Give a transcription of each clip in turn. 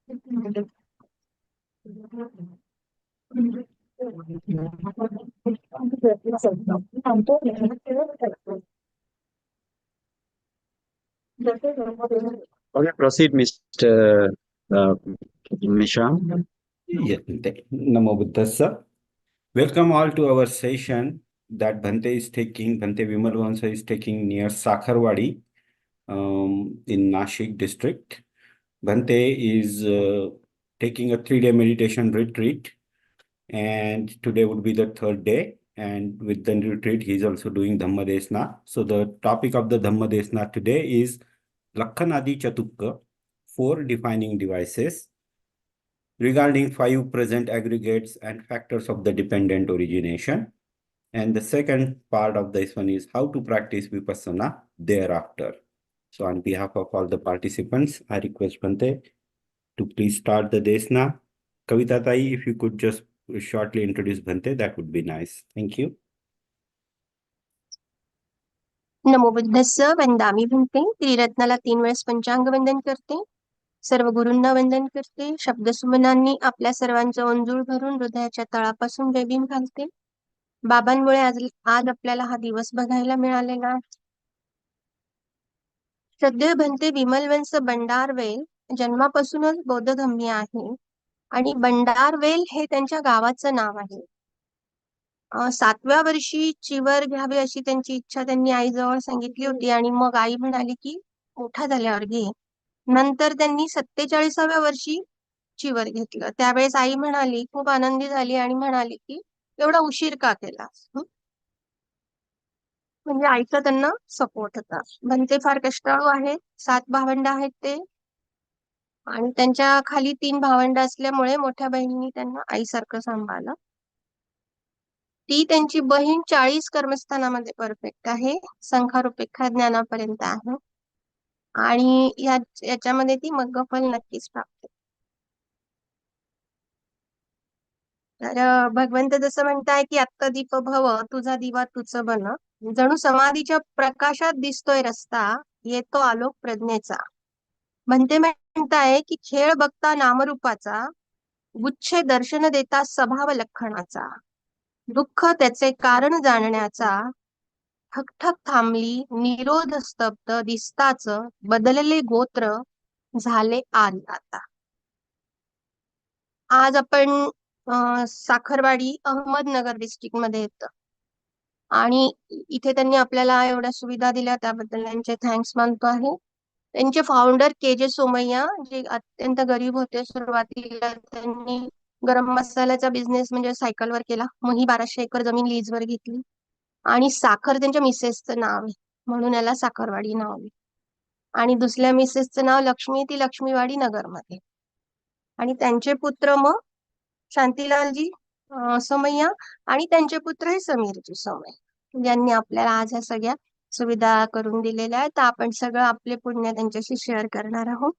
Okay, proceed, Mr. Misha. Yes, Namo Buddhassa. Welcome all to our session that Bhante Vimal Vansa is taking near Sakharwadi in Nashik district. Bhante is taking a 3-day meditation retreat, and today would be the 3rd day. And with the retreat, he is also doing Dhamma Desna. So the topic of the Dhamma Desna today is Lakkhanādi Catukka, 4 defining devices, regarding 5 present aggregates and factors of the dependent origination. And the second part of this one is how to practice Vipassana thereafter. So on behalf of all the participants, I request Bhante to please start the Desna. Kavita Tai, if you could just shortly introduce Bhante, that would be nice. Thank you. नमो बुद्धस्य वंदामि भंते त्रिरत्नाला 3 वेळेस पंचांग वंदन करते. सर्व गुरूंना वंदन करते. शब्दसुमनांनी आपल्या सर्वांचं ओंजूळ भरून हृदयाच्या तळापासून जयभीम घालते. बाबांमुळे आज आपल्याला हा दिवस बघायला मिळालेला. श्रद्धेय भंते विमलवंश बंडारवेल जन्मापासूनच बौद्धधम्मी आहे आणि बंडारवेल हे त्यांच्या गावाचं नाव आहे. 7व्या वर्षी चिवर घ्यावी अशी त्यांची इच्छा त्यांनी आईजवळ सांगितली होती आणि मग आई म्हणाली की मोठा झाल्यावर घे. नंतर त्यांनी 47व्या वर्षी चिवर घेतलं. त्यावेळेस आई म्हणाली, खूप आनंदी झाली आणि म्हणाली की एवढा उशीर का केलास? म्हणजे आईचा त्यांना सपोर्ट होता. भंते फार कष्टाळू आहेत. 7 भावंड आहेत ते आणि त्यांच्या खाली 3 भावंड असल्यामुळे मोठ्या बहिणीने त्यांना आईसारखं सांभाळलं. ती त्यांची बहीण 40 कर्मस्थानामध्ये परफेक्ट आहे. संखारोपेक्षा ज्ञानापर्यंत आहे आणि याच्यामध्ये ती मग्गफल नक्कीच प्राप्त. तर भगवंत जसं म्हणताय की आत्ता दीप भव तुझा दिवा तुझ बन. जणू समाधीच्या प्रकाशात दिसतोय रस्ता, येतो आलोक प्रज्ञेचा. भंते म्हणताय की खेळ बघता नामरूपाचा, गुच्छ दर्शन देता स्वभाव लक्षणाचा. दुःख त्याचे कारण जाणण्याचा, ठकठक थांबली निरोध स्तब्ध दिसताच, बदलले गोत्र झाले आद आता. आज आपण साखरवाडी अहमदनगर डिस्ट्रिक्ट मध्ये येतो आणि इथे त्यांनी आपल्याला एवढ्या सुविधा दिल्या त्याबद्दल त्यांचे थँक्स मानतो आहे. त्यांचे फाउंडर के सोमय्या जे अत्यंत गरीब होते. सुरुवातीला त्यांनी गरम मसाल्याचा बिझनेस म्हणजे सायकलवर केला. मग ही 1200 एकर जमीन लीजवर घेतली आणि साखर त्यांच्या मिसेसचं नाव आहे म्हणून याला साखरवाडी नाव आहे. आणि दुसऱ्या मिसेसचं नाव लक्ष्मी, ती लक्ष्मीवाडी नगरमध्ये. आणि त्यांचे पुत्र मग शांतीलालजी सोमय्या आणि त्यांचे पुत्र हे समीरजी सोमय्या, ज्यांनी आपल्याला आज ह्या सगळ्या सुविधा करून दिलेल्या आहेत. आपण सगळं आपले पुण्य त्यांच्याशी शेअर करणार आहोत.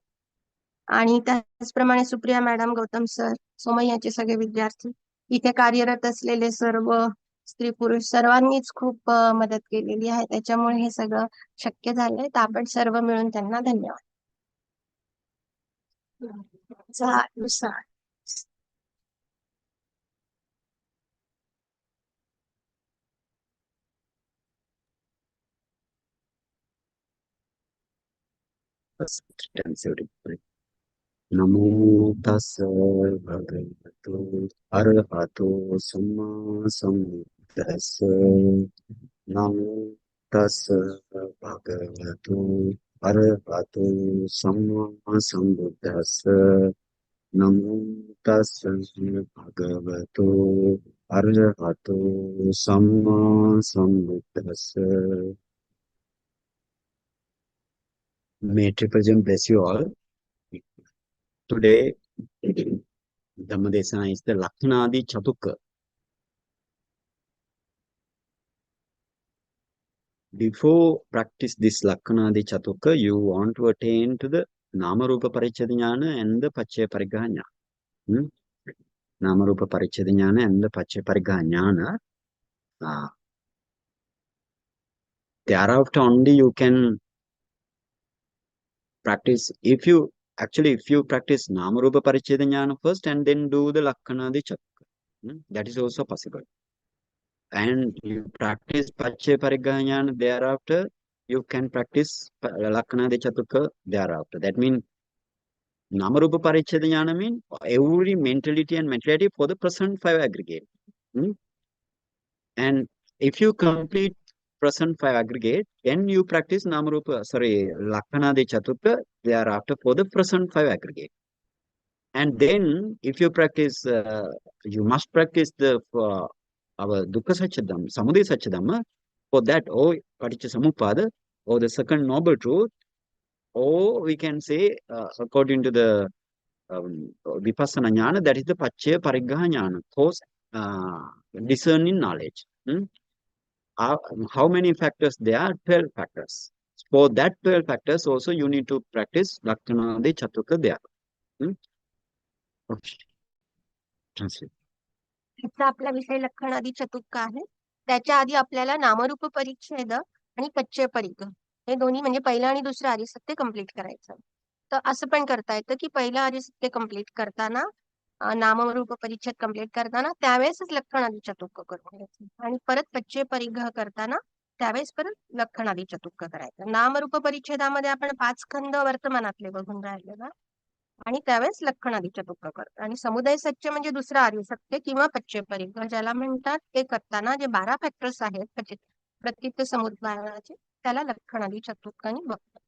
आणि त्याचप्रमाणे सुप्रिया मॅडम, गौतम सर, सोमय्याचे सगळे विद्यार्थी, इथे कार्यरत असलेले सर्व स्त्री पुरुष सर्वांनीच खूप मदत केलेली आहे. त्याच्यामुळे हे सगळं शक्य झालंय. तर आपण सर्व मिळून त्यांना धन्यवाद. नमो तस् भगवतो अरहतो सम्मा सम्बुद्धस्स. नमो तस् भगवतो अरहतो सम्मा सम्बुद्धस्स. नमो तस् भगवतो अरहतो सम्मा सम्बुद्धस्स. May Triple Gem bless you all. Today, Dhammadesana is the Lakkhanādi Catukka. Before practice this Lakkhanādi Catukka, you want to attain to the Namarupa Parichadhyāna and the Pacchaya Parigāñana. Namarupa Parichadhyāna and the Pacchaya Parigāñana. Thereafter only you can practice. If you actually, if you practice Namarupa Paricheda Jnana first and then do the Lakkhanādi Catukka, that is also possible. And you practice Paccaya Pariggaha Jnana thereafter, you can practice Lakkhanādi Catukka thereafter. That means Namarupa Paricheda Jnana means every mentality and materiality for the present five aggregate. And if you complete present five aggregate, then you practice Lakkhanādi Catukka thereafter for the present five aggregate. And then if you practice, you must practice our Dukkha Satchidhamma, Samudaya Satchidhamma, for that, Paticca Samuppada, or the second noble truth, or we can say, according to the Vipassana Jnana, that is the Paccaya Pariggaha Jnana, cause discerning knowledge. How many factors there are? 12 factors. For that 12 factors also you need to practice Lakkhanādi Catukka there. Okay. Translate. ह्याचा आपला विषय लक्षणादी चतुक्क आहे. त्याच्या आधी आपल्याला नामरूप परिच्छेद आणि पच्चय परिग्रह हे दोन्ही म्हणजे पहिलं आणि दुसरं आर्यसत्य कंप्लीट करायचं. तर असं पण करता येतं की पहिलं आर्यसत्य कंप्लीट करताना नामरूप परिच्छेद कंप्लीट करताना त्यावेळेसच लक्षणादी चतुक्क करून घ्यायचं आणि परत पच्चय परिग्रह करताना त्यावेळेस परत लक्षणादी चतुक्क करायचं. नामरूप परिच्छेदामध्ये आपण 5 खंड वर्तमानातले बघून राहिले ना, आणि त्यावेळेस लक्षणादी चतुक्क करतात. आणि समुदाय सत्य म्हणजे दुसरं आर्य सत्य किंवा पच्चय परिग्रह ज्याला म्हणतात, ते करताना जे 12 फॅक्टर्स आहेत प्रतीत समुदायाचे त्याला लक्षणादी चतुक्काने बघतात.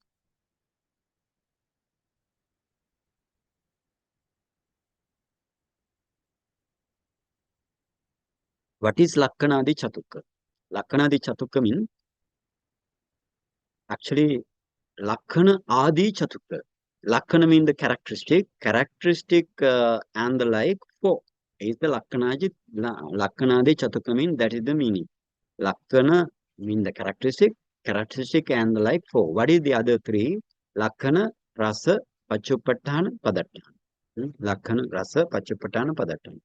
What is Lakkhanādi Catukka? Lakkhanādi Catukka means actually Lakkhanādi Catukka. Lakkhana means the characteristic and the like 4 is the Lakkhanādi Catukka means that is the meaning. Lakkhana means the characteristic and the like 4. What is the other 3? Lakkhana, Rasa, Paccupatthana, Padatthana. Lakkhana, Rasa, Paccupatthana, Padatthana.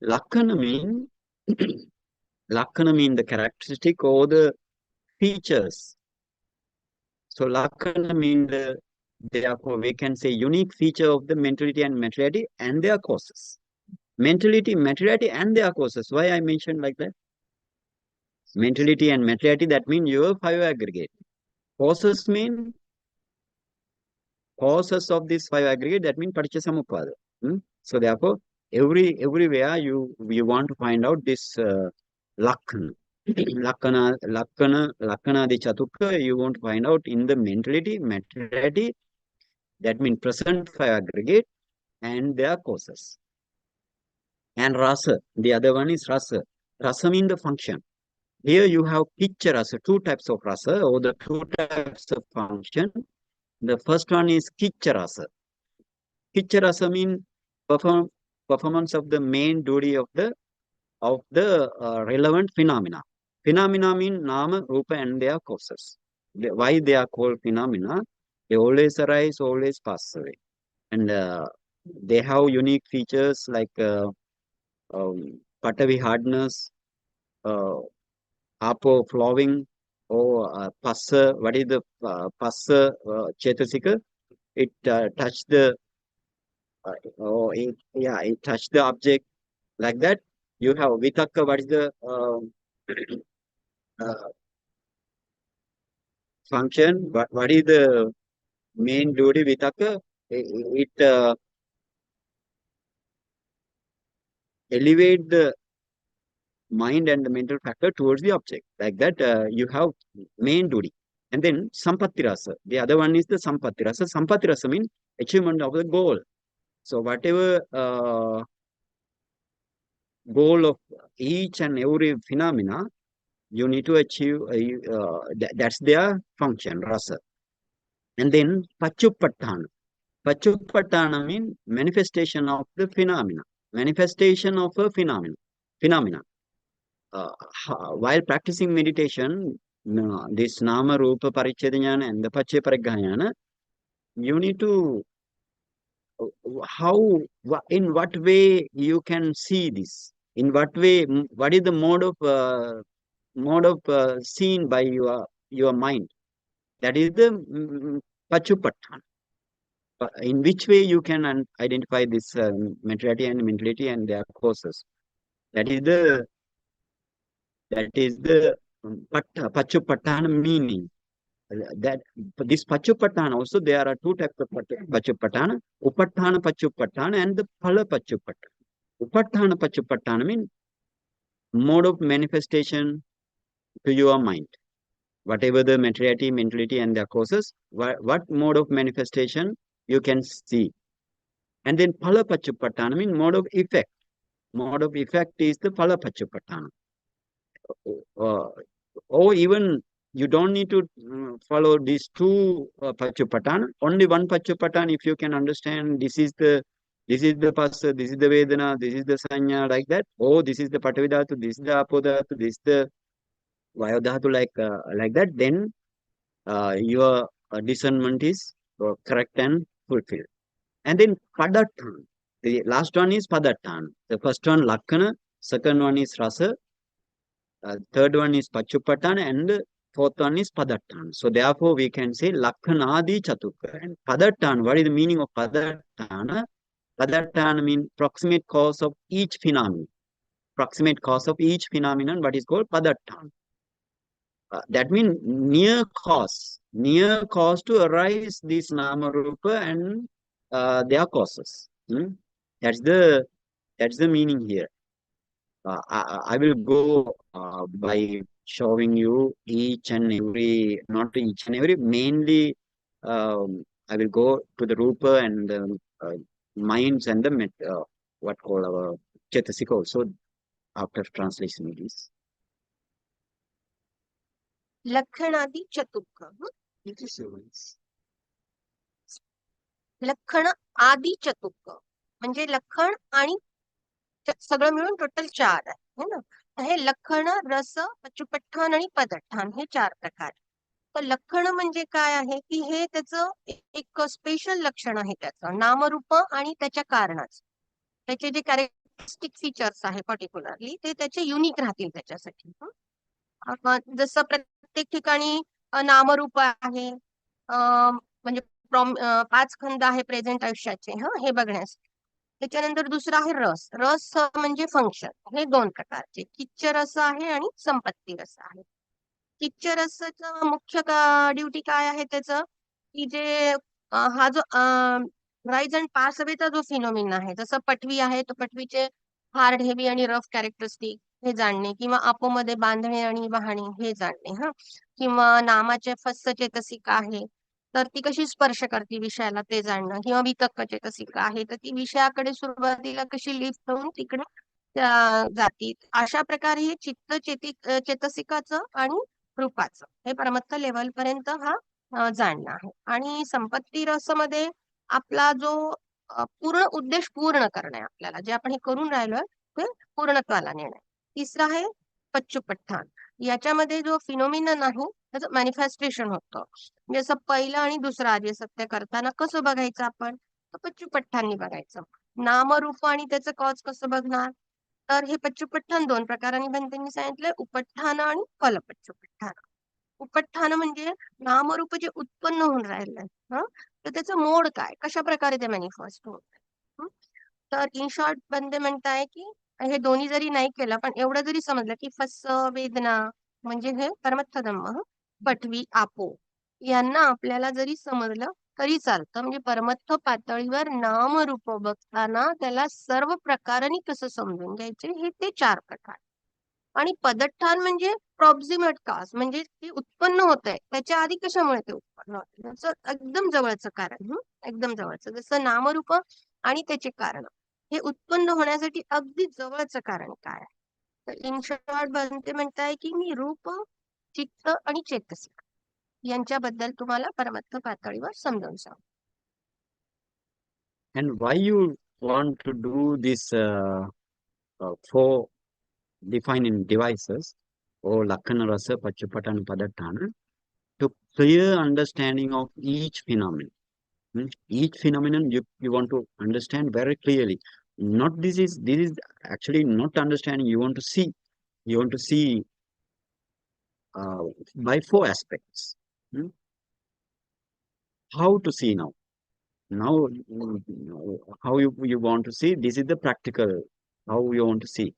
Lakkhana mean the characteristic or the features. So Lakkhana mean therefore we can say unique feature of the mentality and materiality and their causes. Mentality, materiality and their causes. Why I mentioned like that? Mentality and materiality, that means your 5 aggregate. Causes mean causes of this 5 aggregate, that means Paticca Samuppada. So therefore, everywhere you want to find out this Lakkhana. Lakkhanādi Catukka, you want to find out in the mentality, materiality, that means present 5 aggregate and their causes. And Rasa, the other one is Rasa. Rasa means the function. Here you have picture rasa, 2 types of rasa or the 2 types of function. The first one is kicca rasa. Kicca rasa means performance of the main duty of the relevant phenomena. Phenomena mean nama, rupa and their causes. Why they are called phenomena? They always arise, always pass away. And they have unique features like Patavi hardness, Apo flowing, or Passa. What is the Passa Chetasika? It touched the it touched the object like that. You have Vitakka. What is the function? What is the main duty Vitakka? It elevate the mind and the mental factor towards the object. Like that, you have main duty. And then Sampatti Rasa. The other one is the Sampatti Rasa. Sampatti Rasa means achievement of the goal. So whatever goal of each and every phenomena, you need to achieve, that's their function, Rasa. And then Paccupatthana. Paccupatthana means manifestation of the phenomena. Manifestation of a phenomena. While practicing meditation, this Nama Rupa Paricceda Jnana and the Paccaya Pariggaha Jnana, you need to, in what way you can see this? In what way, what is the mode of seen by your mind? That is the Paccupatthana. in which way you can identify this materiality and mentality and their causes. That is the Pachupattana meaning. That this Pachupattana also, there are two types of Pachupattana: Upattana Pachupattana and the Phala Pachupattana. Upattana Pachupattana means mode of manifestation to your mind. Whatever the materiality, mentality, and their causes, what mode of manifestation you can see. And then Phala Pachupattana means mode of effect. Mode of effect is the Phala Pachupattana. Or even you don't need to follow these two Pachupattana. Only one Pachupattana, if you can understand, this is the Passa, this is the Vedana, this is the Sanya, like that. Oh, this is the Patavidhatu, this is the Apodhatu, this is the Vayodhatu, like that. Then your discernment is correct and fulfilled. And then Padathan. The last one is Padathan. The first one Lakkhana, second one is Rasa, third one is Pachupattana, and fourth one is Padathan. So therefore we can say Lakkhanādi Catukka. And Padathan, what is the meaning of Padatana? Padatana means proximate cause of each phenomenon. Proximate cause of each phenomenon, what is called Padathan. That means near cause to arise this Nama Rupa and their causes. That's the meaning here. I will go by showing you each and every, not each and every, mainly I will go to the Rupa and the minds and the what call our Chetasika also after translation it is. लक्षणादी चतुक्क. लक्षण आदी चतुक्क म्हणजे लक्षण आणि सगळं मिळून total 4 आहे ना. हे लक्षण, रस, पचुपठ्ठान आणि पदठ्ठान हे 4 प्रकार. तर लक्षण म्हणजे काय आहे की हे त्याचं एक स्पेशल लक्षण आहे, त्याचं नामरूप आणि त्याच्या कारणाचं, त्याचे जे कॅरेक्टरिस्टिक फीचर्स आहे पर्टिक्युलरली ते त्याचे युनिक राहतील त्याच्यासाठी. जसं प्रत्येक ठिकाणी नामरूप आहे, म्हणजे 5 खंड आहे प्रेझेंट आयुष्याचे हे बघण्यास. त्याच्यानंतर दुसरा आहे रस. रस म्हणजे फंक्शन. हे 2 प्रकारचे, किच्च रस आहे आणि संपत्ती रस आहे. किच्च रसाचं मुख्य ड्युटी काय आहे त्याचं, की जे हा जो राईज अँड पास अवेचा जो फिनोमिना आहे, जसं पटवी आहे तर पटवीचे हार्ड, हेवी आणि रफ कॅरेक्टरिस्टिक हे जाणणे, किंवा आपोमध्ये बांधणे आणि वाहणे हे जाणणे, किंवा नामाचे फस्स चेतसिका आहे तर ती कशी स्पर्श करते विषयाला ते जाणणं, किंवा वितक्क चेतसिका आहे तर ती विषयाकडे सुरुवातीला कशी लिफ्ट होऊन तिकडे जाती. अशा प्रकारे हे चित्त चेतसिकाचं आणि रूपाचं हे परमत्त लेवल पर्यंत हा जाणणं आहे. आणि संपत्ती रसमध्ये आपला जो पूर्ण उद्देश पूर्ण करणे, आपल्याला जे आपण हे करून राहिलोय ते पूर्णत्वाला नेणे. तिसरा आहे पच्चुपठ्ठान. याच्यामध्ये जो फिनोमिनन आहे त्याचं मॅनिफेस्टेशन होतं. जसं पहिलं आणि दुसरं आर्य सत्य करताना कसं बघायचं आपण, तर पच्चुपठ्ठांनी बघायचं. नामरूप आणि त्याचं कॉज कसं बघणार, तर हे पच्चुपठ्ठान 2 प्रकारांनी त्यांनी सांगितलंय, उपठ्ठान आणि फलपच्चुपठ्ठान. उपठ्ठान म्हणजे नामरूप जे उत्पन्न होऊन राहिलंय तर त्याचं मोड काय, कशा प्रकारे ते मॅनिफेस्ट होत. तर इन शॉर्ट बंदे म्हणताय की हे दोन्ही जरी नाही केलं पण एवढं जरी समजलं की फस्स वेदना म्हणजे हे परमत्थ धम्म, पटवी, आपो यांना आपल्याला जरी समजलं तरी चालतं. म्हणजे परमत्थ पातळीवर नामरूप बघताना त्याला सर्व प्रकारांनी कसं समजून घ्यायचे हे ते 4 प्रकार. आणि पदठ्ठान म्हणजे प्रॉक्सिमेट काज, म्हणजे ते उत्पन्न होत आहे त्याच्या आधी कशामुळे ते उत्पन्न होते त्याचं एकदम जवळचं कारण, एकदम जवळचं. जसं नामरूप आणि त्याचे कारण, हे उत्पन्न होण्यासाठी अगदी जवळचं कारण काय आहे. तर इन शॉर्ट बनते म्हणताय की मी रूप, चित्त आणि चेतसिक यांच्याबद्दल तुम्हाला परमत्थ पातळीवर समजावून सांगतो. And why you want to do this 4 defining devices, or Lakkhana, Rasa, Pachupattana, Padattana, to clear understanding of each phenomenon. Each phenomenon you want to understand very clearly. Not this is actually not understanding. You want to see. You want to see by 4 aspects. How to see now? Now, how you want to see? This is the practical, how you want to see.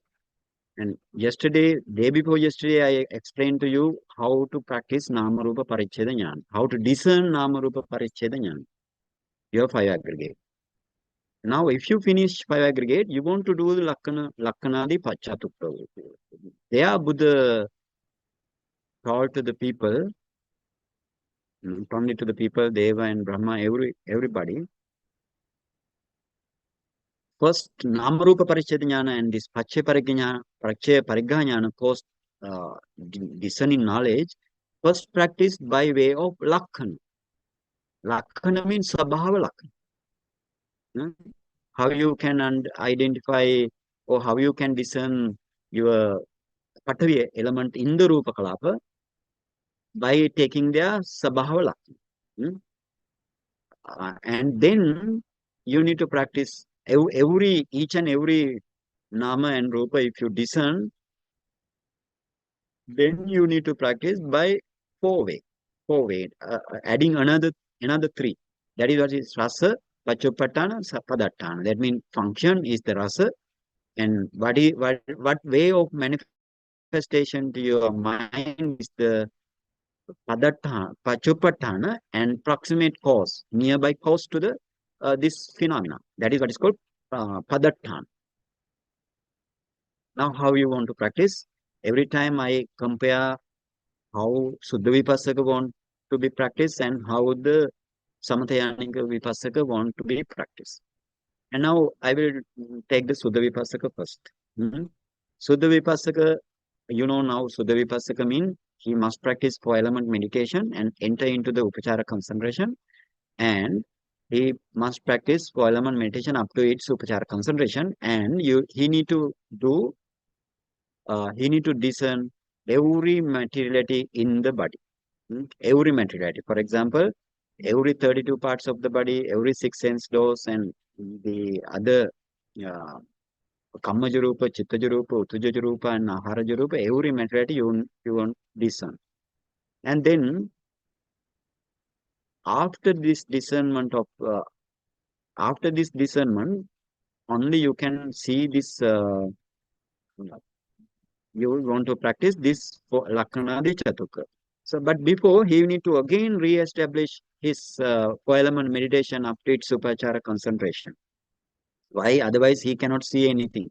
And yesterday, day before yesterday, I explained to you how to practice Namarupa Paricheda Jnana, how to discern Namarupa Paricheda Jnana, your 5 aggregate. Now, if you finish 5 aggregate, you want to do the Lakkhanādi Catukka. There, Buddha taught to the people, not only to the people, Deva and Brahma, everybody. First, Namarupa Paricheda Jnana and this Pache Parigajnana post discerning knowledge, first practice by way of Lakkhana. Lakkhana means Sabhava Lakkhana. How you can identify or how you can discern your Patavi element in the Rupa Kalapa by taking their Sabhava Lakkhana. And then you need to practice each and every Nama and Rupa. If you discern, then you need to practice by four way, adding another 3. That is what is rasa, pachuppatthana, padattana. That means function is the rasa, and what way of manifestation to your mind is the padattana, pachuppatthana, and proximate cause, nearby cause to the this phenomena. That is what is called padattana. Now, how you want to practice? Every time I compare how Suddha Vipassaka want to be practiced and how the Samathayanika Vipassaka want to be practiced. And now I will take the Suddha Vipassaka first. Suddha Vipassaka, you know now Suddha Vipassaka means he must practice 4 element meditation and enter into the Upachara concentration, and he must practice 4 element meditation up to its Upachara concentration, and he need to discern every materiality in the body. Every materiality. For example, every 32 parts of the body, every 6 sense doors, and the other Kammaja Rupa, Chittaja Rupa, Uttaja Rupa, and Aharaja Rupa, every materiality you want discern. And then, after this discernment, only you can see this. You want to practice this for Lakkhanādi Catukka. So, but before he need to again re-establish his 4 element meditation up to its Upachara concentration. Why? Otherwise, he cannot see anything.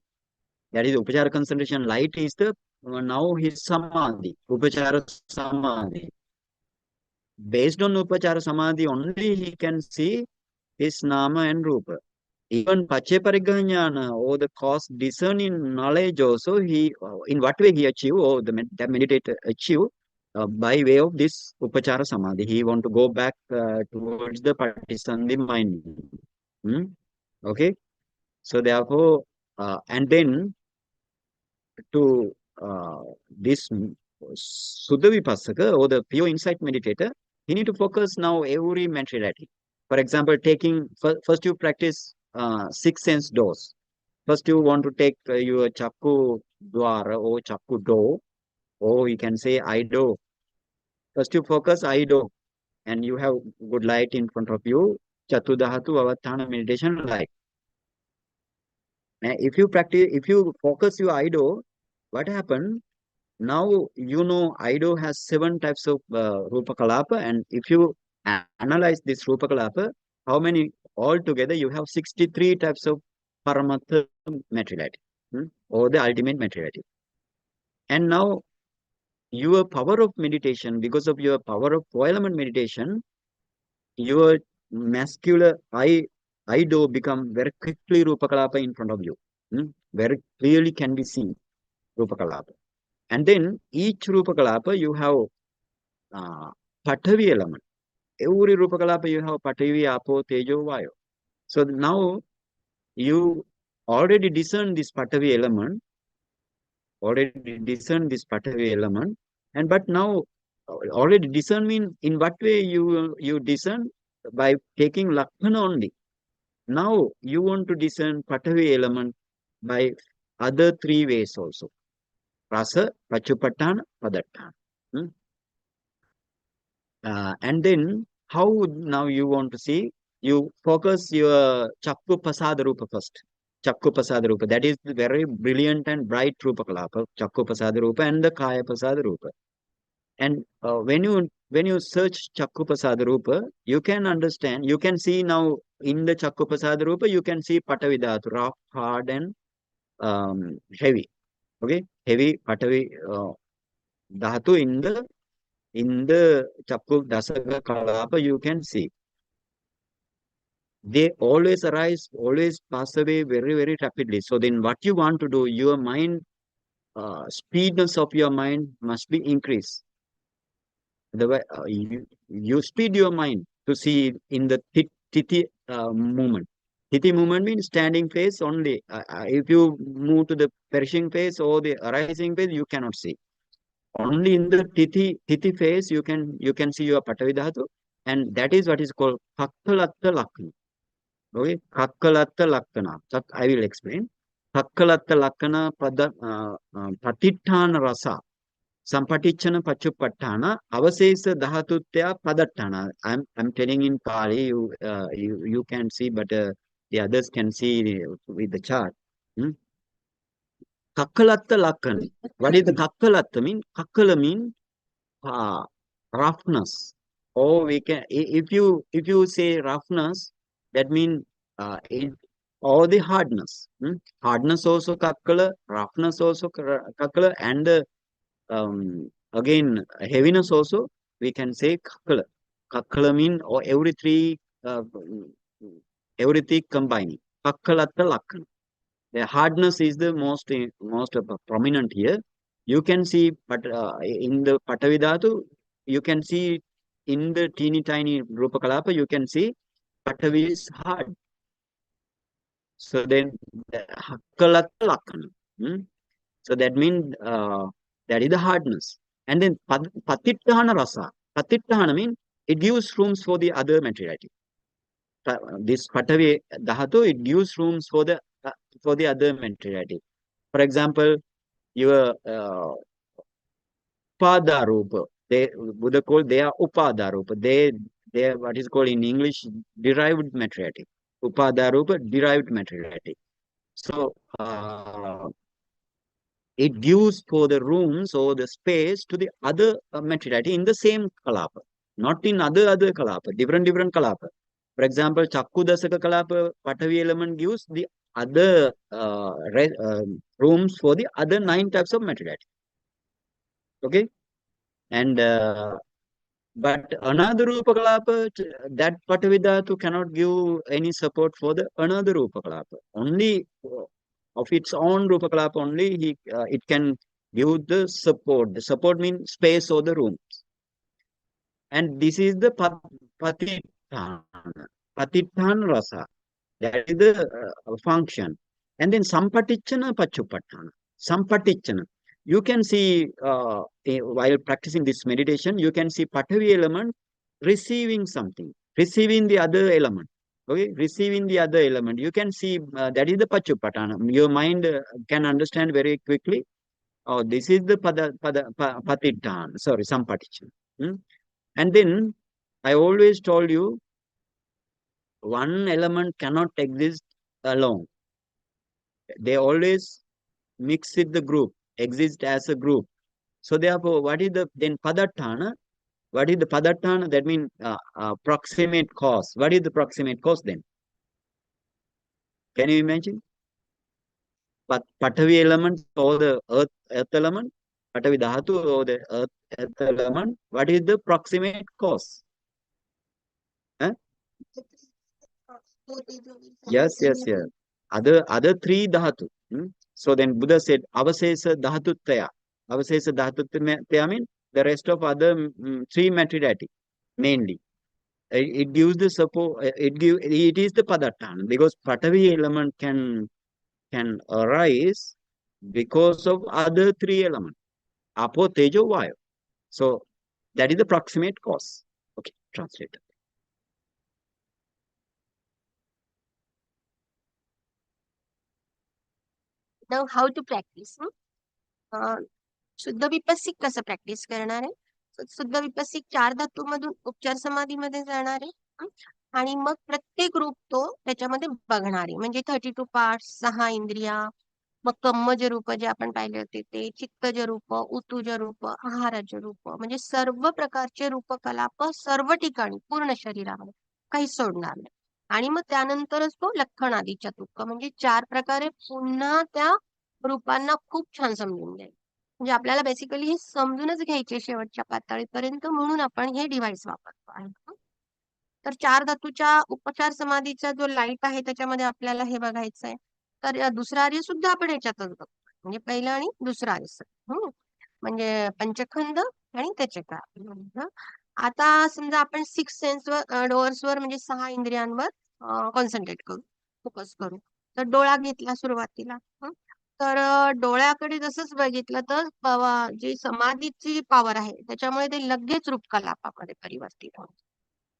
That is Upachara concentration. Light is the now his Samadhi, Upachara Samadhi. Based on Upachara Samadhi, only he can see his Nama and Rupa. Even Pache Parigajnana or the cause discerning knowledge also, he in what way he achieve or the meditator achieve by way of this Upachara Samadhi. He want to go back towards the Patisandhi mind. Okay. So therefore, and then to this Suddha Vipassaka or the pure insight meditator, he need to focus now every materiality. For example, taking first you practice 6 sense doors. First you want to take your chakku dwara or chakku door, or you can say eye door. First you focus eye door, and you have good light in front of you. Chatudhatu Avathana meditation light. If you focus your eye door, what happened? Now you know Ido has 7 types of Rupa Kalapa, and if you analyze this Rupa Kalapa, how many altogether you have 63 types of Paramatha materiality, or the ultimate materiality. And now your power of meditation, because of your power of 4 element meditation, your muscular Ido become very quickly Rupa Kalapa in front of you. Very clearly can be seen Rupa Kalapa. And then each Rupa Kalapa you have Patavi element. Every Rupa Kalapa you have Patavi, Apo, Tejo, Vayu. So now you already discern this Patavi element, and but now already discern mean in what way you discern? By taking Lakkhana only. Now you want to discern Patavi element by other 3 ways also. Rasa, Pachuppatthana, Padattana. And then how now you want to see you focus your Chakku Pasada Rupa first. Chakku Pasada Rupa. That is the very brilliant and bright Rupa Kalapa, Chakku Pasada Rupa and the Kaya Pasada Rupa. And when you search Chakku Pasada Rupa, you can understand, you can see now in the Chakku Pasada Rupa, you can see Patavidhatu, rough, hard, and heavy. Okay, heavy Patavi Dhatu in the Chakku Dasaka Kalapa, you can see. They always arise, always pass away very, very rapidly. So then what you want to do, your mind, speedness of your mind must be increased. The way you speed your mind to see in the titi movement. Titi movement means standing phase only. If you move to the perishing phase or the arising phase, you cannot see. Only in the titi phase you can see your Patavidhatu, and that is what is called Kakkalatta Lakkana. Okay, Kakkalatta Lakkana. That I will explain. Kakkalatta Lakkana Patitthana Rasa. Sampatichana Pachupattana, Avasesa Dhahatutya Padattana. I'm telling in Pali, you can see, but the others can see with the chart. Kakkalatta Lakkana. What is the Kakkalatta mean? Kakkala mean roughness. Or we can, if you say roughness, that means or the hardness. Hardness also Kakkala, roughness also Kakkala, and again heaviness also we can say Kakkala. Kakkala mean or everything combining. Kakkalatta Lakkana. The hardness is the most prominent here. You can see, but in the Patavidhatu, you can see in the teeny tiny Rupa Kalapa, you can see Patavi is hard. So then Kakkalatta Lakkana. So that means that is the hardness. And then Patitthana Rasa. Patitthana means it gives rooms for the other materiality. This Patavi Dhatu, it gives rooms for the other materiality. For example, your Upadarupa. Buddha called they are Upadarupa. They are what is called in English derived materiality. Upadarupa, derived materiality. So it gives for the rooms or the space to the other materiality in the same kalapa, not in other kalapa, different kalapa. For example, Chakku Dasaka kalapa, Patavi element gives the other rooms for the other 9 types of materiality. Okay, and but another Rupa kalapa, that Patavidhatu cannot give any support for the another Rupa kalapa. Only of its own Rupa Kalapa only it can give the support. The support means space or the rooms. And this is the Patitthana Rasa. That is the function. And then Sampatichana Pachupattana. Sampatichana. You can see while practicing this meditation, you can see Patavi element receiving something, receiving the other element. Okay, receiving the other element. You can see that is the Pachupattana. Your mind can understand very quickly. Oh, this is the Patitthana. Sorry, Sampatichana. And then I always told you, one element cannot exist alone. They always mix with the group, exist as a group. So therefore, what is the then Padatthana? What is the Padatthana? That means proximate cause. What is the proximate cause then? Can you imagine? Patavi element or the earth element, Patavi Dhatu or the earth element. What is the proximate cause? Huh? Yes. Other 3 Dhatu. So then Buddha said, Avasesa Dhatutaya. Avasesa Dhatutaya means the rest of other 3 materiality, mainly. It gives the support, it is the Padatthana, because Patavi element can arise because of other 3 elements. Apo, Tejo, Vayu. So that is the proximate cause. Okay, translate. Now how to practice? शुद्ध विपस्सिक कसं practice करणार आहे? शुद्ध विपस्सिक 4 धातूमधून उपचार समाधीमध्ये जाणार आहे. आणि मग प्रत्येक रूप तो त्याच्यामध्ये बघणारे, म्हणजे 32 पार्ट्स, 6 इंद्रिया, मग कम्मज रूप जे आपण पाहिले होते ते, चित्तज रूप, उतुज रूप, आहारज रूप, म्हणजे सर्व प्रकारचे रूपकलाप सर्व ठिकाणी पूर्ण शरीरामध्ये काही सोडणार नाही. आणि मग त्यानंतरच तो लक्षणादी चतुक्क, म्हणजे 4 प्रकारे पुन्हा त्या रूपांना खूप छान समजून घ्यायचं. म्हणजे आपल्याला बेसिकली हे समजूनच घ्यायचे शेवटच्या पातळीपर्यंत, म्हणून आपण हे डिव्हाइस वापरतो आहे. तर 4 धातूच्या उपचार समाधीचा जो लाईट आहे त्याच्यामध्ये आपल्याला हे बघायचं आहे. तर दुसरा आर्य सुद्धा आपण याच्यातच बघतो, म्हणजे पहिलं आणि दुसरं आर्य. म्हणजे पंचखंड आणि त्याचे काय. आता समजा आपण 6 सेन्स डोअर्सवर, म्हणजे 6 इंद्रियांवर कॉन्सन्ट्रेट करू, फोकस करू. तर डोळा घेतला सुरुवातीला. तर डोळ्याकडे जसंच बघितलं तर जी समाधीची पॉवर आहे त्याच्यामुळे ते लगेच रूपकलापामध्ये परिवर्तित होतं.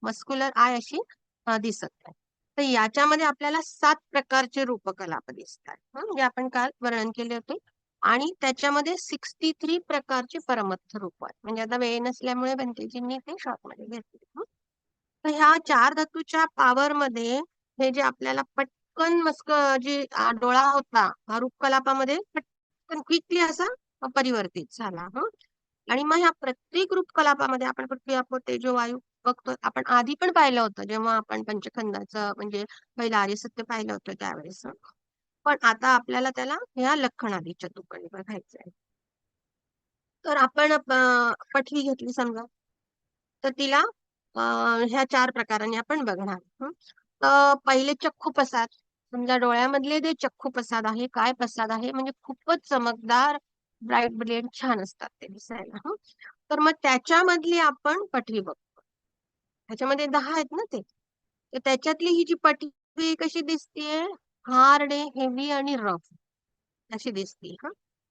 मस्क्युलर आय अशी दिसत आहे. तर याच्यामध्ये आपल्याला 7 प्रकारचे रूपकलाप दिसतात, म्हणजे आपण काल वर्णन केले होते. आणि त्याच्यामध्ये 63 प्रकारचे परमत्थ रूप आहेत. म्हणजे आता वेळ नसल्यामुळे बंतेजींनी ते शॉर्टमध्ये घेतले. तर ह्या 4 धातूच्या पॉवर मध्ये हे जे आपल्याला पटकन जी डोळा होता हा रूपकलापामध्ये पटकन क्विकली असा परिवर्तित झाला. आणि मग ह्या प्रत्येक रूपकलापामध्ये आपण पृथ्वी, आपो, तेजो, वायू बघतो. आपण आधी पण पाहिलं होतं जेव्हा आपण पंचखंडाचं म्हणजे पहिलं आर्य सत्य पाहिलं होतं त्यावेळेस. पण आता आपल्याला त्याला ह्या लक्षणादी चतुक्काने बघायचं आहे. तर आपण पटवी घेतली समजा, तर तिला ह्या 4 प्रकारांनी आपण बघणार. तर पहिले चक्षु प्रसाद, समजा डोळ्यामधले जे चक्षु प्रसाद आहे, काय प्रसाद आहे, म्हणजे खूपच चमकदार, ब्राईट ब्रिलियंट छान असतात ते दिसायला. तर मग त्याच्यामधली आपण पटवी बघतो. त्याच्यामध्ये 10 आहेत ना ते. तर त्याच्यातली ही जी पटवी कशी दिसतीये, हार्ड आहे, हेवी आणि रफ अशी दिसते.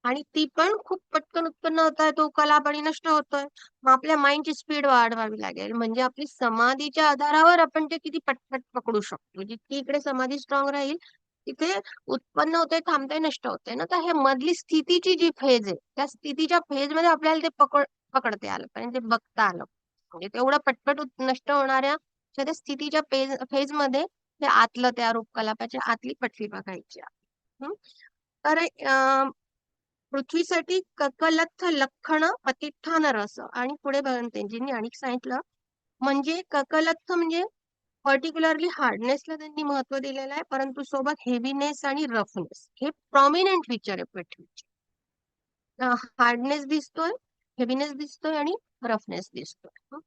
आणि ती पण खूप पटकन उत्पन्न होत आहे, तो कलाप आणि नष्ट होतोय. मग आपल्या माइंडची स्पीड वाढवावी लागेल, म्हणजे आपली समाधीच्या आधारावर आपण ते किती पटपट पकडू शकतो. जितकी इकडे समाधी स्ट्रॉंग राहील तिथे उत्पन्न होते, थांबते, नष्ट होते ना. तर हे मधली स्थितीची जी फेज आहे, त्या स्थितीच्या फेज मध्ये आपल्याला ते पकडते आलं पाहिजे, ते बघता आलं. म्हणजे तेवढं पटपट नष्ट होणाऱ्या त्या स्थितीच्या फेज मध्ये ते आतलं, त्या रूपकलापाच्या आतली पटवी बघायची आहे. तर पृथ्वीसाठी ककलत्थ लक्षण प्रतिष्ठान रस, आणि पुढे भगवंतजींनी आणि सांगितलं, म्हणजे ककलत्थ म्हणजे पर्टिक्युलरली हार्डनेसला त्यांनी महत्व दिलेलं आहे, परंतु सोबत हेवीनेस आणि रफनेस हे प्रॉमिनंट फीचर आहे पृथ्वीचे. हार्डनेस दिसतोय, हेवीनेस दिसतोय आणि रफनेस दिसतोय.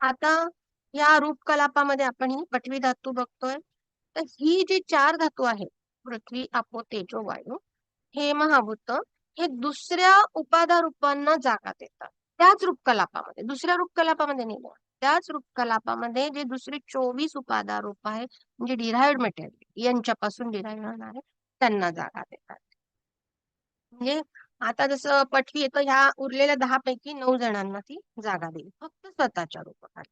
आता या रूपकलापामध्ये आपण ही पटवी धातू बघतोय. तर ही जी 4 धातू आहेत, पृथ्वी, आपो, तेजो, वायू, हे महाभूत, हे दुसऱ्या उपादान रूपांना जागा देतात. त्याच रूपकलापामध्ये, दुसऱ्या रूपकलापामध्ये नाही, त्याच रूपकलापामध्ये जे दुसरे 24 उपादान रूप आहे, म्हणजे डिराइव्हड मटेरियल यांच्यापासून डिराइव्ह होणारे, त्यांना जागा देतात. म्हणजे आता जसं पटवी येतं, ह्या उरलेल्या 10 पैकी 9 जणांना ती जागा देईल, फक्त स्वतःच्या रूपात.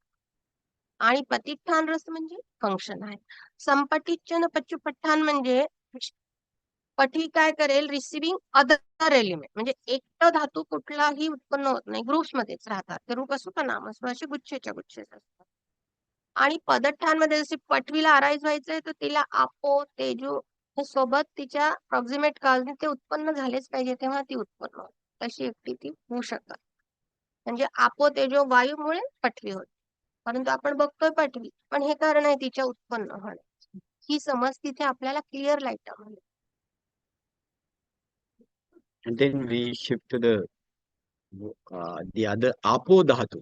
आणि प्रतिष्ठान रस म्हणजे फंक्शन आहे. संपटिच्चन पच्चुपठ्ठान म्हणजे पटवी काय करेल, रिसिव्हिंग अदर एलिमेंट, म्हणजे एकटा धातू कुठलाही उत्पन्न होत नाही, ग्रुप्स मध्येच राहतात. ते रूप असो का नाम असो, असे गुच्छेच्या गुच्छेच असतात. आणि पदठ्ठांमध्ये जसे पटवीला अराईज व्हायचंय, तर तिला आपो, तेजो हे सोबत तिच्या प्रॉक्सिमेट काळजी ते उत्पन्न झालेच पाहिजे, तेव्हा ती उत्पन्न होते. तशी एकटी ती होऊ शकतात. म्हणजे आपो, तेजो, वायूमुळे पटवी होते. परंतु आपण बघतोय पटवी, पण हे कारण आहे तिच्या उत्पन्न होण्याची. ही समज तिथे आपल्याला क्लिअर लाईट मध्ये. And then we shift to the other apo dhatu.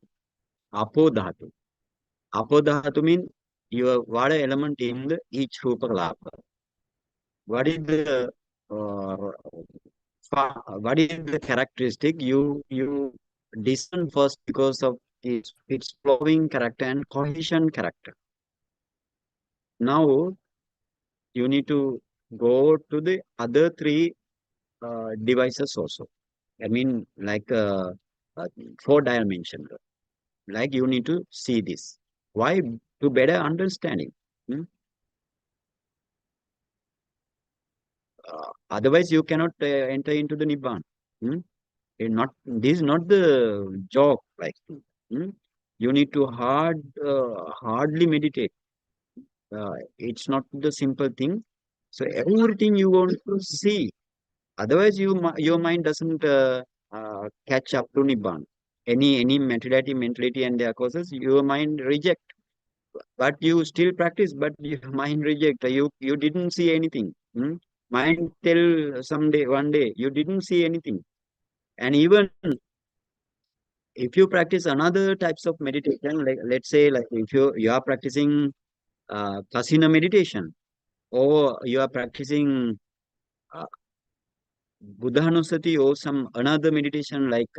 Apo dhatu. Apo dhatu mean your what element in the each rupa kalapa. What is the what is the characteristic you discern first because of its flowing character and cohesion character. Now you need to go to the other 3 devices also. I mean, like 4 dimension. Like you need to see this. Why? To better understanding. Otherwise, you cannot enter into the Nibbana. This is not the joke. Like you need to hardly meditate. it's not the simple thing. So everything you want to see. Otherwise, your mind doesn't catch up to Nibbana. Any mentality and their causes, your mind reject. But you still practice, but your mind reject. You didn't see anything. Mind tell someday, one day, you didn't see anything. And even if you practice another types of meditation, like let's say, like if you are practicing kasina meditation, or you are practicing uh, Buddhanusati, or some another meditation like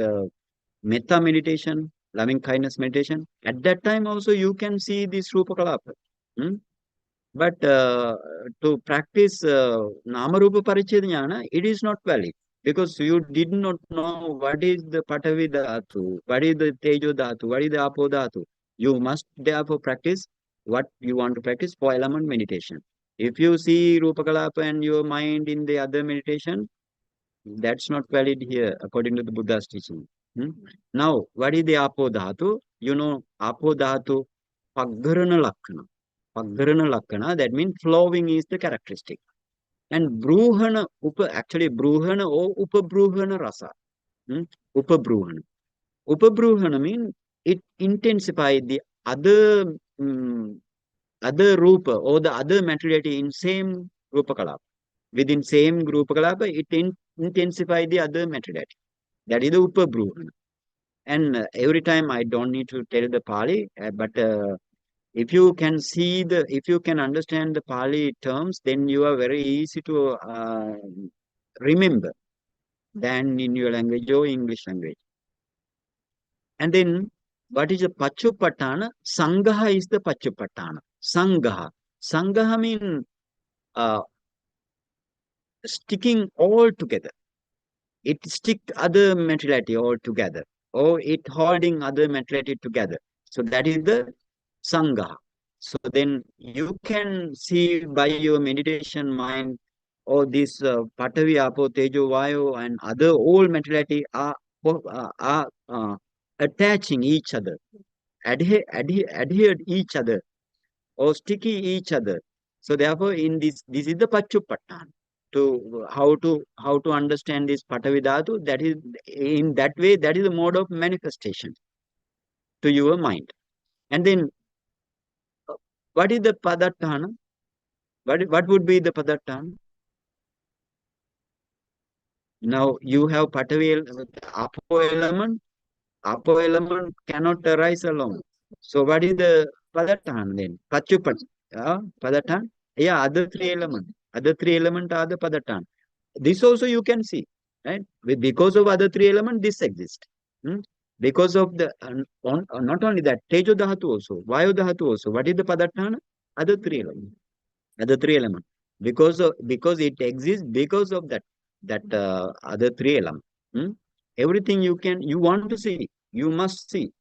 metta meditation, loving kindness meditation, at that time also you can see this Rupa Kalapa. Hmm? But to practice Namarupa Paricheda Jnana, it is not valid because you did not know what is the Patavi Dhatu, what is the Tejo Dhatu, what is the Apo Dhatu. You must therefore practice what you want to practice for element meditation. If you see Rupa Kalapa and your mind in the other meditation, that's not valid here according to the Buddha's teaching. Now, what is the Apo Dhatu? You know, Apo Dhatu, Paggarana Lakkana. Paggarana Lakkana, that means flowing is the characteristic. And Bruhana, actually Bruhana or Upabruhana Rasa. Upabruhana. Upabruhana means it intensifies the other other Rupa or the other materiality in same Rupa Kalapa. Within same Rupa Kalapa, it intensifies the other materiality. That is the Upabruhana. And every time I don't need to tell the Pali, but if you can see if you can understand the Pali terms, then you are very easy to remember than in your language or English language. And then, what is a Pachupatana? Sangaha is the Pachupatana. Sangaha. Sangaha means sticking all together. It stick other materiality all together, or it holding other materiality together. So that is the Sangaha. So then you can see by your meditation mind, or this Patavi, Apo, Tejo, Vayu, and other all materiality are attaching each other, adhered each other, or sticky each other. So therefore, in this is the Pachupattan. To how to understand this Patavi Dhatu, that is in that way, that is the mode of manifestation to your mind. And then what is the Padatthana? What would be the Padatthana? Now you have Patavi Apo element. Apo element cannot arise alone. So what is the Padatthana then? Pachupat. Padatthana? Yeah, other three elements. Other three elements are the Padatthana. This also you can see, right? Because of other three elements, this exists. Because of the not only that, Tejo Dhatu also, Vayu Dhatu also. What is the Padatthana? Other three elements. Other three elements. Because it exists because of that other three elements. Everything you want to see, you must see.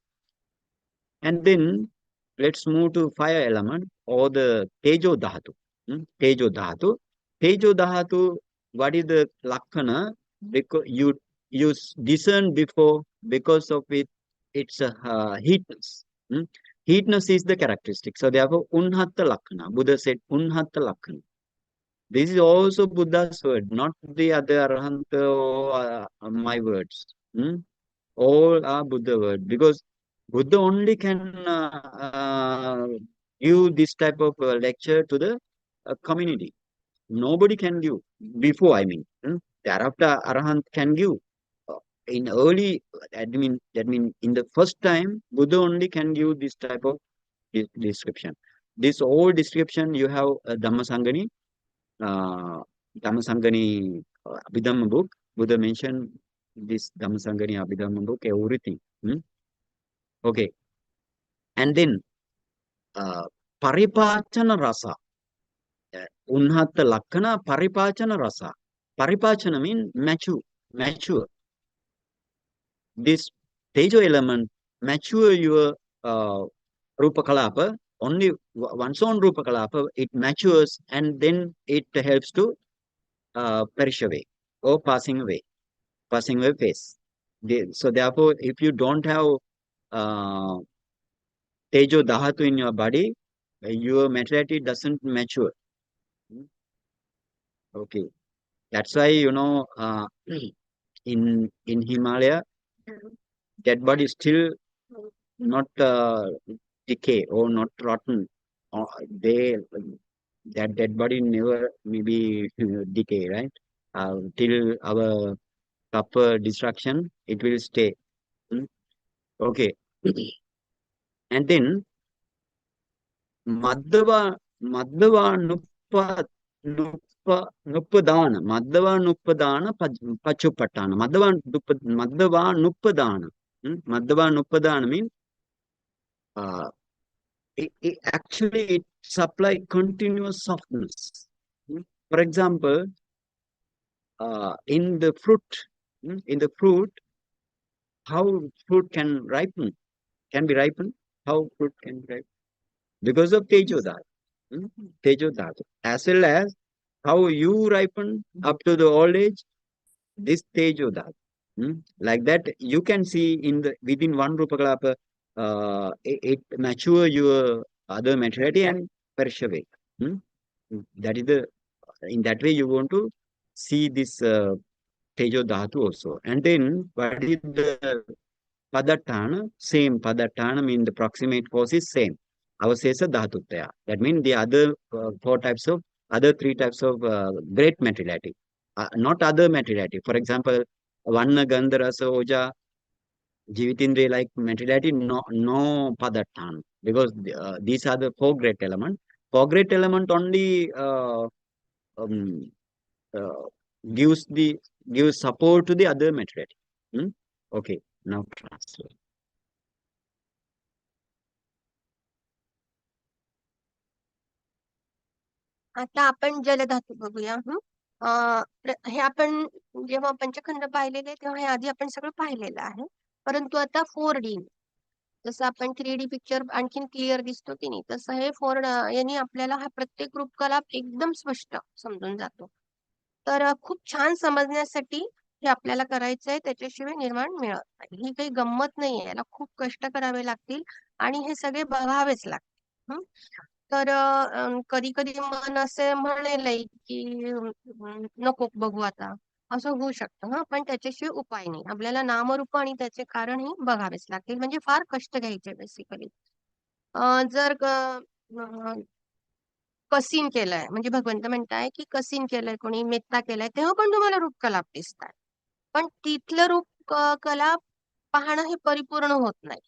And then let's move to fire element or the Tejo Dhatu. Tejo Dhatu. Tejo Dhatu, what is the Lakkhana? Because you discern before, because of it's a heatness. Heatness is the characteristic. So therefore, Unhatta Lakkhana. Buddha said Unhatta Lakkhana. This is also Buddha's word, not the other Arahanta or my words. All are Buddha word, because Buddha only can give this type of lecture to the community. Nobody can give before. I mean, thereafter Arahant can give. In early, that mean in the first time, Buddha only can give this type of description. This whole description you have Dhammasangani, Abhidhamma book. Buddha mentioned this Dhammasangani Abhidhamma book, everything. Okay. And then Paripachana Rasa. Unhatta Lakkhana Paripachana Rasa. Paripachana means mature. This Tejo element mature your Rupa Kalapa, only one's own Rupa Kalapa, it matures and then it helps to perish away or passing away phase. So therefore, if you don't have Tejo Dhatu in your body, your materiality doesn't mature. Okay, that's why in Himalaya, dead body still not decay or not rotten. They that dead body never maybe decay, right? Till our proper destruction, it will stay. Mm. Okay, and then Madhava Madhava Nuppadana Madhava Nuppadana Pachupatana Madhava Nuppadana. Madhava Nuppadana means uh, actually it supply continuous softness. For example, in the fruit, how fruit can be ripened, how fruit can be ripened because of Tejodhatu. Tejodhatu. As well as how you ripen up to the old age, this Tejodhatu. Like that, you can see within one Rupakalapa, it mature your other materiality and perish away. That is in that way you want to see this Tejo Dhatu also. And then what is the Padatana? Same Padatana means the proximate force is same. Avasesa Dhatutaya. That means the other three types of great materiality. Not other materiality. For example, Vanna, Gandha, Rasa, Oja, Jivitindriya like materiality, no Padatana. Because these are the four great elements. Four great element only um, uh, gives support to the other materiality. Okay, now translate. आता आपण जलधातू बघूया. हे आपण जेव्हा पंचखंड पाहिलेले तेव्हा हे आधी आपण सगळं पाहिलेलं आहे, परंतु आता 4D जसं आपण 3D पिक्चर आणखीन क्लिअर दिसतो की नाही, तसं हे 4 यांनी आपल्याला हा प्रत्येक रूपकलाप एकदम स्पष्ट समजून जातो. तर खूप छान समजण्यासाठी हे आपल्याला करायचंय, त्याच्याशिवाय निर्माण मिळत नाही. ही काही गंमत नाहीये, याला खूप कष्ट करावे लागतील आणि हे सगळे बघावेच लागतील. तर कधी कधी मन असे म्हणेल की नको बघू आता, असं होऊ शकतं. पण त्याच्याशिवाय उपाय नाही. आपल्याला नामरूप आणि त्याचे कारणही बघावेच लागतील, म्हणजे फार कष्ट घ्यायचे बेसिकली. जर कसीन केलंय म्हणजे भगवंत म्हणताय की कसीन केलंय कोणी, मेत्ता केलाय, तेव्हा पण तुम्हाला रूप कलाप दिसतात, पण तिथलं रूप कलाप पाहणं हे परिपूर्ण होत नाही.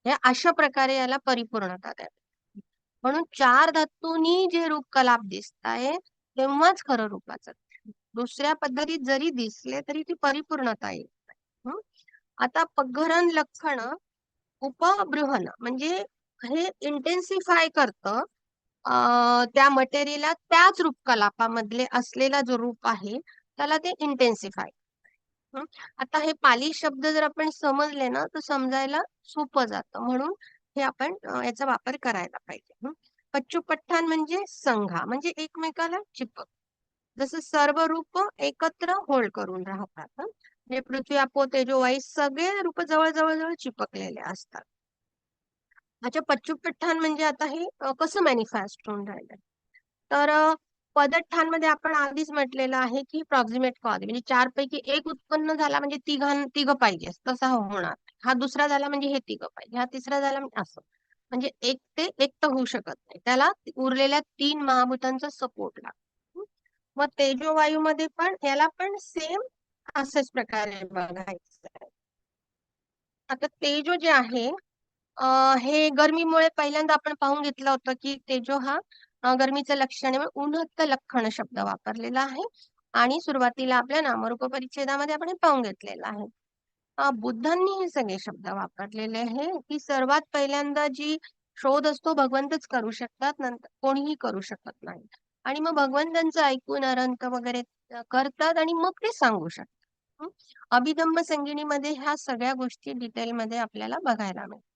हे अशा प्रकारे याला परिपूर्णता द्या. म्हणून 4 धातूंनी जे रूप कलाप दिसताय तेव्हाच खरं रूपाचं. दुसऱ्या पद्धतीत जरी दिसले तरी ती परिपूर्णता येईल. आता पगरण लक्षण उपबृहन म्हणजे हे इंटेन्सिफाय करतं त्या मटेरियलला, त्याच रूपकलापामधले असलेला जो रूप आहे त्याला ते इंटेन्सिफाय. आता हे पाली शब्द जर आपण समजले ना तर समजायला सोपं जातं, म्हणून हे आपण याचा वापर करायला पाहिजे. पच्चुपठ्ठान म्हणजे संघा, म्हणजे एकमेकाला चिपक. जसं सर्व रूप एकत्र होल्ड करून राहतात. म्हणजे पृथ्वी, आपो, तेजो, वायू सगळे रूप जवळ जवळ जवळ चिपकलेले असतात. अच्छा, पच्चुपठ्ठान म्हणजे आता हे कसं मॅनिफेस्ट होऊन राहिलं, तर पदठ्ठांमध्ये आपण आधीच म्हटलेलं आहे की प्रॉक्सिमेट कॉज म्हणजे 4 पैकी 1 उत्पन्न झाला म्हणजे तिघं पाहिजे, तसा होणार. हा दुसरा झाला म्हणजे हे तिघं पाहिजे, हा तिसरा झाला म्हणजे असं. म्हणजे एक ते एक तर होऊ शकत नाही, त्याला उरलेल्या 3 महाभूतांचा सपोर्ट लागतो. मग तेजो वायू मध्ये पण याला पण सेम असेच प्रकारे बघायचं. आता तेजो जे आहे हे गरमीमुळे पहिल्यांदा आपण पाहून घेतलं होतं की तेजो हा गरमीचं लक्षण आहे. उन्हत्त लक्षण शब्द वापरलेला आहे आणि सुरुवातीला आपल्या नामरूप परिच्छेदामध्ये आपण हे पाहून घेतलेलं आहे. बुद्धांनी हे सगळे शब्द वापरलेले आहे की सर्वात पहिल्यांदा जी शोध असतो भगवंतच करू शकतात, नंतर कोणीही करू शकत नाही. आणि मग भगवंतांचं ऐकून अरंत वगैरे करतात आणि मग ते सांगू शकतात. अभिधम्म संगिनीमध्ये ह्या सगळ्या गोष्टी डिटेलमध्ये आपल्याला बघायला मिळतात.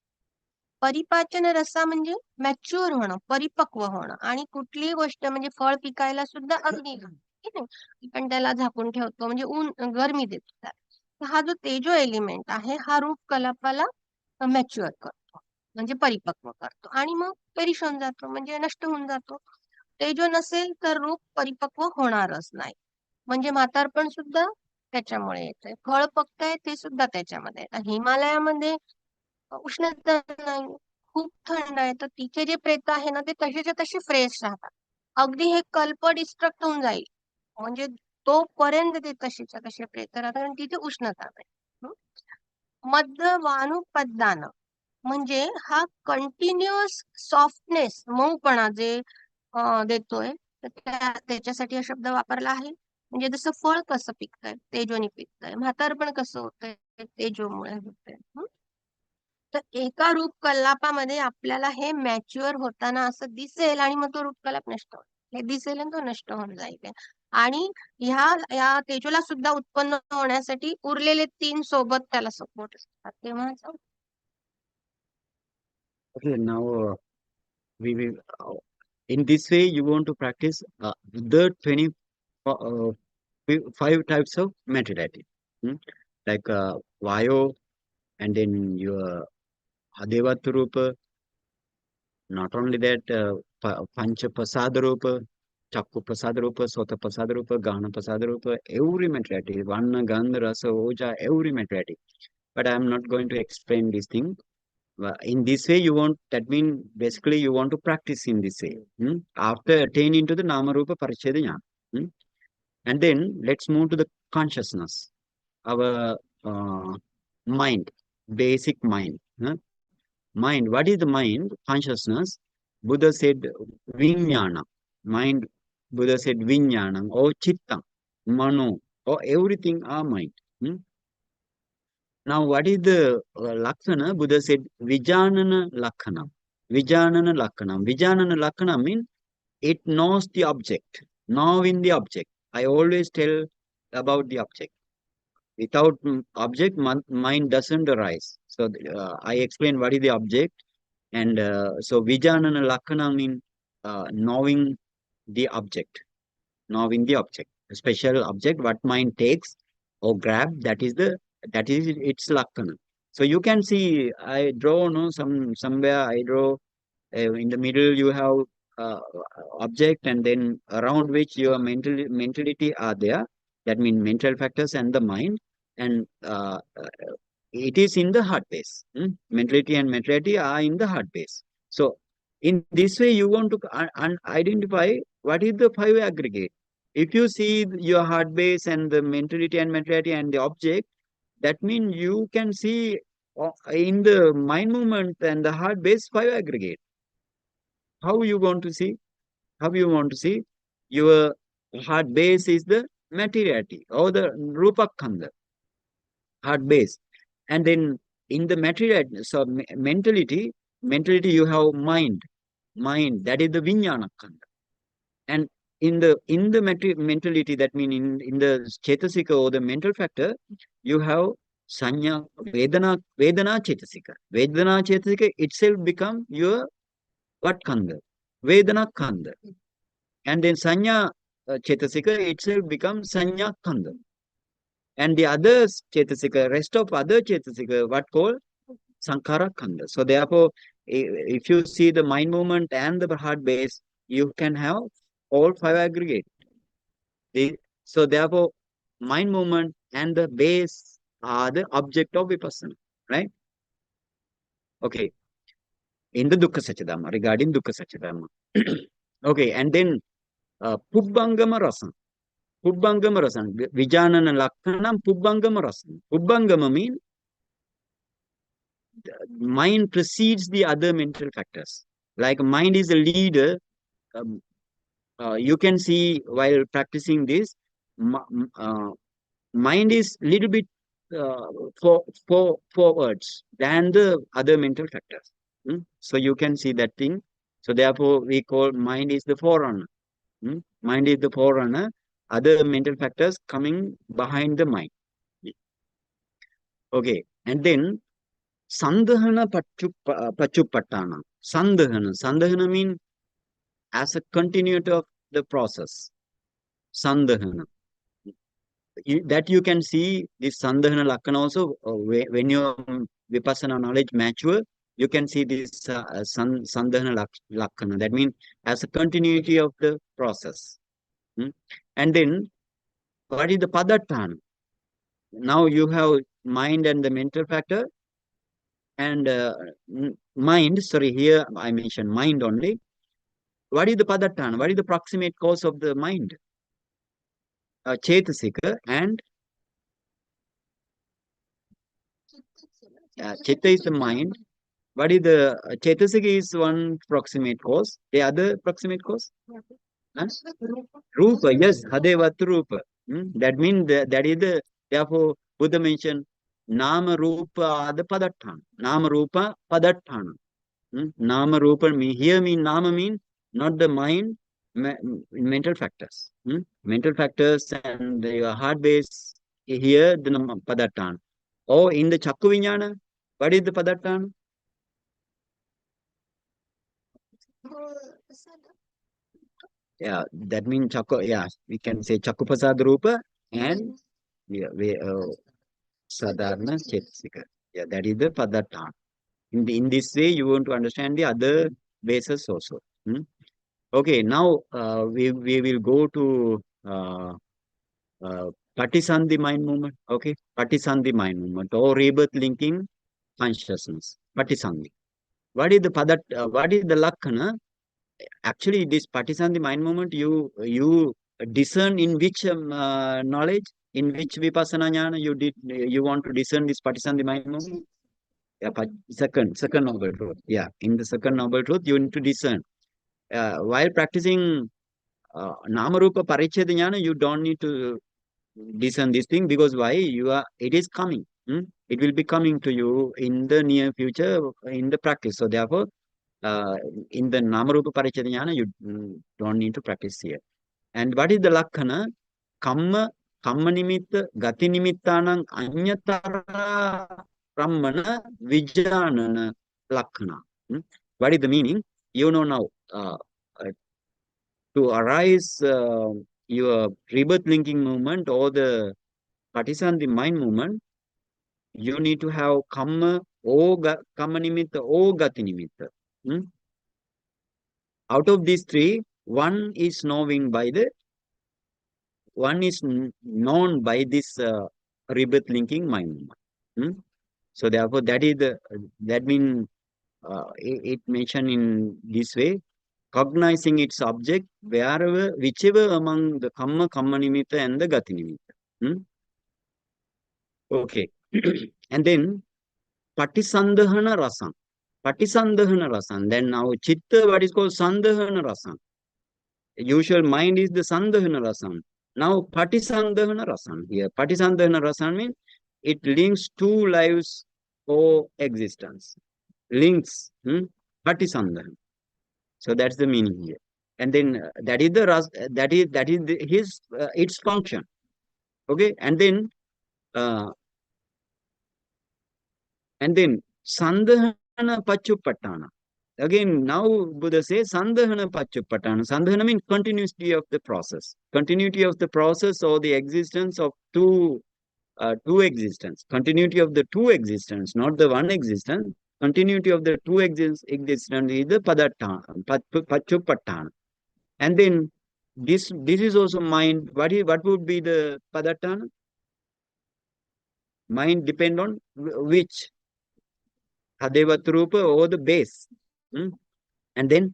परिपाचन रसा म्हणजे मॅच्युअर होणं, परिपक्व होणं. आणि कुठलीही गोष्ट म्हणजे फळ पिकायला सुद्धा अग्नी आपण त्याला झाकून ठेवतो, म्हणजे ऊन गरमी देतो. हा जो तेजो एलिमेंट आहे हा रूप कलापाला मॅच्युअर करतो. म्हणजे परिपक्व करतो आणि मग पेरिश होऊन जातो, म्हणजे नष्ट होऊन जातो. तेजो नसेल तर रूप परिपक्व होणारच नाही. म्हणजे म्हातारपण सुद्धा त्याच्यामुळे येतंय, फळ पकतंय ते सुद्धा त्याच्यामध्ये येतं. हिमालयामध्ये उष्णता नाही, खूप थंड आहे, तर तिथे जे प्रेत आहे ना ते तसेच्या तसे फ्रेश राहतात. अगदी हे कल्प डिस्ट्रक्ट होऊन जाईल, म्हणजे तोपर्यंत ते तसेच्या तसे प्रेत राहतात आणि तिथे उष्णता नाही. हं? मध्यवानुपदान म्हणजे हा कंटिन्युअस सॉफ्टनेस, मऊपणा जे देतोय, तर त्याच्यासाठी हा शब्द वापरला आहे. म्हणजे जसं फळ कसं पिकतंय, तेजोनी पिकतंय, म्हातारपण कसं होतंय, तेजोमुळे होतंय. तर एका रूप कल्लापामध्ये आपल्याला हे मॅच्युअर होताना असं दिसेल आणि मग तो रूप कलाप नष्ट होईल, हे दिसेल आणि तो नष्ट होऊन जाईल. आणि या तेजोला सुद्धा उत्पन्न होण्यासाठी उरलेले 3 सोबत त्याला सपोर्ट असतात, तेव्हा Okay, now we will in this way you want to practice the 5 types of materiality, like Vayo, and then your Adevat Rupa. Not only that, Pancha Pasada Rupa, Chakku Pasada Rupa, Sota Pasada Rupa, Gana Pasada Rupa, every materiality, Vanna, Gandha, Rasa, Oja, every materiality. But I am not going to explain this thing. In this way, you want, that means basically you want to practice in this way. After attaining to the Nama Rupa Pariccheda Jnana. And then let's move to the consciousness, our mind, basic mind. Mind, what is the mind? Consciousness. Buddha said Vijnana. Mind, Buddha said Vijnana or Chitta, Mano, or everything are mind. Now, what is the Lakkhana? Buddha said Vijanana Lakkhana. Vijanana Lakkhana. Vijanana Lakkhana means it knows the object. Knowing the object. I always tell about the object. Without object, mind doesn't arise. So I explain what is the object. And so Vijanana Lakkhana means knowing the object. Knowing the object. A special object, what mind takes or grab, that is its Lakkhana. So you can see, I draw somewhere I draw in the middle you have object, and then around which your mentality are there. That means mental factors and the mind, and it is in the heart base. Mentality and materiality are in the heart base. So in this way you want to identify what is the 5 aggregate. If you see your heart base and the mentality and materiality and the object, that means you can see in the mind movement and the heart base 5 aggregate. How you want to see? How you want to see? Your heart base is the materiality or the rupa khanda, heart base. And then in the materiality, so mentality you have mind, that is the vijnana khanda. And in the mentality, that means in the chetasika or the mental factor, you have sanya, vedana chetasika. Vedana chetasika itself become your what khanda? Vedana khanda. And then sanya chetasika itself becomes sanya khanda. And the other chetasika, rest of other chetasika, what called sankhara khanda. So therefore, if you see the mind movement and the heart base, you can have all 5 aggregate. So therefore, mind movement and the base are the object of vipassana, right? Okay. In the dukkha satchidhamma, regarding dukkha satchidhamma. Okay, and then pubbangama rasam. Pubbangama rasam. Vijanana lakkhanam pubbangama rasam. Pubbangama means mind precedes the other mental factors. Like mind is a leader. You can see while practicing this, mind is little bit forwards than the other mental factors. So you can see that thing. So therefore, we call mind is the forerunner. Mind is the forerunner. Other mental factors coming behind the mind. Okay, and then sandhana pachupattana. Sandhana means as a continuity of the process. Sandhana. That you can see this Sandhana Lakkhana also when your Vipassana knowledge mature, you can see this Sandhana Lakkana. That means as a continuity of the process. And then, what is the Padatthana? Now you have mind and the mental factor. And mind, sorry, here I mentioned mind only. What is the Padatthana? What is the proximate cause of the mind? Chetasika and Chitta is the mind. What is the Chetasika is one proximate cause. The other proximate cause? Huh? Rupa, yes, Hadevat Rupa. That means that is the, therefore, Buddha mentioned Nama Rupa the Padatthana. Nama Rupa Padatthana. Nama Rupa here mean Nama mean not the mind, mental factors. Mental factors and the heart base here the Padatthana. Or in the Chakku Vijnana, what is the Padatthana? Yeah, that means Chakku, yeah, we can say Chakkupasad Rupa and yeah, Sadharana Chetasika. Yeah, that is the Padatthana. In this way, you want to understand the other bases also. Okay, now we will go to Patisandhi mind movement. Okay, Patisandhi mind movement or rebirth linking consciousness. Patisandhi. What is the what is the Lakkhana? Actually, this Patisandhi mind movement, you discern in which knowledge, in which Vipassana jnana you want to discern this Patisandhi mind movement? Yeah, second noble truth. Yeah, in the second noble truth, you need to discern. While practicing Namarupa Paricheda jnana, you don't need to discern this thing, because why? It is coming. It will be coming to you in the near future in the practice. So therefore, in the Namarupa Paricheda jnana, you don't need to practice here. And what is the Lakkhana? Kamma nimitta, gati nimittanang anyatara brahmana vijanana Lakkhana. What is the meaning? You know now, to arise your rebirth linking movement or the Patisandhi mind movement, you need to have kamma nimitta or gati nimitta. Out of these three, one is known by this rebirth linking mind movement. So therefore, that means it mentioned in this way, cognizing its object whichever among the kamma nimitta and the gati nimitta. Okay. And then Patisandhana Rasan. Patisandhana Rasan. Then now Chitta, what is called Sandhana Rasan. Usual mind is the Sandhana Rasan. Now Patisandhana Rasan. Here, Patisandhana Rasan means it links two lives or existence. Links. Patisandhana. So that's the meaning here. And then that is its function. Okay. And then Sandhana Pachuppatthana. Again, now Buddha says Sandhana Pachuppatthana. Sandhana means continuity of the process. Continuity of the process or the existence of two existence. Continuity of the two existence, not the one existence. Continuity of the two existence is the Pachuppatthana. And then this is also mind. What would be the Padatthana? Mind depend on which? Hadevat Rupa or the base. And then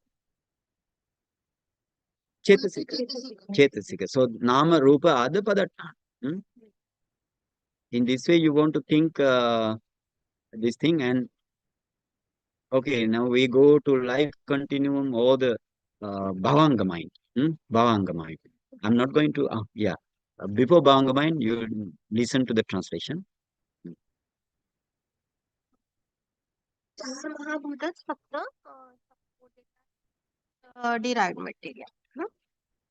Chetasika. So Nama Rupa are the Padatthana. In this way, you want to think this thing. And okay, now we go to life continuum or the Bhavanga mind. Bhavanga mind. I'm not going to, before Bhavanga mind, you listen to the translation. चार महाभूतच फक्त derived material.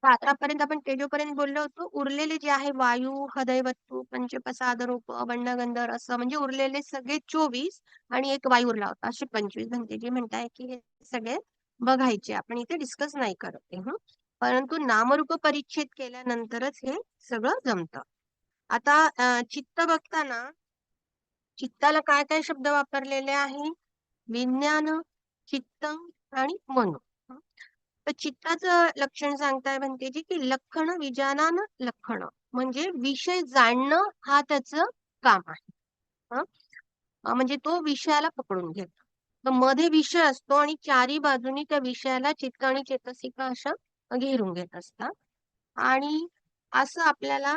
आतापर्यंत आपण तेजोपर्यंत बोललो होतो. उरलेले जे आहे वायू, हृदयवस्तू, पंचप्रसाद रूप, वर्णगंध रस, म्हणजे उरलेले सगळे 24 आणि एक वायू उरला होता, असे 25. भंतेजी म्हणताय की हे सगळे बघायचे, आपण इथे डिस्कस नाही करत आहे. परंतु नामरूप परिच्छेद केल्यानंतरच हे सगळं जमतं. आता चित्त बघताना चित्ताला काय काय शब्द वापरलेले आहे? विज्ञान, चित्त आणि मन. तर चित्ताचं लक्षण सांगताय म्हणतेजी की लक्षण विजानान लक्षण, म्हणजे विषय जाणणं हा त्याचं काम आहे. हं? म्हणजे तो विषयाला पकडून घेतो. तर मध्ये विषय असतो आणि चारी बाजूनी त्या विषयाला चित्त आणि चेतसिका अशा घेरून घेत असतात. आणि असं आपल्याला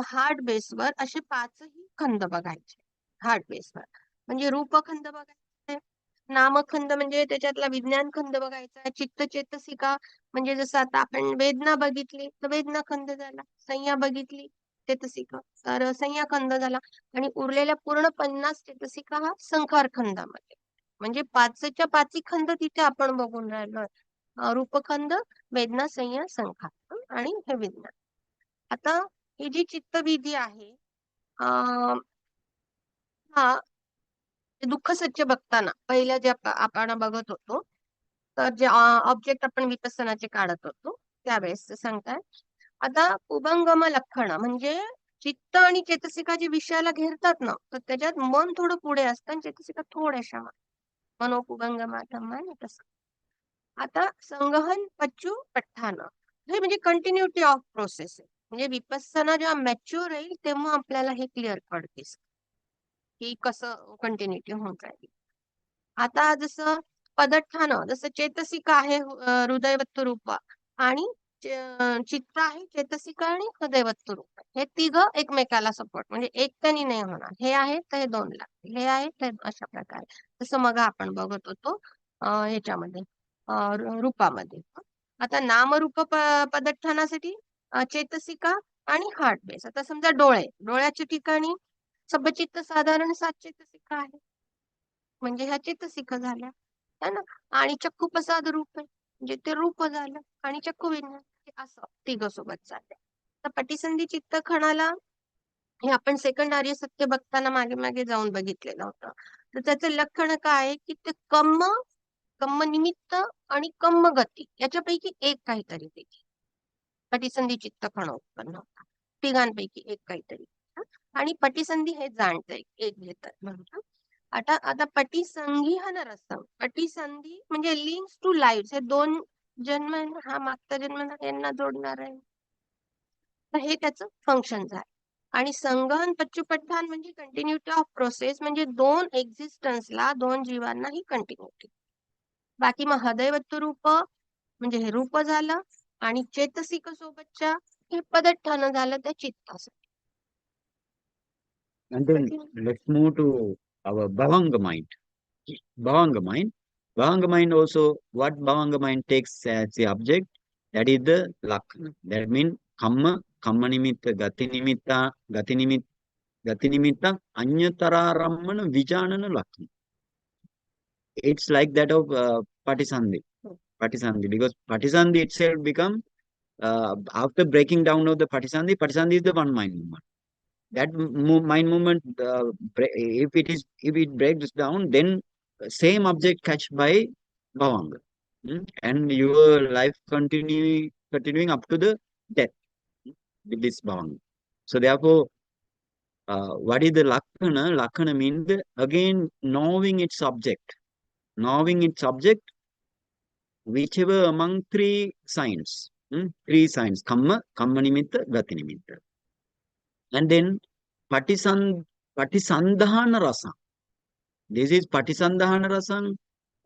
हार्ड बेसवर असे 5ही खंड बघायचे. हार्ड बेसवर म्हणजे रूपखंड बघायचे, नामखंड म्हणजे त्याच्यातला विज्ञान खंड बघायचा, चित्त चेतसिका म्हणजे जसं आता आपण वेदना बघितली तर वेदना खंड झाला, संज्ञा बघितली चेतसिका तर संज्ञा खंड झाला, आणि उरलेल्या पूर्ण 50 चेतसिका हा संखार खंडामध्ये. म्हणजे 5च्या 5 खंड तिथे आपण बघून राहिलोय. रूपखंड, वेदना, संज्ञा, संखार आणि हे विज्ञान. आता ही जी चित्तविधी आहे हा दुःख सत्य बघताना पहिल्या जे आपण बघत होतो, तर जे ऑब्जेक्ट आपण विपස්සनाचे काढत होतो त्यावेळेस सांगताय. आता उभंगम लक्षण म्हणजे चित्त आणि चेतसिका जे विषयाला घेरतात ना, तर त्याच्यात मन थोडं पुढे असतं आणि चेतसिका थोड्याशा मनोपुभंगम तसं. आता संगहन पच्चू पठ्ठान हे म्हणजे कंटिन्युटी ऑफ प्रोसेस आहे. म्हणजे विपස්සना जेव्हा मॅच्युअर येईल तेव्हा आपल्याला हे क्लिअर पडते की कसं कंटिन्युटी होऊन राहील. आता जसं पदठ्ठान, जसं चेतसिका आहे हृदयवत्त रूप, आणि चित्त आहे चेतसिका आणि हृदयवत्त रूप, हे तिघं एकमेकाला सपोर्ट, म्हणजे एक त्यांनी नाही होणार. हे आहे तर हे 2 लागतील, हे आहे तर अशा प्रकारे. जसं मग आपण बघत होतो ह्याच्यामध्ये रूपामध्ये. आता नामरूप पदठ्ठानासाठी चेतसिका आणि हार्ट बेस. आता समजा डोळ्याच्या ठिकाणी सबचित्त साधारण 7 चेतसिका आहे, म्हणजे ह्या चेतसिका झाल्या है ना. आणि चक्कू प्रसाद रूप आहे म्हणजे ते रूप झालं, आणि चक्कू विज्ञान, असं तिघं सोबत चाललंय. तर पटिसंधी चित्त खणाला हे आपण सेकंड आर्य सत्य बघताना मागे मागे जाऊन बघितलेलं होतं. तर त्याचं लक्षण काय आहे की ते कम्म निमित्त आणि कम्म गती याच्यापैकी एक काहीतरी त्याची पटिसंधी चित्त खण उत्पन्न होता, तिघांपैकी एक काहीतरी. आणि पटिसंधी हे जाणतंय एक घेतात म्हणतात. आता पटिसंघीहन रसम, पटिसंधी म्हणजे लिंक्स टू लाईव्ह, हे 2 जन्म हा मागचा जन्म यांना जोडणार आहे, तर हे त्याचं फंक्शन झालं. आणि संगहन पच्चुपठ्ठान म्हणजे कंटिन्युटी ऑफ प्रोसेस, म्हणजे 2 एक्झिस्टन्सला 2 जीवांना ही कंटिन्युटी. बाकी मग हृदयवत्त रूप म्हणजे हे रूप झालं, आणि चेतसिक सोबतच्या हे पदठ्ठान झालं त्या चित्तासाठी. And then let's move to our Bhavanga mind. Bhavanga mind. Bhavanga mind also, what Bhavanga mind takes as the object, that is the Lakkana. That means Kamma, Kamma Nimitta, Gati Nimitta, Anyatara Ramana, Vijanana Lakkana. It's like that of Patisandhi. Because Patisandhi itself become, after breaking down of the Patisandhi is the one mind movement. That mind movement, if it breaks down, then same object catch by Bhavanga, and your life continuing up to the death with this Bhavanga. So therefore, what is the Lakkana? Lakkana means again knowing its object, whichever among 3 signs, 3 signs, Kamma Nimitta, Gati Nimitta, and then Patisandhana Rasa. This is Patisandhana Rasang,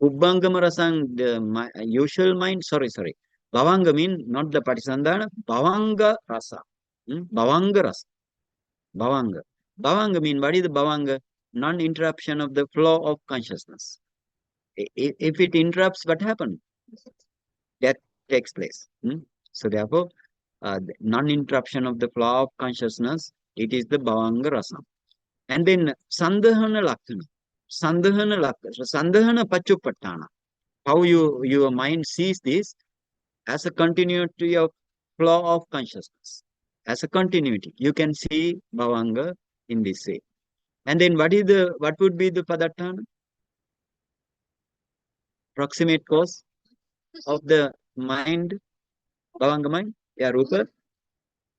Ubbangama Rasang, the usual mind. Sorry. Bhavanga mean not the Patisandhana, Bhavanga Rasa. Bhavanga Rasa. Bhavanga mean, what is the Bhavanga? Non-interruption of the flow of consciousness. If it interrupts, what happens? That takes place. So therefore, non-interruption of the flow of consciousness, it is the Bhavanga Rasa. And then Sandhana Lakkana. Sandhana Pachupattana. How your mind sees this as a continuity of flow of consciousness. As a continuity, you can see Bhavanga in this way. And then what would be the Padatthana? Proximate cause of the mind, Bhavanga mind? Yeah, Rupa?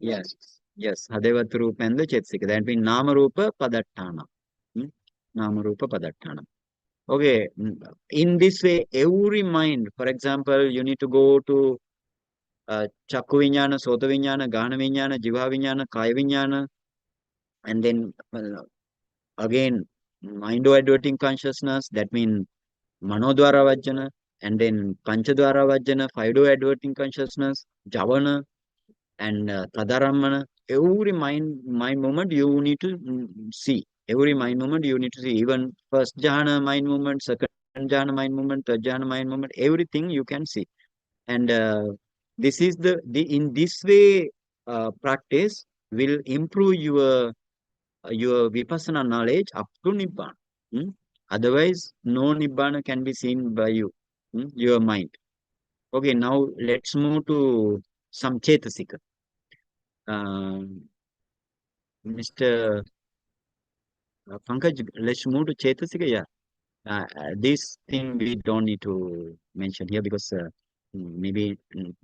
Yes. Hadavat Rupa and the Chetsika. That means Nama Rupa Padatthana. Nama Rupa Padatthana. Okay, in this way, every mind, for example, you need to go to Chakku Vinyana, Sota Vinyana, Gana Vinyana, Jiva Vinyana, Kaya Vinyana, and then again, mind-adverting consciousness, that means Manodwara Vajjana, and then Panchadwara Vajjana, five-adverting consciousness, Javana, and Tadaramana. Every mind movement you need to see. Every mind movement you need to see. Even first jhana mind movement, second jhana mind movement, third jhana mind movement, everything you can see. And this is the in this way practice will improve your vipassana knowledge up to nibbana. Hmm? Otherwise, no nibbana can be seen by you, your mind. Okay, now let's move to some chetasika. Mr. Pankaj, let's move to chetasika. Yeah, this thing we don't need to mention here because maybe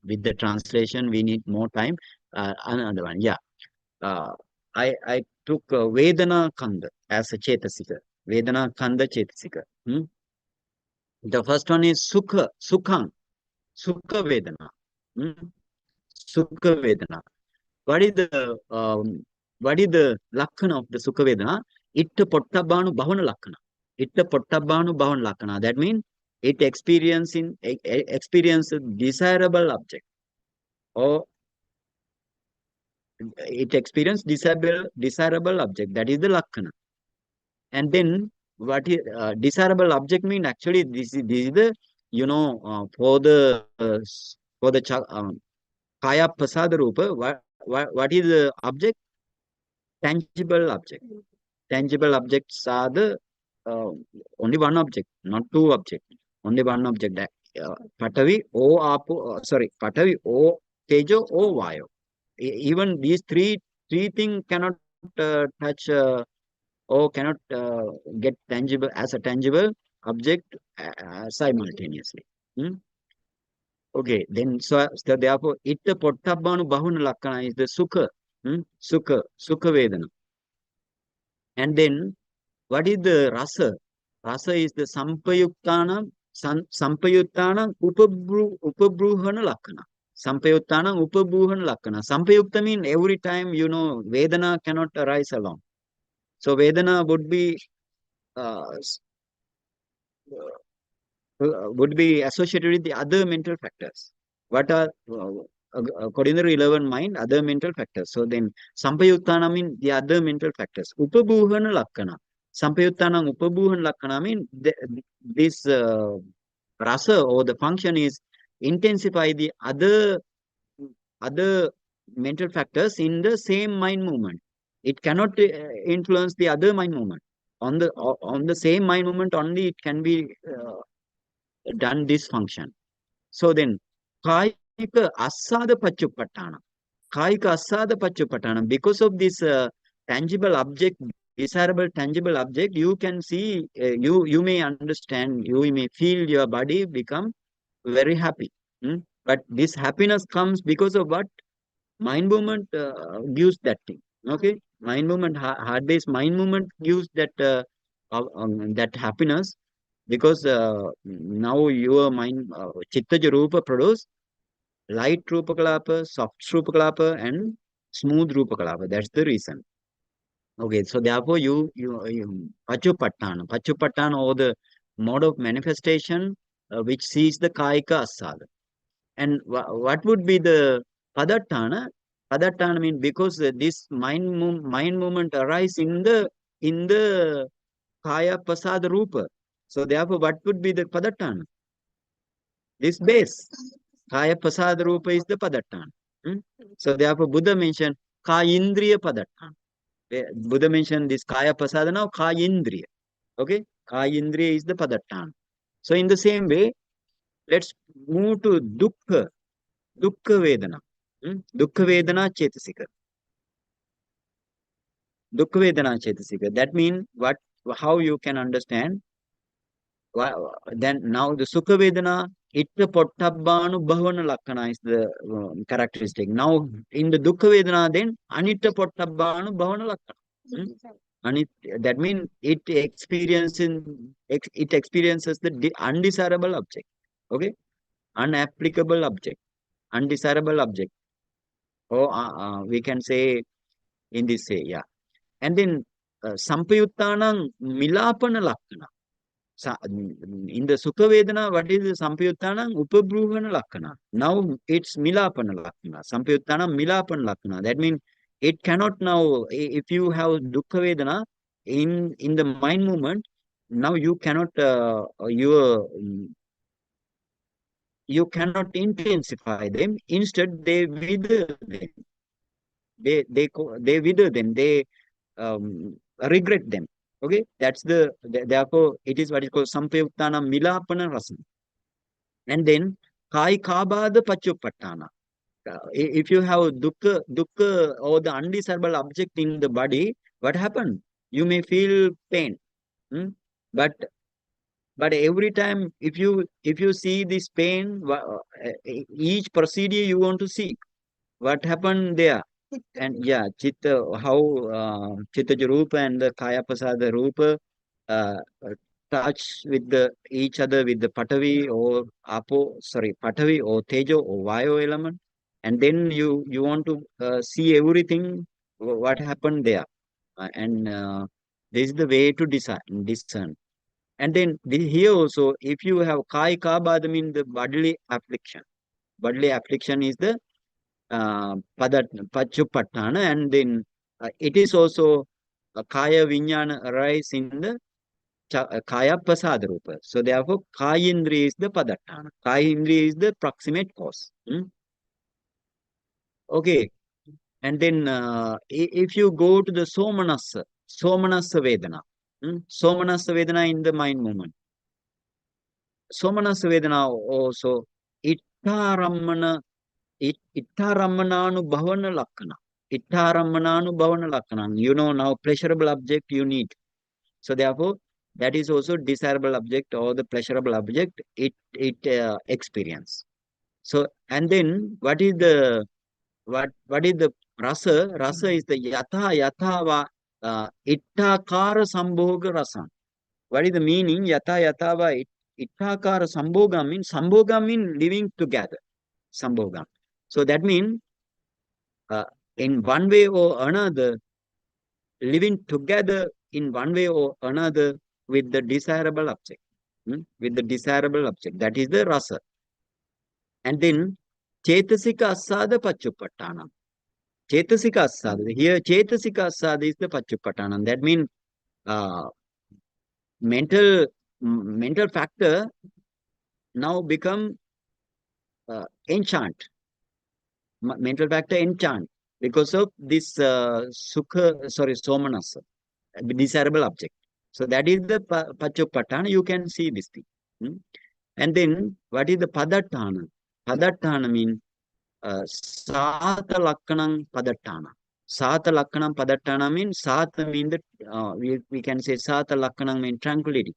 with the translation we need more time. Another one, yeah. Uh, I took Vedana Kanda as a chetasika. Vedana Kanda chetasika. The first one is Sukhang, Sukha Vedana. Hmm? Sukha Vedana. What is the Lakkana of the Sukha Vedana? Itta Pottabhanu Bhavana Lakkana. Itta Pottabhanu Bhavana Lakkana. That means it experiences desirable object, or it experiences desirable object. That is the Lakkana. And then what is desirable object mean? Actually, this is the for the kaya pasada rupa. What is the object? Tangible object. Tangible objects are the uh, only one object, not two objects. Only one object. Patavi O Apo. Sorry, Patavi O Tejo O Vayo. Even these three things cannot touch. Or cannot get tangible as a tangible object simultaneously. Okay, then so therefore itta pottabhanu bahuna lakkana is the sukha vedana. And then what is the rasa? Rasa is the sampayuttana upabruhana lakkana. Sampayuttana upabruhana lakkana. Sampayutta means every time Vedana cannot arise alone. So Vedana uh, would be associated with the other mental factors. What are, according to the 11 mind, other mental factors? So then, Sampayuttana mean the other mental factors. Upabhuhana Lakkana. Sampayuttana Upabhuhana Lakkana mean this rasa or the function is intensify the other mental factors in the same mind movement. It cannot influence the other mind movement. On the same mind movement only it can be done this function. So then, Kaika Asada Pachupattana. Kaika Asada Pachupattana. Because of this tangible object, desirable tangible object, you can see, you may understand, you may feel your body become very happy. But this happiness comes because of what? Mind movement gives that thing. Okay? Mind movement, heart-based mind movement gives that happiness. Because now your mind, Chittaja Rupa produce light Rupa Kalapa, soft Rupa Kalapa, and smooth Rupa Kalapa. That's the reason. Okay, so therefore you Pachupattana or the mode of manifestation which sees the Kaika Asada. And what would be the Padattana? Padattana means because this mind movement arise in the Kaya Pasada Rupa. So therefore, what would be the Padattana? This base. Kaya Pasada Rupa is the Padattana. So therefore, Buddha mentioned Kayindriya Padattana. Buddha mentioned this Kaya Pasada, now Kayindriya. Okay? Kayindriya is the Padattana. So in the same way, let's move to Dukkha Vedana. Dukkha Vedana Chetasika. Dukkha Vedana Chetasika. That means how you can understand. Then now the Sukha Vedana, Itta Pottabhanu Bhavana Lakkana is the characteristic. Now in the Dukkha Vedana, then Anitta Pottabhanu Bhavana Lakkana. and that means it experiences the undesirable object. Okay, unapplicable object, undesirable object, or we can say in this way, yeah. And then sampayuttanam milapana lakkana. In the Sukha Vedana, what is the Sampayuttanam? Upabruhana Lakkana. Now it's Milapana Lakkana. Sampayuttanam Milapana Lakkana. That means it cannot now, if you have Dukkha Vedana in the mind movement, now you cannot, you cannot intensify them. Instead, they wither them. They wither them. They regret them. Okay, that's therefore it is what is called Sampayuttana Milapana Rasam. And then Kai Kabada Pachupattana. If you have dukkha or the undesirable object in the body, what happened? You may feel pain. Hmm? But every time if you see this pain, each procedure you want to see, what happened there? And yeah, Chitta, how Chittaja Rupa and the Kaya Pasada Rupa uh, touch with each other with the Patavi or Patavi or Tejo or Vayo element. And then you want to see everything, what happened there. And this is the way to discern. And then here also, if you have Kai Kabada, mean the bodily affliction. Bodily affliction is the Pachupattana, and then it is also Kaya Vinyana arise in the Kaya Pasada Rupa. So therefore, Kaya Indriya is the Padattana. Kaya Indriya is the proximate cause. Okay. And then if you go to the Somanasa Vedana, Somanasa Vedana in the mind movement. Somanasa Vedana also, Ittarammana Ittaramananubhavana Lakkana. Ittaramananubhavana Lakkana. You know, now pleasurable object you need. So therefore, that is also desirable object or the pleasurable object it experience. So and then what is the rasa? Rasa is the yatha ittakara sambhoga rasa. What is the meaning? Yatha ittakara sambhoga means living together. Sambhoga. So that means in one way or another, living together in one way or another with the desirable object. With the desirable object. That is the rasa. And then Chetasika Asada Pachupattana. Chetasika Asada. Here Chetasika Asada is the Pachupattana. That means mental factor now become enchant. Mental factor enchant because of this somanasa, desirable object. So that is the Pachupattana. You can see this thing. And then what is the Padattana? Padattana means Sata Lakkanam Padattana. Sata Lakkanam Padattana means Sata means that we can say Sata Lakkanam means tranquility.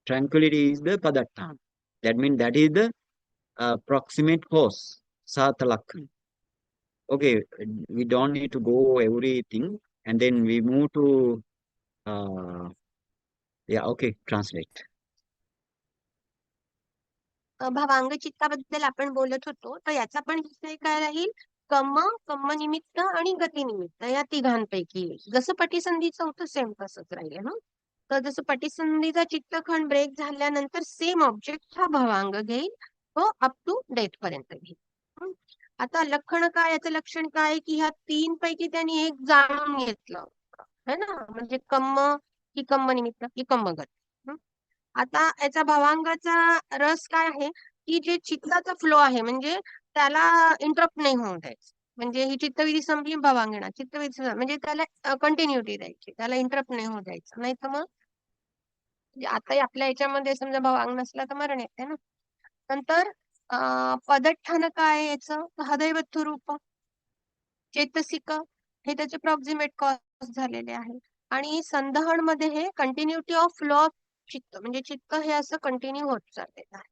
Tranquility is the Padattana. That means that is the proximate cause. Sata Lakkanam. Okay, we don't need to go everything, and then we move to yeah, okay, translate. भवांग चित्ताबद्दल आपण बोलत होतो, तर याचा पण विषय काय राहील? कर्म निमित्त आणि गती निमित्त या तिघांपैकी जसं पटीसंधीचं होतं सेम तसंच राहील ना. तर जसं पटीसंधीचा चित्तखंड ब्रेक झाल्यानंतर सेम ऑब्जेक्ट हा भवांग घेईल तो अप टू डेथ पर्यंत घेईल. आता लक्षण काय, याचं लक्षण काय की ह्या तीन पैकी त्यांनी एक जाणून घेतलं है ना, म्हणजे कर्म निमित्त की कर्मगत. आता याचा भवांगाचा रस काय आहे की जे चित्ताचा फ्लो आहे म्हणजे त्याला इंटरप्ट नाही होऊ द्यायचं. म्हणजे ही चित्तविधी संपली भवांग येणार, चित्तविधी म्हणजे त्याला कंटिन्युटी द्यायची, त्याला इंटरप्ट नाही होऊ द्यायचं. नाही तर मग आता आपल्या याच्यामध्ये समजा भवांग नसला तर मरण येते ना. नंतर पदठ्ठान काय याचं? हृदयवत्थू रूप चेतसिक हे त्याचे प्रॉक्सिमेट कॉज झालेले आहे. आणि संदहन मध्ये हे कंटिन्युटी ऑफ फ्लो ऑफ चित्त, म्हणजे चित्त हे असं कंटिन्यू होत चाललेलं आहे.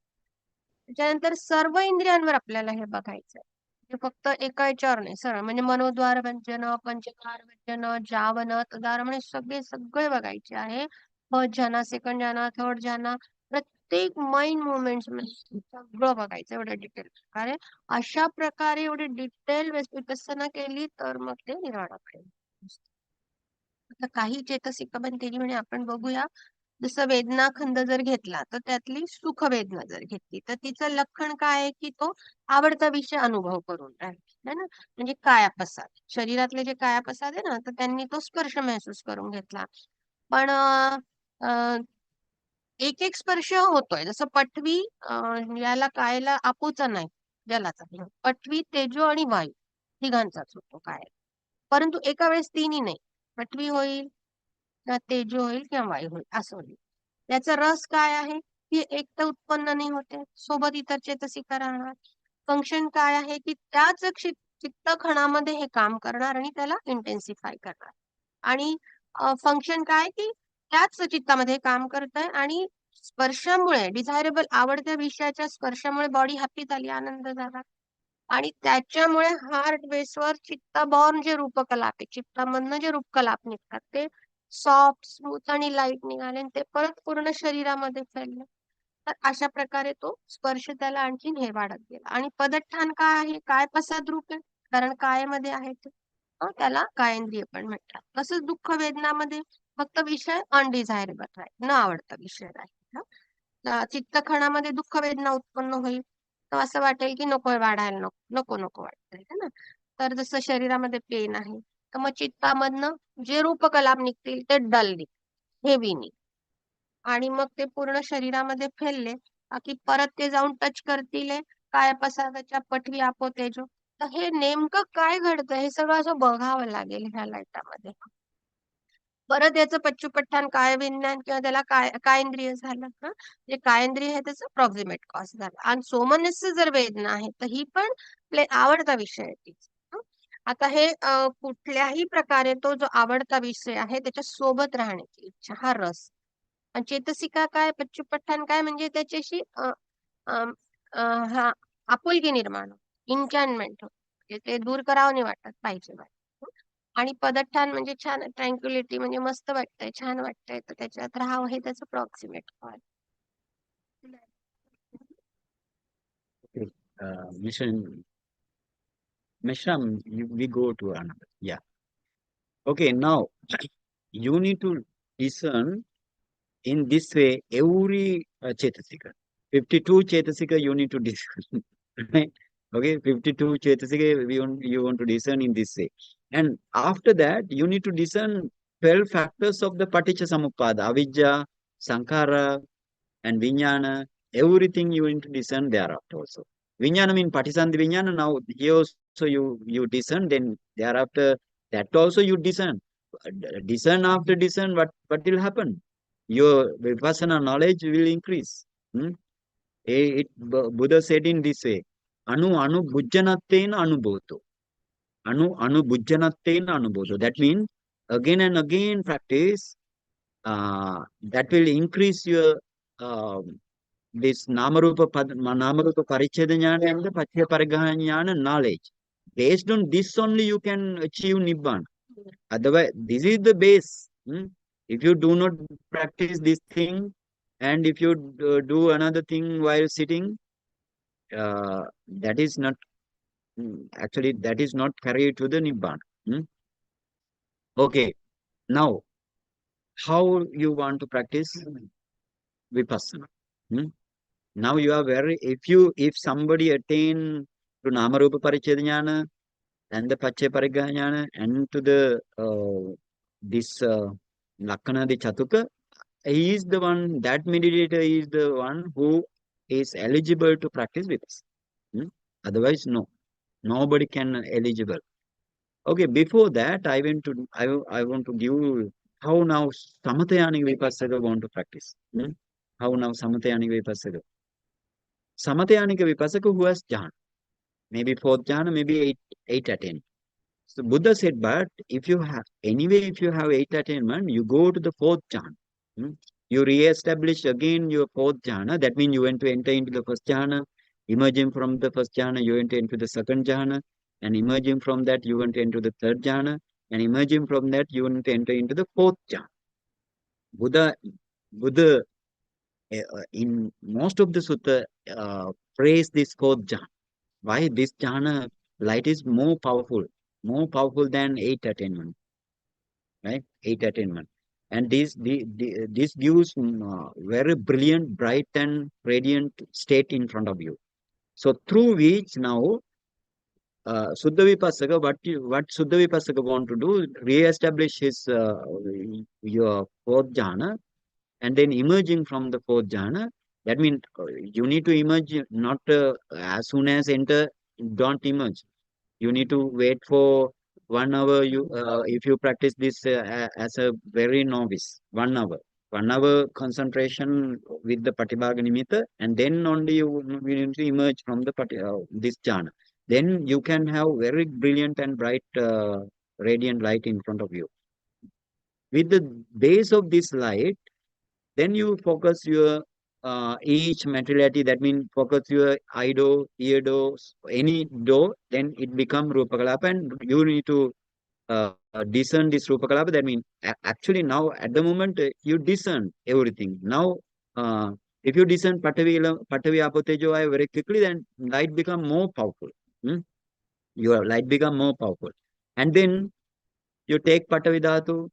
त्याच्यानंतर सर्व इंद्रियांवर आपल्याला हे बघायचं आहे. ते फक्त एका याच्यावर नाही, सरळ म्हणजे मनोद्वार व्यंजन, पंचद्वार व्यंजन, जावन, तदार म्हणजे सगळे बघायचे आहे. फर्स्ट जाना, सेकंड जाना, थर्ड जाना, प्रत्येक माइंड मुवमेंट सगळं बघायचं एवढं डिटेल प्रकारे. अशा प्रकारे एवढी डिटेल विपස්සना केली तर मग ते निर्वाणाकडे. आता काही चेतसिक बनतेली म्हणजे आपण बघूया. जसं वेदना खंड जर घेतला तर त्यातली सुख वेदना जर घेतली तर तिचं लक्षण काय आहे की तो आवडता विषय अनुभव करून राहील है ना. म्हणजे कायापसाद, शरीरातले जे कायापसाद आहे ना, तर त्यांनी तो स्पर्श महसूस करून घेतला. पण एक एक स्पर्श होतोय. जसं पटवी याला कायला आपूचा नाही, जलाचा. पटवी, तेजो आणि वायू तिघांचाच होतो काय. परंतु एका वेळेस तिन्ही नाही. पटवी होईल, किंवा तेजो होईल, किंवा वायू होईल, असं होईल. त्याचा रस काय आहे की एक तर उत्पन्न नाही होते, सोबत इतर चेतसिका राहणार. फंक्शन काय आहे की त्याच चित्तखणामध्ये हे काम करणार आणि त्याला इंटेन्सिफाय करणार. आणि फंक्शन काय की त्याच चित्तामध्ये काम करत आहे आणि स्पर्शामुळे, डिझायरेबल आवडत्या विषयाच्या स्पर्शामुळे बॉडी हॅपी झाली, आनंद झाला. आणि त्याच्यामुळे हार्ट बेसवर चित्ताबॉर्न जे रूपकलाप आहे, चित्तामधनं जे रूपकलाप निघतात ते सॉफ्ट, स्मूथ आणि लाईट निघाले आणि ते परत पूर्ण शरीरामध्ये फैलले. तर अशा प्रकारे तो स्पर्श त्याला आणखीन हे वाढत गेला. आणि पदठान काय आहे, काय पसाद रूप आहे, कारण कायमध्ये आहे ते, त्याला कायेंद्रिय पण म्हणतात. तसंच दुःख वेदनामध्ये फक्त विषय अनडिझायरेबल राहील, न आवडता विषय राहील. चित्तखणामध्ये दुःख वेदना उत्पन्न होईल तर असं वाटेल की नको वाढायला, नको नको वाटतंय है ना. तर जसं शरीरामध्ये पेन आहे तर मग चित्तामधनं जे रूपकलाप निघतील ते डल निघतील, हेवी निघतील. आणि मग ते पूर्ण शरीरामध्ये फैलले की परत ते जाऊन टच करतील कायापसादाच्या पटवी, आपो, तेजो. तर हे नेमकं काय घडतं हे सगळं असं बघावं लागेल ह्या लाईटामध्ये. परत याचं पच्चुपठ्ठान काय विज्ञान किंवा त्याला काय इंद्रिय झालं. म्हणजे कायेंद्रिय हे त्याचं प्रॉक्सिमेट कॉज झालं. आणि सोमनस्य जर वेदना आहे तर ही पण आवडता विषय आहे तिचा. आता हे कुठल्याही प्रकारे तो जो आवडता विषय आहे त्याच्या सोबत राहण्याची इच्छा, हा रस. आणि चेतसिका काय, पच्चुपठ्ठान काय, म्हणजे त्याच्याशी हा आपुलकी निर्माण, इन्कॅनमेंट, ते दूर करावं नाही वाटत पाहिजे. आणि पदठान म्हणजे छान, ट्रँक्युलिटी म्हणजे मस्त वाटतंय, छान वाटतंय, तर त्याच्यात राहावं हे त्याचं proximate call. Mishram, we go to another. Yeah. Okay, now you need to discern in this way every Chetasika. 52 Chetasika you need to discern. Right? Okay, 52 Chetasika you want to discern in this way. And after that, you need to discern 12 factors of the Paticca Samuppada, Avijja, Sankara, and Vijnana. Everything you need to discern thereafter also. Vijnana means Patisandhi Vijnana. Now here also you discern, then thereafter that also you discern. Discern after discern, what will happen? Your Vipassana knowledge will increase. Buddha said in this way, Anu bhujjanattena anubhoto. Anu bhujjanattena anubhoto. That means again and again practice, that will increase your this Namarupa Paricheda Jnana and the Paccaya Pariggaha Jnana knowledge. Based on this only you can achieve Nibbana. Otherwise, this is the base. If you do not practice this thing, and if you do another thing while sitting, that is not, actually that is not carried to the Nibbana. Okay, now how you want to practice Vipassana? Now you are very, if somebody attain to Namarupa Paricheda Jnana and the Paccaya Pariggaha Jnana and to the this Lakkhanādi Catukka, he is the one, that meditator is the one who is eligible to practice Vipassana. Otherwise, no, nobody can eligible. Okay, before that, I want to give how now Samatayāni Vipassana want to practice. How now Samatayāni Vipassana. Samatayānika Vipassaka who has jhana, maybe 4th jhana, maybe 8 attainment. So Buddha said, but if you have 8 attainment, you go to the 4th jhana. You re-establish again your 4th jhana. That means you want to enter into the 1st jhana, Emerging from the first jhana, you enter into the second jhana, and emerging from that, you enter into the third jhana, and emerging from that, you enter into the fourth jhana. Buddha, in most of the sutta, praise this fourth jhana. Why? This jhana light is more powerful than 8 attainment, right? 8 attainment. And this gives very brilliant, bright and radiant state in front of you. So through which now, Suddha Vipassaka, what Suddha Vipassaka want to do, re-establish his your fourth jhana, and then emerging from the fourth jhana. That means you need to emerge not as soon as enter, don't emerge. You need to wait for 1 hour. If you practice this as a very novice, 1 hour concentration with the Patibhaga Nimitta, and then only you need to emerge from the this jhana. Then you can have very brilliant and bright radiant light in front of you. With the base of this light, then you focus your each materiality. That means focus your eye do, ear do, any do, then it become Rupakalapa, and you need to discern this Rupakalapa. That means actually now at the moment you discern everything. Now if you discern Patavi Apotejo very quickly, then light become more powerful. Your light become more powerful. And then you take Patavi Dhatu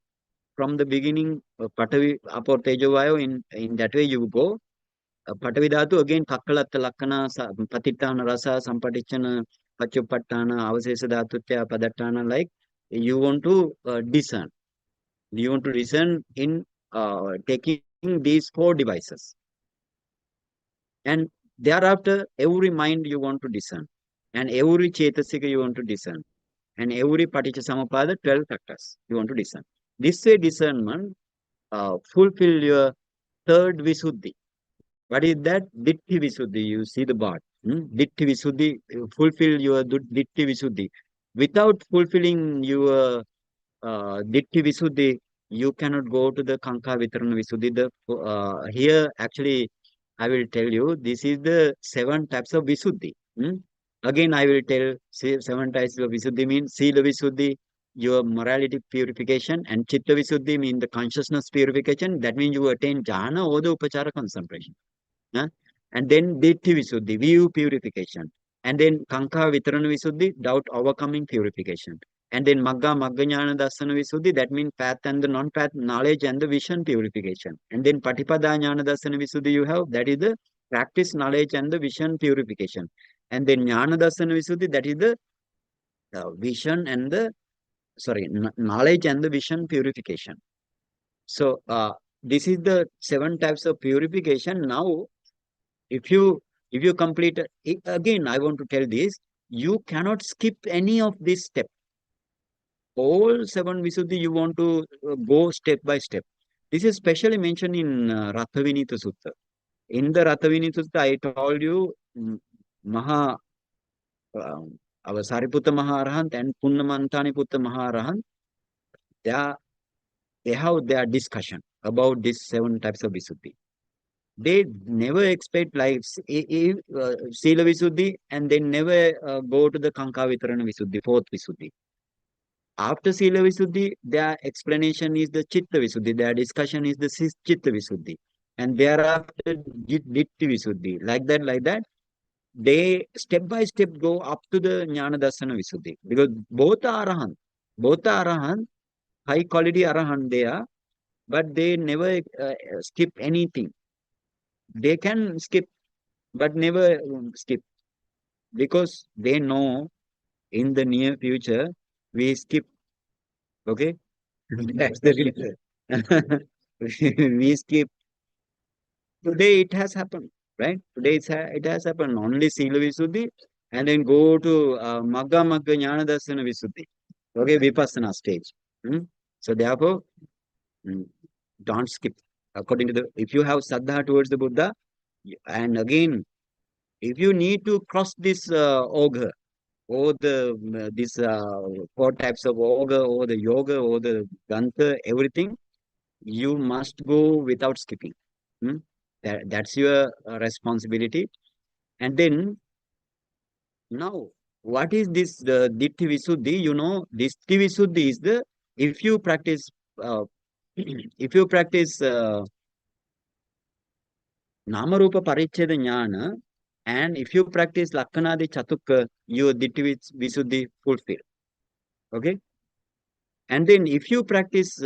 from the beginning, Patavi Apo Tejo Vayu, in that way you go. Patavi Dhatu again, Kakkalatta Lakkana, Patitana Rasa, Sampatichana, Pachupattana, Avasesa Dhatutya, Padattana, like you want to discern. You want to discern in taking these 4 devices. And thereafter, every mind you want to discern. And every Chetasika you want to discern. And every Paticca 12 factors you want to discern. This way discernment fulfill your third Visuddhi. What is that? Ditti Visuddhi. You see the bar. Ditti Visuddhi, fulfill your Ditti Visuddhi. Without fulfilling your Ditti Visuddhi, you cannot go to the Kanka Vitarana Visuddhi. Here, actually, I will tell you, this is the 7 types of Visuddhi. Again, I will tell 7 types of Visuddhi means Sila Visuddhi, your morality purification, and Chitta Visuddhi means the consciousness purification. That means you attain jhana or the upachara concentration. And then Ditti Visuddhi, view purification. And then Kanka Vitarana Visuddhi, doubt overcoming purification. And then Magga Jnana Dasana Visuddhi, that means path and the non-path knowledge and the vision purification. And then Patipada Jnana Dasana Visuddhi you have, that is the practice knowledge and the vision purification. And then Jnana Dasana Visuddhi, that is the vision and the, knowledge and the vision purification. So this is the 7 types of purification. Now, if you complete it, again, I want to tell this, you cannot skip any of this step. All 7 Visuddhi you want to go step by step. This is specially mentioned in Rathavinita Sutta. In the Rathavinita Sutta, I told you our Sariputta Maharahant and Punnamantani Putta Maharahant, they have their discussion about these 7 types of Visuddhi. They never expect like Sila Visuddhi, and they never go to the Kanka Vitarana Visuddhi, 4th Visuddhi. After Sila Visuddhi, their explanation is the Chitta Visuddhi, their discussion is the Chitta Visuddhi. And thereafter, Ditti Visuddhi. Like that, they step by step go up to the Jnana Dasana Visuddhi. Because both are Arahant, high quality Arahant they are, but they never skip anything. They can skip, but never skip, because they know in the near future we skip. Okay, that's the reason. We skip. Today it has happened, right? Today it has happened. Only Sila Visuddhi, and then go to Magga Jnana Dasana Visuddhi. Okay, Vipassana stage. So therefore, don't skip. According to if you have Saddha towards the Buddha, and again, if you need to cross this ogre, or this 4 types of ogre, or the yoga, or the gantha, everything, you must go without skipping. That's your responsibility. And then Now, what is this Ditti Visuddhi? You know, Ditti Visuddhi is the, if you practice, if you practice Namarupa Paricheda Jnana, and if you practice Lakkhanādi Catukka, your Ditti Visuddhi fulfill. Okay? And then if you practice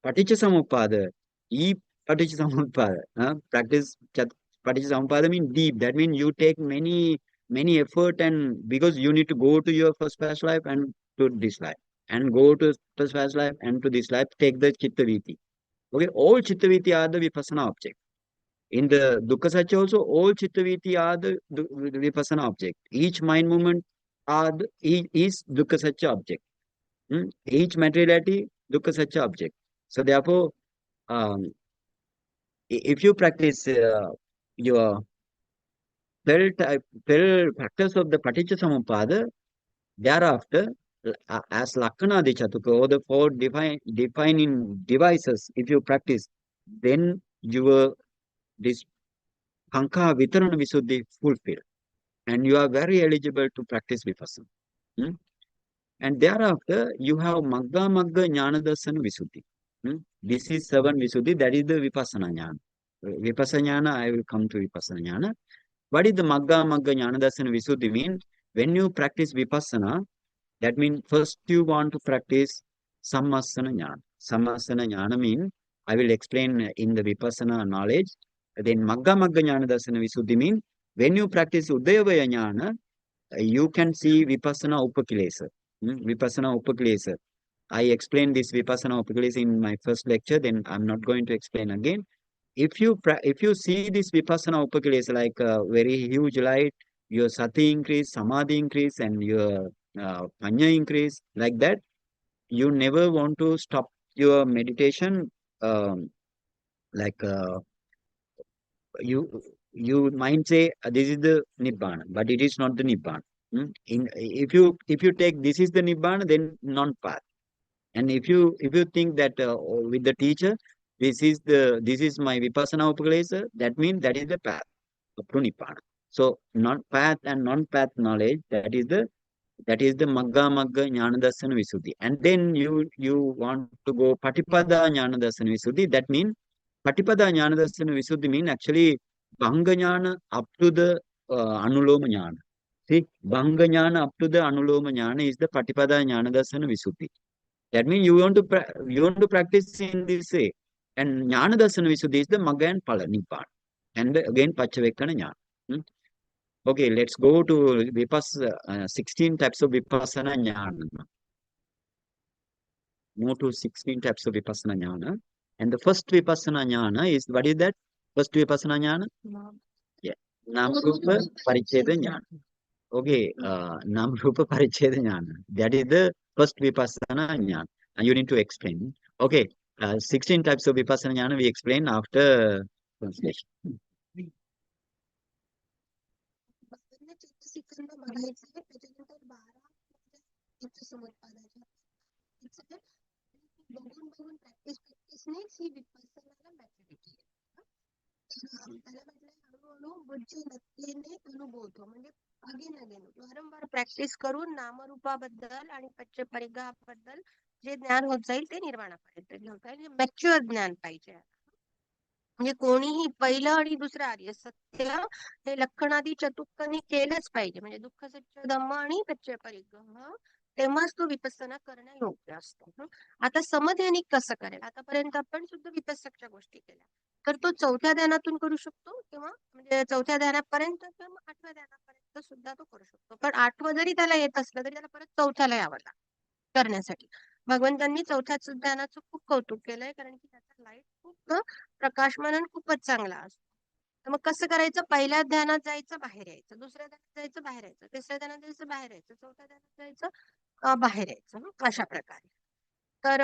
Paticcasamuppada, practice Paticcasamuppada means deep. That means you take many effort, and because you need to go to your first past life and to this life, and go to first past life and to this life, take the Chittaviti. Okay, all Chittaviti are the Vipassana object. In the Dukkha Satya also, all Chittaviti are the Vipassana object. Each mind movement is Dukkha Satya object. Each materiality, Dukkha Satya object. So therefore, if you practice your 12 factors of the Paticcasamuppada, thereafter, as Lakkhanādi Catukka, or the four defining devices, if you practice, then your this Kankha Vitarana Visuddhi fulfill, and you are very eligible to practice Vipassana. And thereafter, you have Magga Jnana Darsana Visuddhi. This is 7 Visuddhi, that is the Vipassana Jnana. Vipassana Jnana, I will come to Vipassana Jnana. What is the Magga Jnana Darsana Visuddhi mean? When you practice Vipassana, that means first you want to practice Sammasana Jnana. Sammasana Jnana means, I will explain in the Vipassana knowledge. Then Magga Jnana Darsana Visuddhi means, when you practice Udayavaya Jnana, you can see Vipassana Upakilesa. Vipassana Upakilesa. I explained this Vipassana Upakilesa in my first lecture, then I'm not going to explain again. If you see this Vipassana Upakilesa like a very huge light, your Sati increase, Samadhi increase, and your Panya increase, like that, you never want to stop your meditation. Like you might say this is the Nibbana, but it is not the Nibbana. If you take this is the Nibbana, then non-path. And if you think that with the teacher, this is my Vipassana Upakilesa, that means that is the path up to Nibbana. So non-path and non-path knowledge, that is the Magga Jnana Darsana Visuddhi. And then you want to go Patipada Jnana Darsana Visuddhi. That means Patipada Jnana Darsana Visuddhi mean actually Bhanga Jnana up to the Anuloma Jnana. See, Bhanga Jnana up to the Anuloma Jnana is the Patipada Jnana Darsana Visuddhi. That means you want to practice in this way. And Jnana Darsana Visuddhi is the Magga and Phala Nibbana. And again Paccavekkhana Jnana. Okay, let's go to Vipassana, 16 types of Vipassana Jnana. Move to 16 types of Vipassana Jnana. And the first Vipassana Jnana is, what is that? First Vipassana Jnana? Yeah. Namarupa Paricheda Jnana. Okay, Namarupa Paricheda Jnana. That is the first Vipassana Jnana. And you need to explain. Okay, 16 types of Vipassana Jnana we explain after translation. बघून प्रॅक्टिसनेच ही विपස්සनाला maturity आहे. त्याला म्हटलंय हळूहळू बुद्धिमत्तेने अनुभवतो, म्हणजे again वारंवार practice करून नामरूपाबद्दल आणि पच्चपरिग्रहाबद्दल जे ज्ञान होत जाईल ते निर्वाणापर्यंत घेऊन जाईल. मॅच्युअर ज्ञान पाहिजे. म्हणजे कोणीही पहिलं आणि दुसरं आर्य सत्य हे लक्षणादी चतुक्काने केलंच पाहिजे. म्हणजे दुःख सत्य धम्म आणि पच्चपरिग्रह, तेव्हाच तो विपස්සना करणं योग्य असतो. आता समध्यानी कसं करेल? आतापर्यंत आपण सुद्धा विपස්සकच्या गोष्टी केल्या, तर तो 4थ्या ध्यानातून करू शकतो, किंवा म्हणजे 4थ्या ध्यानापर्यंत किंवा 8व्या ध्यानापर्यंत सुद्धा तो करू शकतो. पण 8वं जरी त्याला येत असलं तरी त्याला परत 4थ्याला यावं लागतं करण्यासाठी. भगवंतांनी 4थ्या ध्यानाचं खूप कौतुक केलंय, कारण की त्याचा लाईट खूप प्रकाशमान खूपच चांगला असतो. तर मग कसं करायचं? पहिल्या ध्यानात जायचं, बाहेर यायचं. दुसऱ्या ध्यानात जायचं, बाहेर यायचं. तिसऱ्या ध्यानात जायचं, बाहेर यायचं. 4थ्या ध्यानात जायचं, बाहेर यायचं. अशा प्रकारे. तर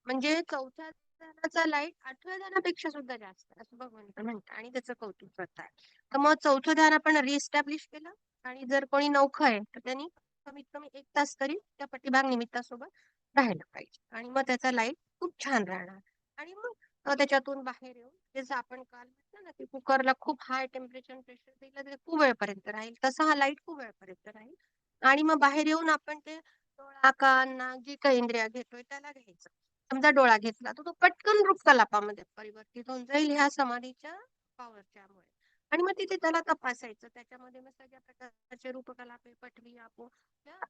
म्हणजे 4थ्या ध्यानाचा लाईट 8व्या ध्यानापेक्षा सुद्धा जास्त असं भगवंत म्हणतात, आणि त्याचं कौतुक करतात. तर मग 4थं ध्यान आपण रिएस्टॅब्लिश केलं, आणि जर कोणी नवखं आहे तर त्यांनी कमीत कमी 1 तास तरी त्या पटिभाग निमित्तासोबत राहायला पाहिजे, आणि मग त्याचा लाईट खूप छान राहणार. आणि मग त्याच्यातून बाहेर येऊन जसं आपण काल म्हटलं ना की कुकरला खूप हाय टेम्परेचर प्रेशर दिलं तर खूप वेळपर्यंत राहील, तसा हा लाईट खूप वेळपर्यंत राहील. आणि मग बाहेर येऊन आपण ते डोळा, कान, नाक जी काही इंद्रिया घेतोय त्याला घ्यायचं. समजा डोळा घेतला तर तो पटकन रूपकलापामध्ये परिवर्तित होऊन जाईल ह्या समाधीच्या पॉवरच्यामुळे. आणि मग तिथे त्याला तपासायचं, त्याच्यामध्ये मग सगळ्या प्रकारचे रूपकलाप, पटवी, आपो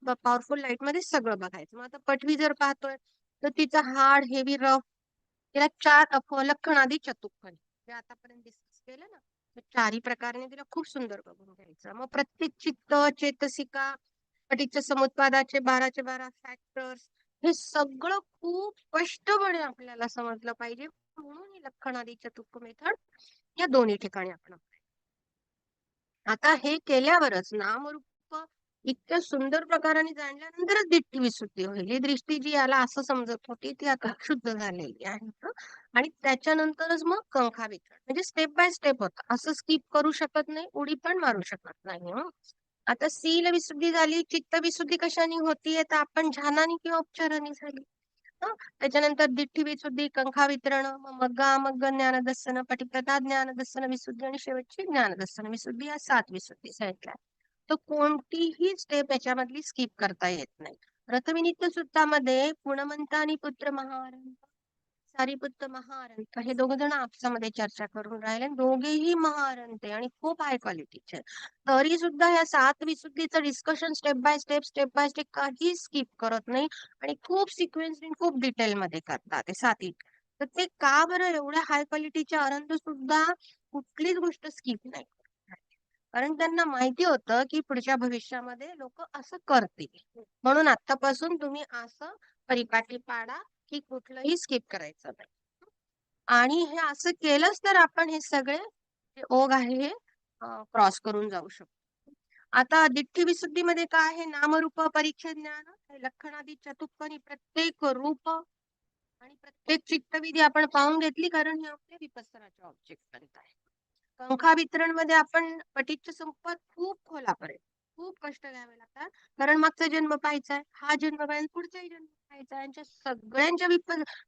पॉवरफुल लाईट मध्ये सगळं बघायचं. मग आता पटवी जर पाहतोय तर तिचं हार्ड, हेवी, रफ, तिला 4 लक्षणादी चतुक्क जे आतापर्यंत डिस्कस केलं ना, तर 4ही प्रकाराने तिला खूप सुंदर बघून घ्यायचं. मग प्रत्येक चित्त, चेतसिका, पटीच्च समुत्पादाचे 12चे 12 फॅक्टर्स, हे सगळं खूप स्पष्टपणे आपल्याला समजलं पाहिजे. म्हणून ही लक्षणादी चतुक्क मेथड या दोन्ही ठिकाणी आपण आता हे केल्यावरच नामरूप इतक्या सुंदर प्रकाराने जाणल्यानंतरच दृष्टी विशुद्धी होईल. ही दृष्टी जी याला असं समजत होती ती आता शुद्ध झालेली आहे. आणि त्याच्यानंतरच मग कंखा वितरण, म्हणजे स्टेप बाय स्टेप होतं, असं स्किप करू शकत नाही, उडी पण मारू शकत नाही. आता सील विशुद्धी झाली, चित्त विशुद्धी कशाने होतीये तर आपण ध्यानाने किंवा उपचाराने झाली. त्याच्यानंतर दिठ्ठी विशुद्धी, कंखा वितरण, मग्गा मग्ग ज्ञानदर्शन, पटिप्रदा ज्ञानदर्शन विशुद्धी आणि शेवटची ज्ञानदर्शन विशुद्धी, या 7 विशुद्धी सांगितल्या. तर कोणतीही स्टेप याच्यामधली स्किप करता येत नाही. रथविनित्य सूत्रामध्ये पुणमंत आणि पुत्र महारंत, सारीपुत्र महारंत, हे दोघ जण आपसामध्ये चर्चा करून राहिले. दोघेही महारंत आणि खूप हाय क्वालिटीचे. तरी सुद्धा या 7 विशुद्धीचं डिस्कशन स्टेप बाय स्टेप काही स्किप करत नाही आणि खूप सिक्वेन्स खूप डिटेल मध्ये करतात ते 7. तर ते का बरं एवढ्या हाय क्वालिटीच्या अरंत सुद्धा कुठलीच गोष्ट स्किप नाही, कारण त्यांना माहिती होतं की पुढच्या भविष्यामध्ये लोक असं करतील. म्हणून आतापासून तुम्ही असं परिपाठी पाडा की कुठलंही स्किप करायचं नाही. आणि हे असं केलंच तर आपण हे सगळे जे ओघ आहे हे क्रॉस करून जाऊ शकतो. आता दिठ्ठी विशुद्धीमध्ये काय आहे, नामरूप परीक्षा ज्ञान, लक्षणादी चतुक्क, प्रत्येक रूप आणि प्रत्येक चित्तविधी आपण पाहून घेतली, कारण हे आपले विपස්සनाचे ऑब्जेक्ट बनत आहे. कंखा वितरण मध्ये आपण पटीच्च समुपपाद खूप खोलापर्यंत खूप कष्ट घ्यावे लागतात, कारण मागचा जन्म पाहायचा आहे, हा जन्म पाहिजे, पुढचाही जन्म पाहायचा आहे, यांच्या सगळ्यांच्या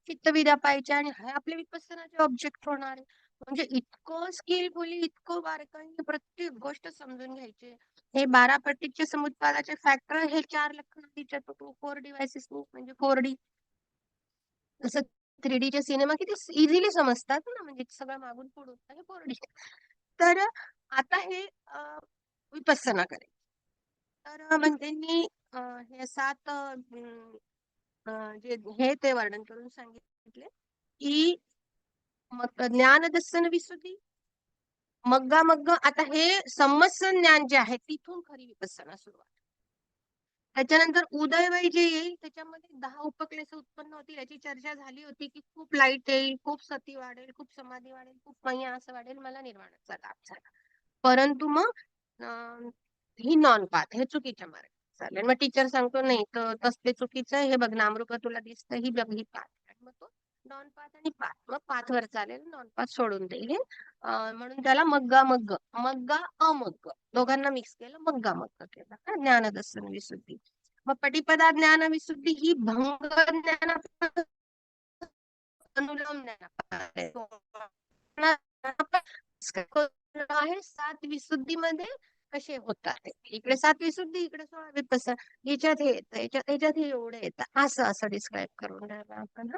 चित्तविद्या पाहिजे आणि हे आपले विपස්සनाचे ऑब्जेक्ट होणार आहे. म्हणजे इतकं स्किलफुली, इतकं बारकाईने प्रत्येक गोष्ट समजून घ्यायची. हे 12 पटीच्च समुत्पादाचे फॅक्टर, हे 4 लक्षणादी चतुक्क 4 डिव्हाइसेस म्हणजे 4D. जसं 3D चे सिनेमा किती इझिली समजतात ना, म्हणजे सगळं मागून पुढून, हे 4D. तर आता हे विपස්සना करेल. तर म्हणजे मी हे 7 जे हे ते वर्णन करून सांगितले की मग ज्ञानदर्शन विशुद्धी, मग्गा मग्ग, आता हे संमसन ज्ञान जे आहे तिथून खरी विपස්සना सुरुवात. त्याच्यानंतर उदयवय जे येईल त्याच्यामध्ये 10 उपक्लेश उत्पन्न होतील, याची चर्चा झाली होती की खूप लाईट येईल, खूप सती वाढेल, खूप समाधी वाढेल, खूप मैया असं वाढेल, मला निर्वाणाचा लाभ झाला. परंतु मग ही नॉन पाथ, हे चुकीच्या मार्ग चालेल. मग टीचर सांगतो नाही तर तसले चुकीचं आहे, हे बघ नामरूप तुला दिसतं, ही बघ ही पाथ. मग तो नॉन पाथ आणि पाथ, मग पाथवर चालेल, नॉन पाथ सोडून देईल. हे म्हणून त्याला मग्गा मग्ग, मग्गा अमग्ग दोघांना मिक्स केलं, मग्गा मग्ग केलं, ज्ञानदर्शन विशुद्धी. मग पटिपदा ज्ञान विशुद्धी ही भंग ज्ञान, अनुलोम आहे 7 विशुद्धीमध्ये कसे होतात. इकडे 7 विशुद्धी, इकडे 16 विपස්සना, याच्यात हे येतं, याच्यात हे एवढं येतं, असं डिस्क्राईब करून राहिलं आपण.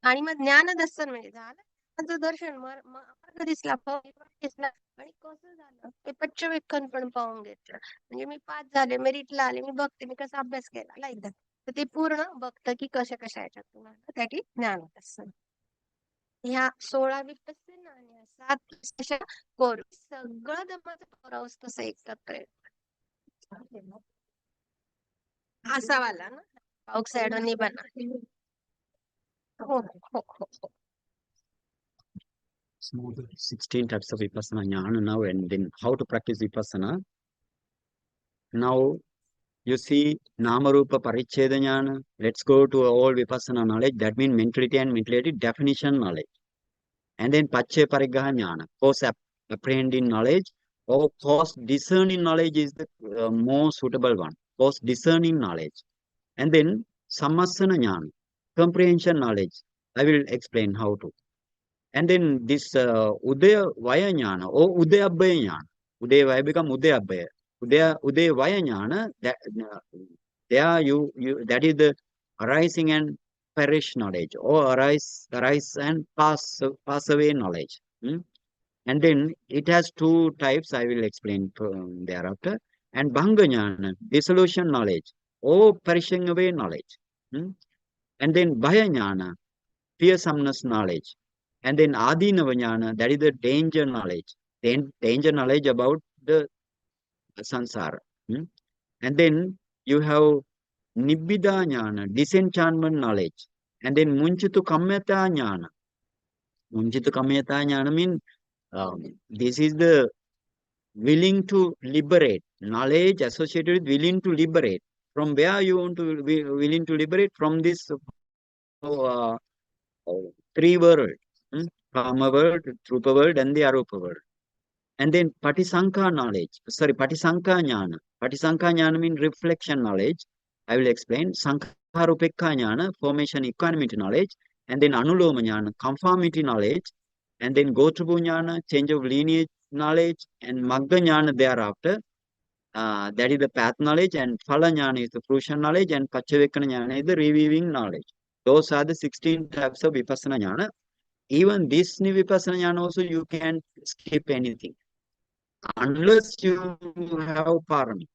आणि मग ज्ञानदर्शन म्हणजे झालं त्याचं दर्शन, मार्ग दिसला, दिसला आणि कसं झालं ते पच्चवेक्षण पण पाहून घेतलं. म्हणजे मी पास झाले, मेरिटला आले, मी बघते मी कसा अभ्यास केला लाईक दॅट. तर ते पूर्ण बघतं की कशा याच्यातून आलं, त्याची ज्ञानदर्शन. ह्या 16 विपස්සना आणि 7 कशा करू, सगळं जमाचं करावंच तसं एकत्र असा वाला ना, आउटसाइड बना. हो हो हो हो. 16 types of Vipassana jnana now, and then how to practice Vipassana. Now, you see Namarupa Paricheda jnana. Let's go to all Vipassana knowledge. That means mentality and mentality definition knowledge. And then Pache Pariggaha jnana, cause apprehending knowledge, or cause discerning knowledge is the more suitable one. Cause discerning knowledge. And then Sammasana jnana, comprehension knowledge. I will explain how to. And then this Udaya Vaya Jnana or Udayabhaya Jnana. Udaya Vaya become Udayabhaya. Udaya Vaya Jnana, there you that is the arising and perish knowledge, or arise and pass away knowledge. And then it has two types, I will explain thereafter. And Bhanga Jnana, dissolution knowledge, or perishing away knowledge. And then Bhaya Jnana, fearsomeness knowledge. And then Adinava Jnana, that is the danger knowledge. Danger knowledge about the sansara. And then you have Nibbida Jnana, disenchantment knowledge. And then Munchitu Kamyata Jnana. Munchitu Kamyata Jnana means this is the willing to liberate, knowledge associated with willing to liberate. From where you want to be willing to liberate? From this uh, three world, Kama world, Rupa world, and the Arupa world. And then Patisankha knowledge, Patisankha Jnana. Patisankha Jnana means reflection knowledge. I will explain. Sankharupekha Jnana, formation equanimity knowledge. And then Anuloma Jnana, conformity knowledge. And then Gotrubu Jnana, change of lineage knowledge. And Magga Jnana thereafter. That is the path knowledge. And Phala Jnana is the fruition knowledge. And Pachavekana Jnana is the reviewing knowledge. Those are the 16 types of Vipassana Jnana. Even this Vipassana Jnana also you can skip anything, unless you have parami.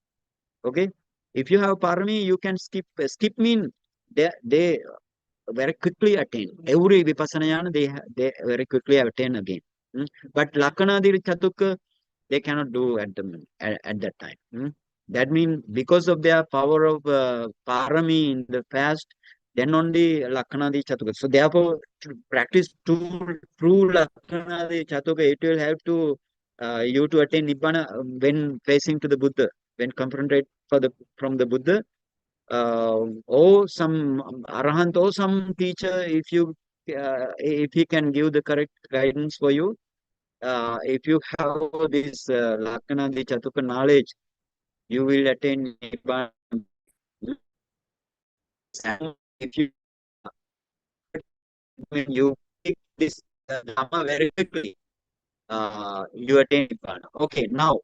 Okay, if you have parami, you can skip. Skip mean they very quickly attain every vipassana jnana. They very quickly attain again. But Lakkhanādi Catukka, they cannot do at that time. That means because of their power of parami in the past, then only Lakkhanādi Catukka. So therefore, to practice true Lakkhanādi Catukka, it will have to you to attain Nibbana when facing to the Buddha, when confronted from the Buddha, or some Arahant or some teacher, if he can give the correct guidance for you. If you have this Lakkhanādi Catukka knowledge, you will attain Nibbana. And if you when you pick this Dhamma very quickly, you attain Nibbana. Okay, now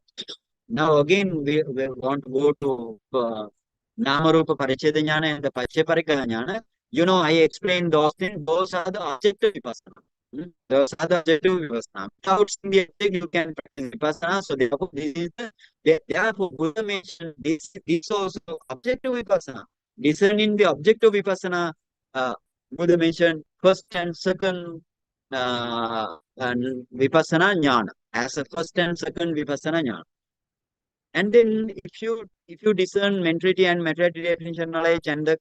again we want to go to Namarupa Paricheda Jnana and the Pacheparika Jnana. I explained those things. Those are the objective Vipassana. Those are the objective Vipassana. Without seeing the object, you can practice Vipassana. So therefore, this is therefore Buddha mentioned this also objective Vipassana. Discerning the objective Vipassana, Buddha mentioned first and second and Vipassana Jnana as a first and second Vipassana Jnana. And then if you discern mentality and materiality attention knowledge and the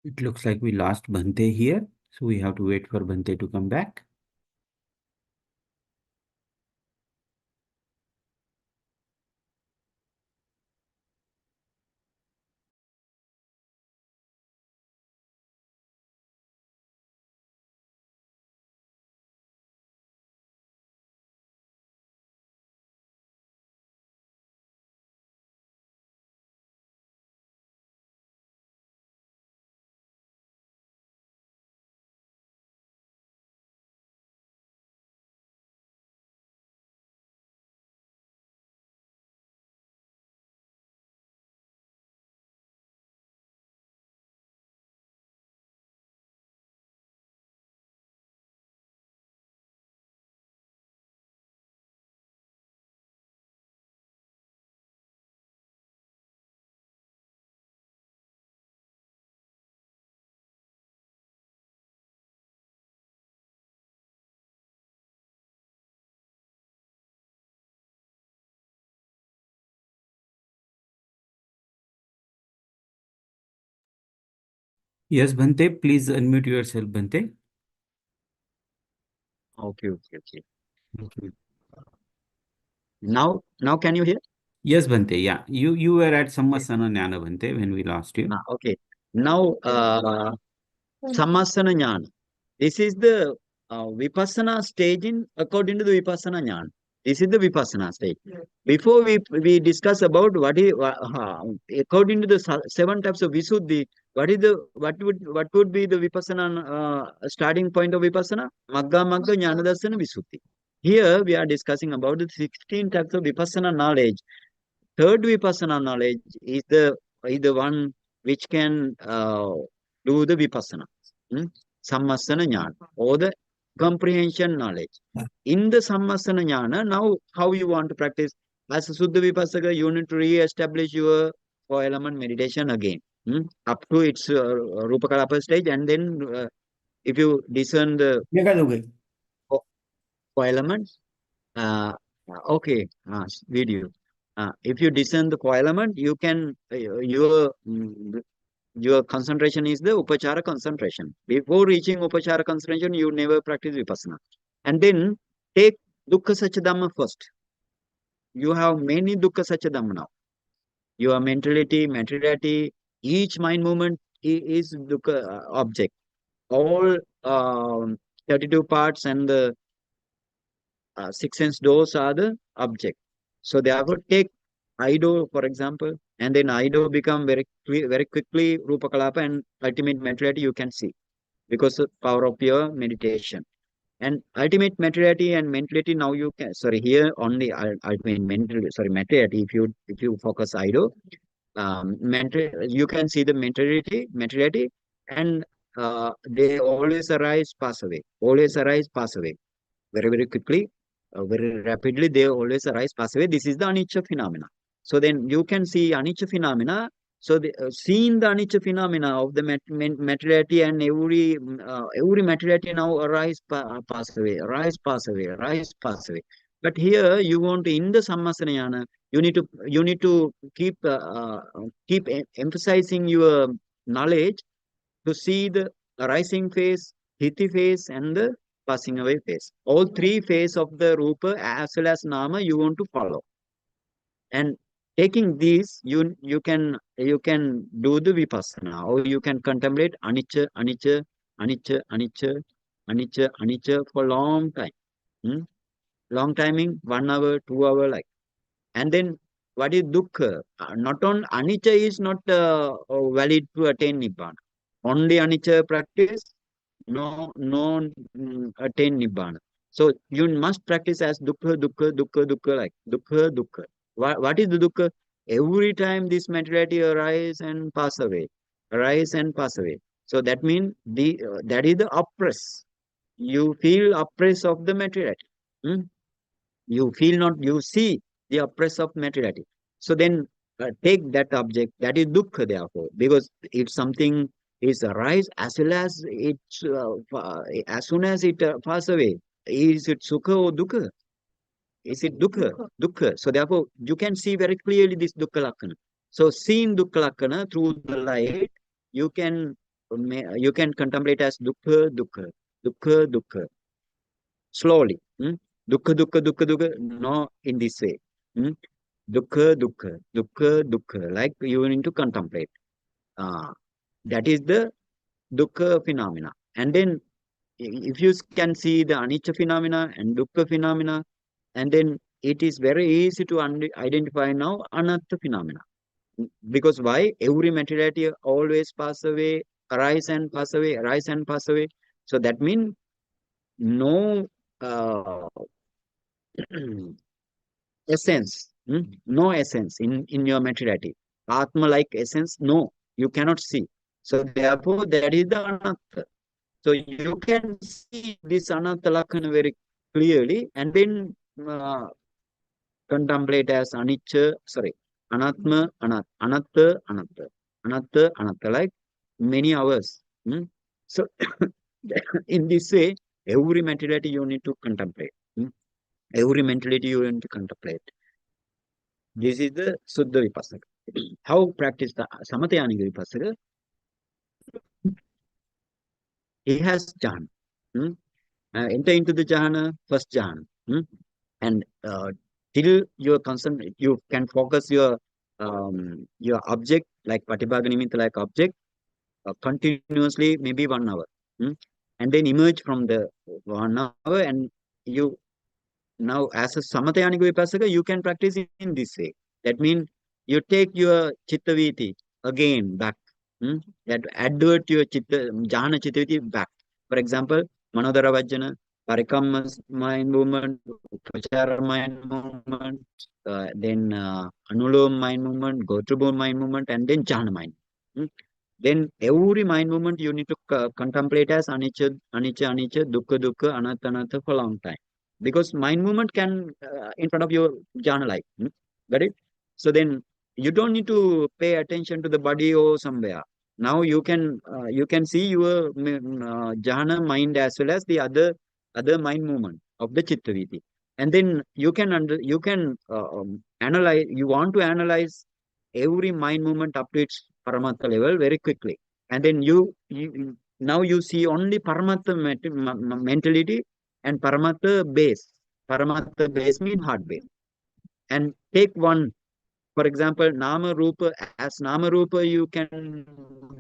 It looks like we lost Bhante here, so we have to wait for Bhante to come back. Yes, Bhante, please unmute yourself, Bhante. Okay, okay, okay. Mhm. Now can you hear? Yes, Bhante. Yeah, you were at Sammasana Jnana, Bhante, when we lost you. Okay. Now, Sammasana Jnana. This is the Vipassana stage in according to the Vipassana Jnana. This is the Vipassana stage. Before we discuss about what is according to the seven types of Visuddhi, what would be the Vipassana starting point of Vipassana? Magga Magga Jnana Darsana Visuddhi. Here we are discussing about the 16 types of Vipassana knowledge. Third Vipassana knowledge is the one which can do the Vipassana. Hmm? Sammasana Jnana, or the comprehension knowledge. In the Sammasana Jnana, now how you want to practice? As a Suddha Vipassaka, you need to re-establish your four-element meditation again. Up to its Rupa Kalapa stage, and then if you discern the four elements, okay, video. If you discern the co-element, you can your concentration is the upachara concentration. Before reaching upachara concentration, you never practice vipassana. And then take dukkha satchidhamma first. You have many dukkha satchidhamma now. Your mentality, materiality, each mind movement is dukkha object. All 32 parts and the six sense doors are the object. So therefore, take Ido for example, and then Ido become very quickly Rupa Kalapa and ultimate materiality you can see because of power of your meditation. And ultimate materiality and mentality now you can here only ultimate materiality. If you focus Ido, you can see the materiality, and they always arise, pass away, always arise, pass away very quickly, very rapidly. They always arise, pass away. This is the anicca phenomena. So then you can see anicca phenomena. So seeing the anicca phenomena of the materiality, and every materiality now arise, pass away, arise, pass away, arise, pass away. But here you want to, in the sammasana, you need to keep emphasizing your knowledge to see the arising phase, sthiti phase, and the passing away phase. All three phases of the rupa as well as nama you want to follow. And taking these, you can do the vipassana, or you can contemplate anicca, anicca, anicca, anicca, anicca, anicca for long time. Long timing, 1 hour, 2 hour, like. And then what is dukkha? Not on anicca is not valid to attain nibbana. Only anicca practice, no attain nibbana. So you must practice as dukkha, dukkha, dukkha, dukkha, like dukkha, dukkha. What is the dukkha? Every time this materiality arise and pass away, arise and pass away. So that means that is the oppress. You feel oppress of the materiality. Hmm? You feel not, you see the oppress of materiality. So then take that object, that is dukkha, therefore, because if something is arise as well as as soon as it pass away, is it sukha or dukkha? Is it dukkha? Dukkha. So therefore, you can see very clearly this dukkha lakkana. So seeing dukkha lakkana through the light, you can contemplate as dukkha, dukkha, dukkha, dukkha, slowly. Dukkha, dukkha, dukkha, dukkha, no, in this way. Dukkha, dukkha, dukkha, dukkha, like you need to contemplate. That is the dukkha phenomena. And then if you can see the anicca phenomena and dukkha phenomena, and then it is very easy to identify now anatta phenomena. Because why? Every materiality always pass away, arise and pass away, arise and pass away. So that means no essence, no essence in your materiality. Atma like essence, no, you cannot see. So therefore, that is the anatta. So you can see this anatta lakkhana very clearly, and then contemplate as anatma, anatta, anatta, like many hours. So in this way, every materiality you need to contemplate. Every mentality you need to contemplate. This is the Suddha Vipassana. How practice the Samatayaniga Vipassana? He has done. enter into the jhana, first jhana. And till you're concerned, you can focus your object, like Patibhaga Nimitta, like object, continuously, maybe 1 hour. And then emerge from the 1 hour, and you now, as a Samatayanic Vipassaka, you can practice in this way. That means you take your Chittaviti again back. That advert your Jhana Chittaviti back. For example, Manodara Vajjana, Parikamma mind movement, Upachara mind movement, then Anulom mind movement, Gotrabhu mind movement, and then Jhana mind. Then every mind movement you need to contemplate as Anicca, Anicca, Anicca, Dukkha, Dukkha, Anatta, Anatta for a long time. Because mind movement can in front of your jhana life. Got it? So then you don't need to pay attention to the body or somewhere. Now you can see your jhana mind as well as the other mind movement of the chittaviti. And then you can analyze. You want to analyze every mind movement up to its paramattha level very quickly. And then now you see only paramattha mentality and Paramattha base. Paramattha base means heart base. And take one, for example, Nama Rupa. As Nama Rupa, you can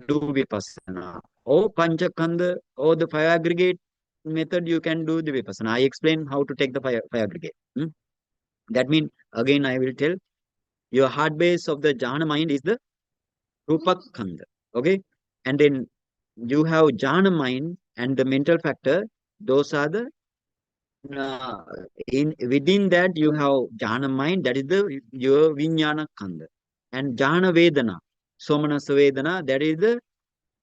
do Vipassana. Or Panchakanda, or the five aggregate method, you can do the Vipassana. I explain how to take the five aggregate. That means, again, I will tell, your heart base of the Jhana mind is the Rupa Kanda. Okay? And then you have Jhana mind and the mental factor, those are the within that you have jhana mind, that is your vijnana kanda, and jhana vedana, somanasa vedana, that is the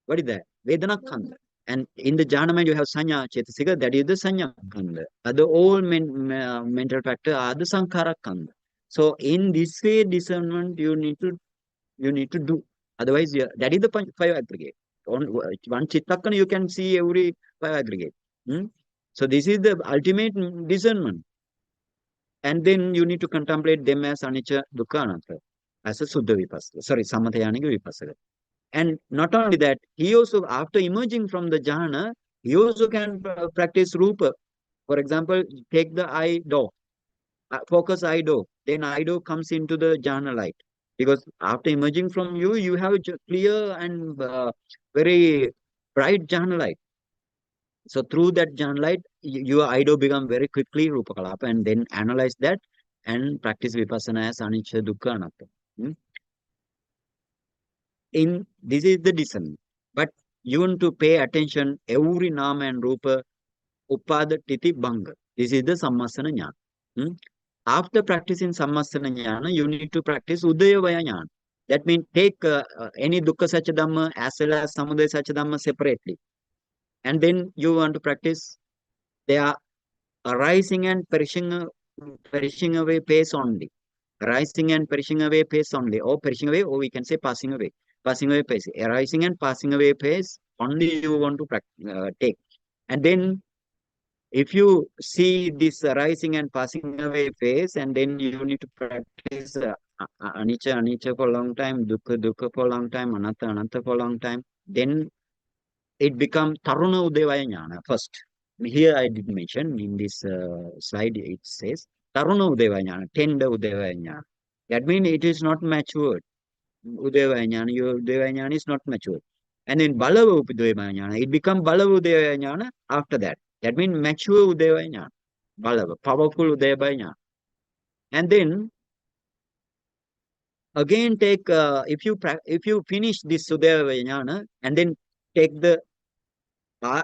what is that vedana kanda. And in the jhana mind you have sanya chetasika, that is the sanya kanda. The all mental factor are the sankhara kanda. So in this way discernment you need to do. Otherwise, that is the five aggregate. On one chittakana you can see every five aggregate. So this is the ultimate discernment. And then you need to contemplate them as anicca, dukkha, anatta, as a Suddha Vipassana, sorry, Samathayanika Vipassana. And not only that, he also, after emerging from the jhana, he also can practice rupa. For example, take the eye door, focus eye door, then eye door comes into the jhana light. Because after emerging from you have a clear and very bright jhana light. So through that jhana light, your idol become very quickly rupa kalapa, and then analyze that and practice vipassana as anicca, dukkha, anatta. In this is the discernment, but you want to pay attention every nama and rupa, upada, titi, bhanga. This is the sammasana jnana. After practicing sammasana jnana, you need to practice udaya vaya jnana. That means take any dukkha sacha dhamma as well as samudaya sacha dhamma separately. And then you want to practice, they are arising and perishing away pace only. Arising and perishing away pace only. Or perishing away, or we can say passing away. Passing away pace. Arising and passing away pace only you want to take. And then if you see this arising and passing away phase, and then you need to practice anicca, anicca for a long time, dukkha, dukkha for a long time, anatta, anatta for a long time, then it becomes taruna udevaya jnana first. Here I did mention in this slide, it says taruna udevaya jnana, tender udevaya jnana. That means it is not matured. Udevaya jnana, your udevaya jnana is not matured. And then balava udevaya jnana, it becomes balava udevaya jnana after that. That means mature udevaya jnana, balava, powerful udevaya jnana. And then again take if you finish this udevaya jnana, and then take the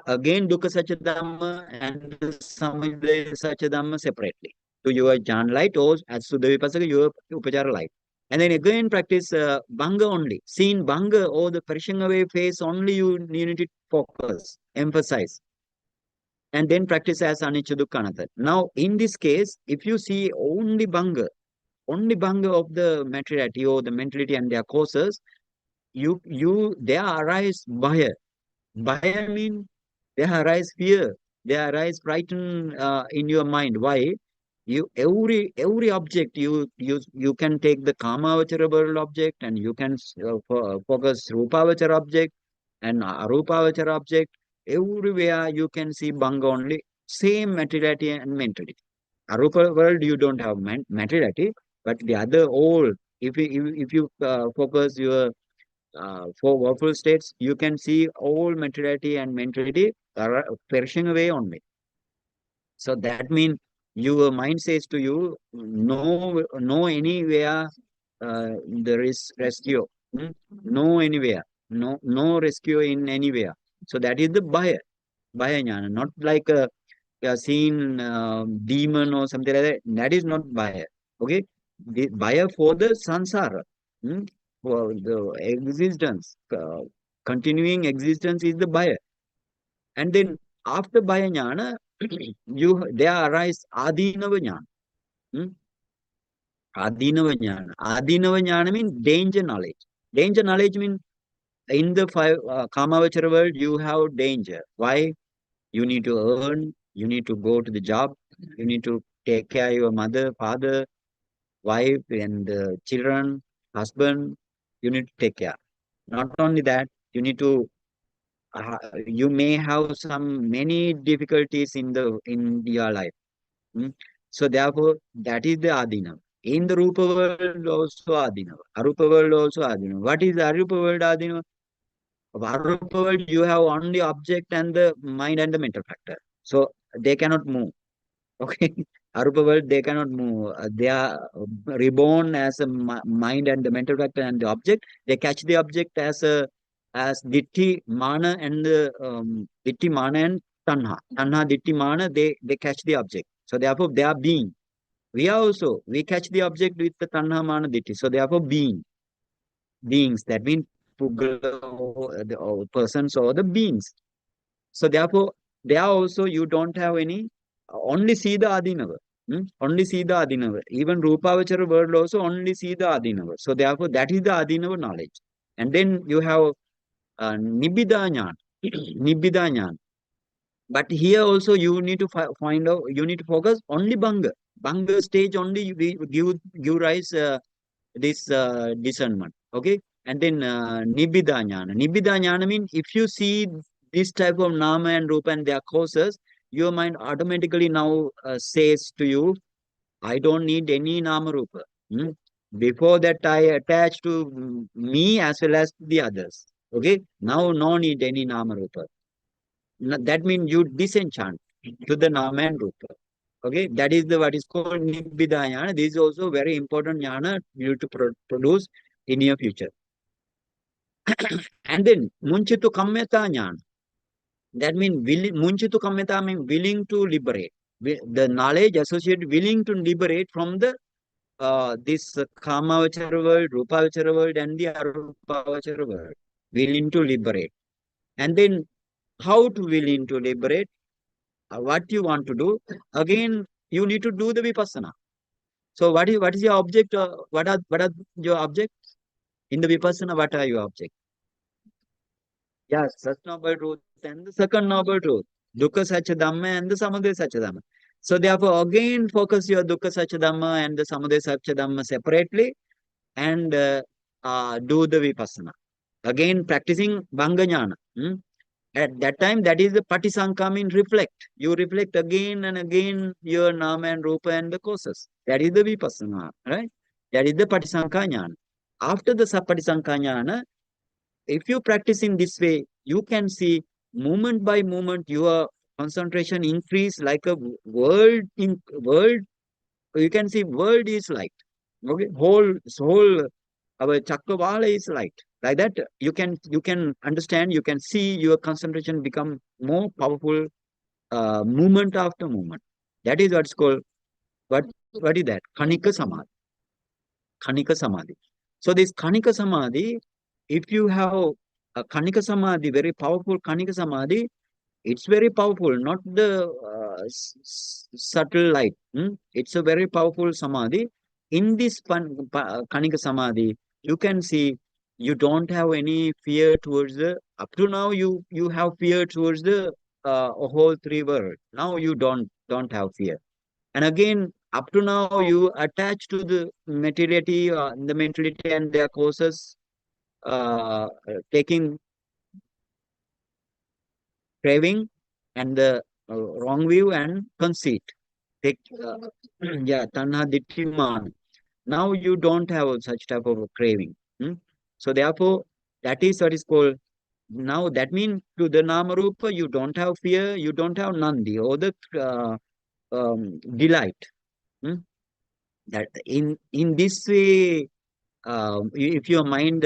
again dukkha sacha dhamma and samudaya sacha dhamma separately to your jhana light, or as Suddha Vipassana, your upachara light. And then again practice bhanga only. Seeing bhanga or the perishing away phase only you need to focus, emphasize. And then practice as anicca, dukkha, anatta. Now in this case, if you see only bhanga of the materiality or the mentality and their causes, they arise bhaya. Bhaya means they arise fear, they arise frighten in your mind. Why? You every object you can take the kamavachara world object, and you can focus rupavachara object and arupavachara object. Everywhere you can see bhanga only same materiality and mentality. Arupa world, you don't have materiality, but the other all, if you focus your four workful states, you can see all materiality and mentality are perishing away only. So that means your mind says to you, no anywhere there is rescue. No anywhere. No rescue in anywhere. So that is the Bhaya jnana, not like a seen demon or something like that. That is not Bhaya. Okay? The Bhaya for the sansara. For the existence. Continuing existence is the Bhaya. And then after Bhaya jnana, there arise Adinava jnana. Hmm? Adinava jnana. Adinava jnana means danger knowledge. Danger knowledge means in the five Kamavachara world, you have danger. Why? You need to earn, you need to go to the job, you need to take care of your mother, father, wife, and children, husband. You need to take care. Not only that, you need to. You may have some many difficulties in your life. Hmm? So therefore, that is the Adinava. In the Rupa world also Adinava. Arupa world also Adinava. What is the Arupa world Adinava? Arupa world, you have only object and the mind and the mental factor. So they cannot move. Okay. Arupa world, they cannot move. They are reborn as a mind and the mental factor and the object. They catch the object as Ditti, Mana and Ditti, Mana and Tanha. Tanha, Ditti, Mana, they catch the object. So therefore they are being. We are also, we catch the object with the Tanha, Mana, Ditti. So therefore beings. That means the persons or the beings. So therefore, there also you don't have any, only see the Adinava. Only see the Adinava. Even Rupavachara world also only see the Adinava. So therefore, that is the Adinava knowledge. And then you have Nibbida Jnana. Nibbida Jnana. But here also you need to find out, you need to focus only Bhanga. Bhanga stage only you give rise this discernment. Okay. And then Nibbida Jnana. Nibbida Jnana means if you see this type of Nama and Rupa and their causes, your mind automatically now says to you, I don't need any Nama Rupa. Before that, I attach to me as well as the others. Okay. Now, no need any Nama Rupa. That means you disenchant to the Nama and Rupa. Okay. That is the what is called Nibbida Jnana. This is also very important jnana you to produce in your future. And then Munchitu Kammeta Jnana. That means Munchitu Kammeta means willing to liberate. The knowledge associated willing to liberate from the this Kamavachara world, Rupavachara world, and the Arupavachara world. Willing to liberate. And then how to willing to liberate? What you want to do? Again, you need to do the Vipassana. So what is your object? What are your objects? In the Vipassana, what are your objects? Yes, first noble truth and the second noble truth. Dukkha Satya Dhamma and the Samudaya Satya Dhamma. So therefore, again, focus your Dukkha Satya Dhamma and the Samudaya Satya Dhamma separately and do the Vipassana. Again, practicing Bhanga Jnana. At that time, that is the Patisankha means reflect. You reflect again and again your Nama and Rupa and the causes. That is the Vipassana, right? That is the Patisankha Jnana. After the Patisankha Jnana, if you practice in this way, you can see moment by moment your concentration increase like a world. You can see world is light. Okay, whole our Chakravala is light. Like that, you can understand. You can see your concentration become more powerful moment after moment. That is what's called what is that? Khanika Samadhi. Khanika Samadhi. So this Khanika Samadhi, if you have a Khanika Samadhi, very powerful Khanika Samadhi, it's very powerful, not the subtle light. It's a very powerful Samadhi. In this Khanika Samadhi, you can see you don't have any fear towards the, up to now you have fear towards the whole three world. Now you don't have fear. And again, up to now, you attach to the materiality, the mentality and their causes, taking craving and the wrong view and conceit. Take, yeah, tanha ditti man. Now you don't have such type of a craving. So therefore, that is what is called. Now that means to the Namarupa, you don't have fear, you don't have Nandi or the delight. That in this way, if your mind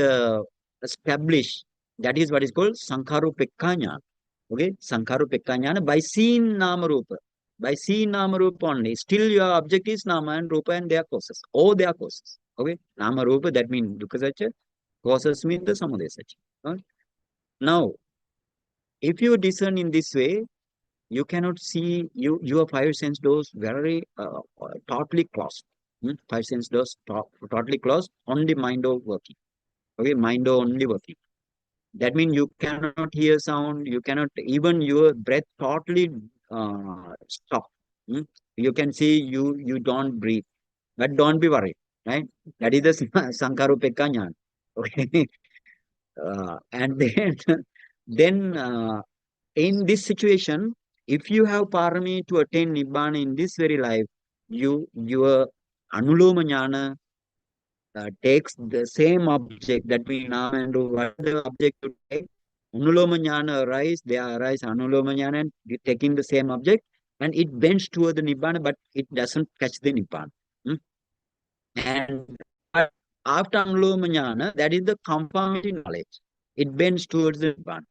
establish, that is what is called Sankarupekanya. Okay, Sankarupekanya by seeing Namarupa. By seeing Namarupa only, still your object is Nama and Rupa and their causes. All their causes. Okay, Namarupa, that means Dukkha causes mean the Samudaya Satya. Now, if you discern in this way, you cannot see your five sense doors very totally closed. Five sense doors totally closed, only mind of working. Okay, mind only working. That means you cannot hear sound, you cannot even your breath totally stop. You can see you don't breathe, but don't be worried, right? That is the Sankarupekanya. Okay, and then then in this situation, if you have parami to attain nibbana in this very life, your anuloma jnana takes the same object, that means now and what the object to take. Anuloma jnana arise, they arise anuloma jnana and taking the same object, and it bends toward the nibbana, but it doesn't catch the nibbana. And after anuloma jnana, that is the conformity knowledge. It bends towards the nibbana.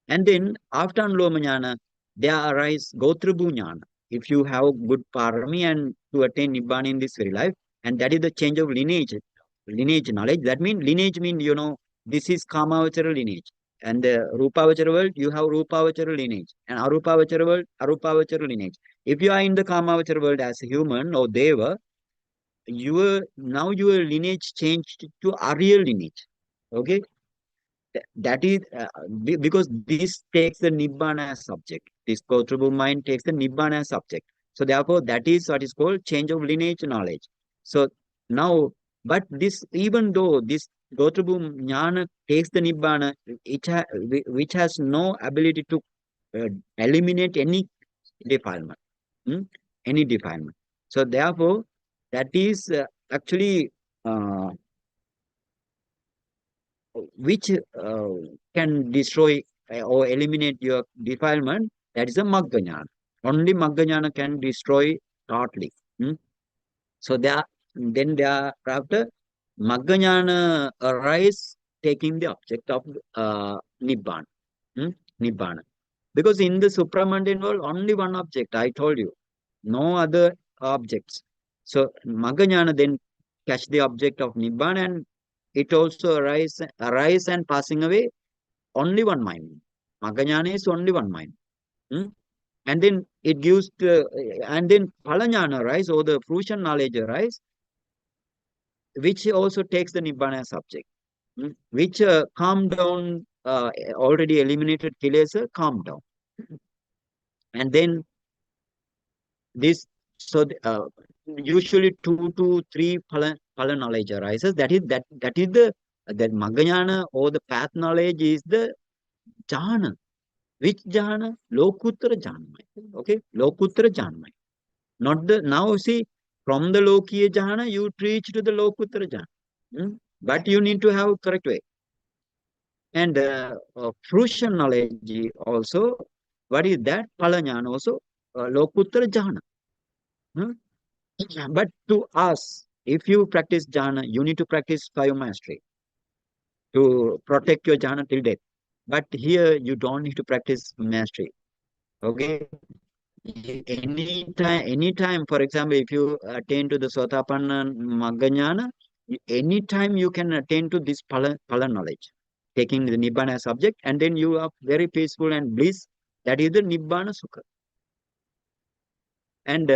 And then after Anuloma Jnana, there arise Gotrabhu Jnana. If you have good parami and to attain Nibbana in this very life, and that is the change of lineage, knowledge. That means lineage means, this is Kamavachara lineage. And the Rupavachara world, you have Rupavachara lineage. And Arupavachara world, Arupavachara lineage. If you are in the Kamavachara world as a human or Deva, now your lineage changed to Arya lineage. Okay? That is because this takes the nibbana as subject. This Gotrabhu mind takes the nibbana as subject. So therefore, that is what is called change of lineage knowledge. So now, but this, even though this Gotrabhu jnana takes the nibbana, which has no ability to eliminate any defilement, any defilement. So therefore, that is actually which can destroy or eliminate your defilement, that is a Magga Jnana. Only Magga Jnana can destroy totally. So then thereafter, Magga Jnana arise taking the object of Nibbana. Nibbana. Because in the supramundane world, only one object, I told you. No other objects. So Magga Jnana then catch the object of Nibbana, and it also arise and passing away, only one mind. Magga Jnana is only one mind. And then it gives and then Phala Jnana arise, or the fruition knowledge arise, which also takes the Nibbana as subject, which calm down, already eliminated kilesa, calm down. And then this, so usually 2 to 3 phala knowledge arises. That is the that Magga Jnana or the path knowledge is the jhana. Which jhana? Lokuttara jhana. Okay, Lokuttara jhana. Not the, now see, from the Lokiya jhana you reach to the Lokuttara jhana. But you need to have correct way. And fruition knowledge also, what is that? Phala jnana also, Lokuttara jhana. But to us, if you practice jhana, you need to practice five mastery to protect your jhana till death. But here you don't need to practice mastery. Okay. Anytime, for example, if you attain to the Sotapanna Magga Jnana, anytime you can attain to this phala knowledge, taking the Nibbana as subject, and then you are very peaceful and bliss. That is the Nibbana Sukha. And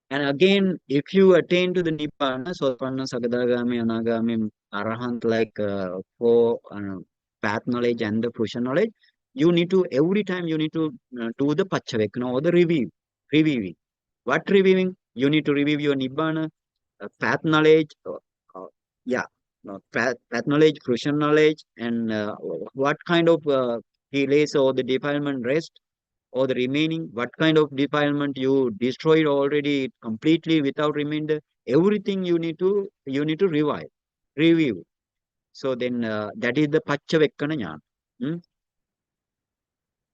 and again, if you attain to the Nibbana, Sotapanna, Sakadagami, Anagami, Arahant, like for path knowledge and the fruition knowledge, you need to, every time you need to do the Pachavekana or the reviewing. What reviewing? You need to review your Nibbana, path knowledge, path knowledge, fruition knowledge, and what kind of kilesa or the defilement rest, or the remaining, what kind of defilement you destroyed already completely without remainder, everything you need to review. So then that is the Paccavakkana jnana. Hmm?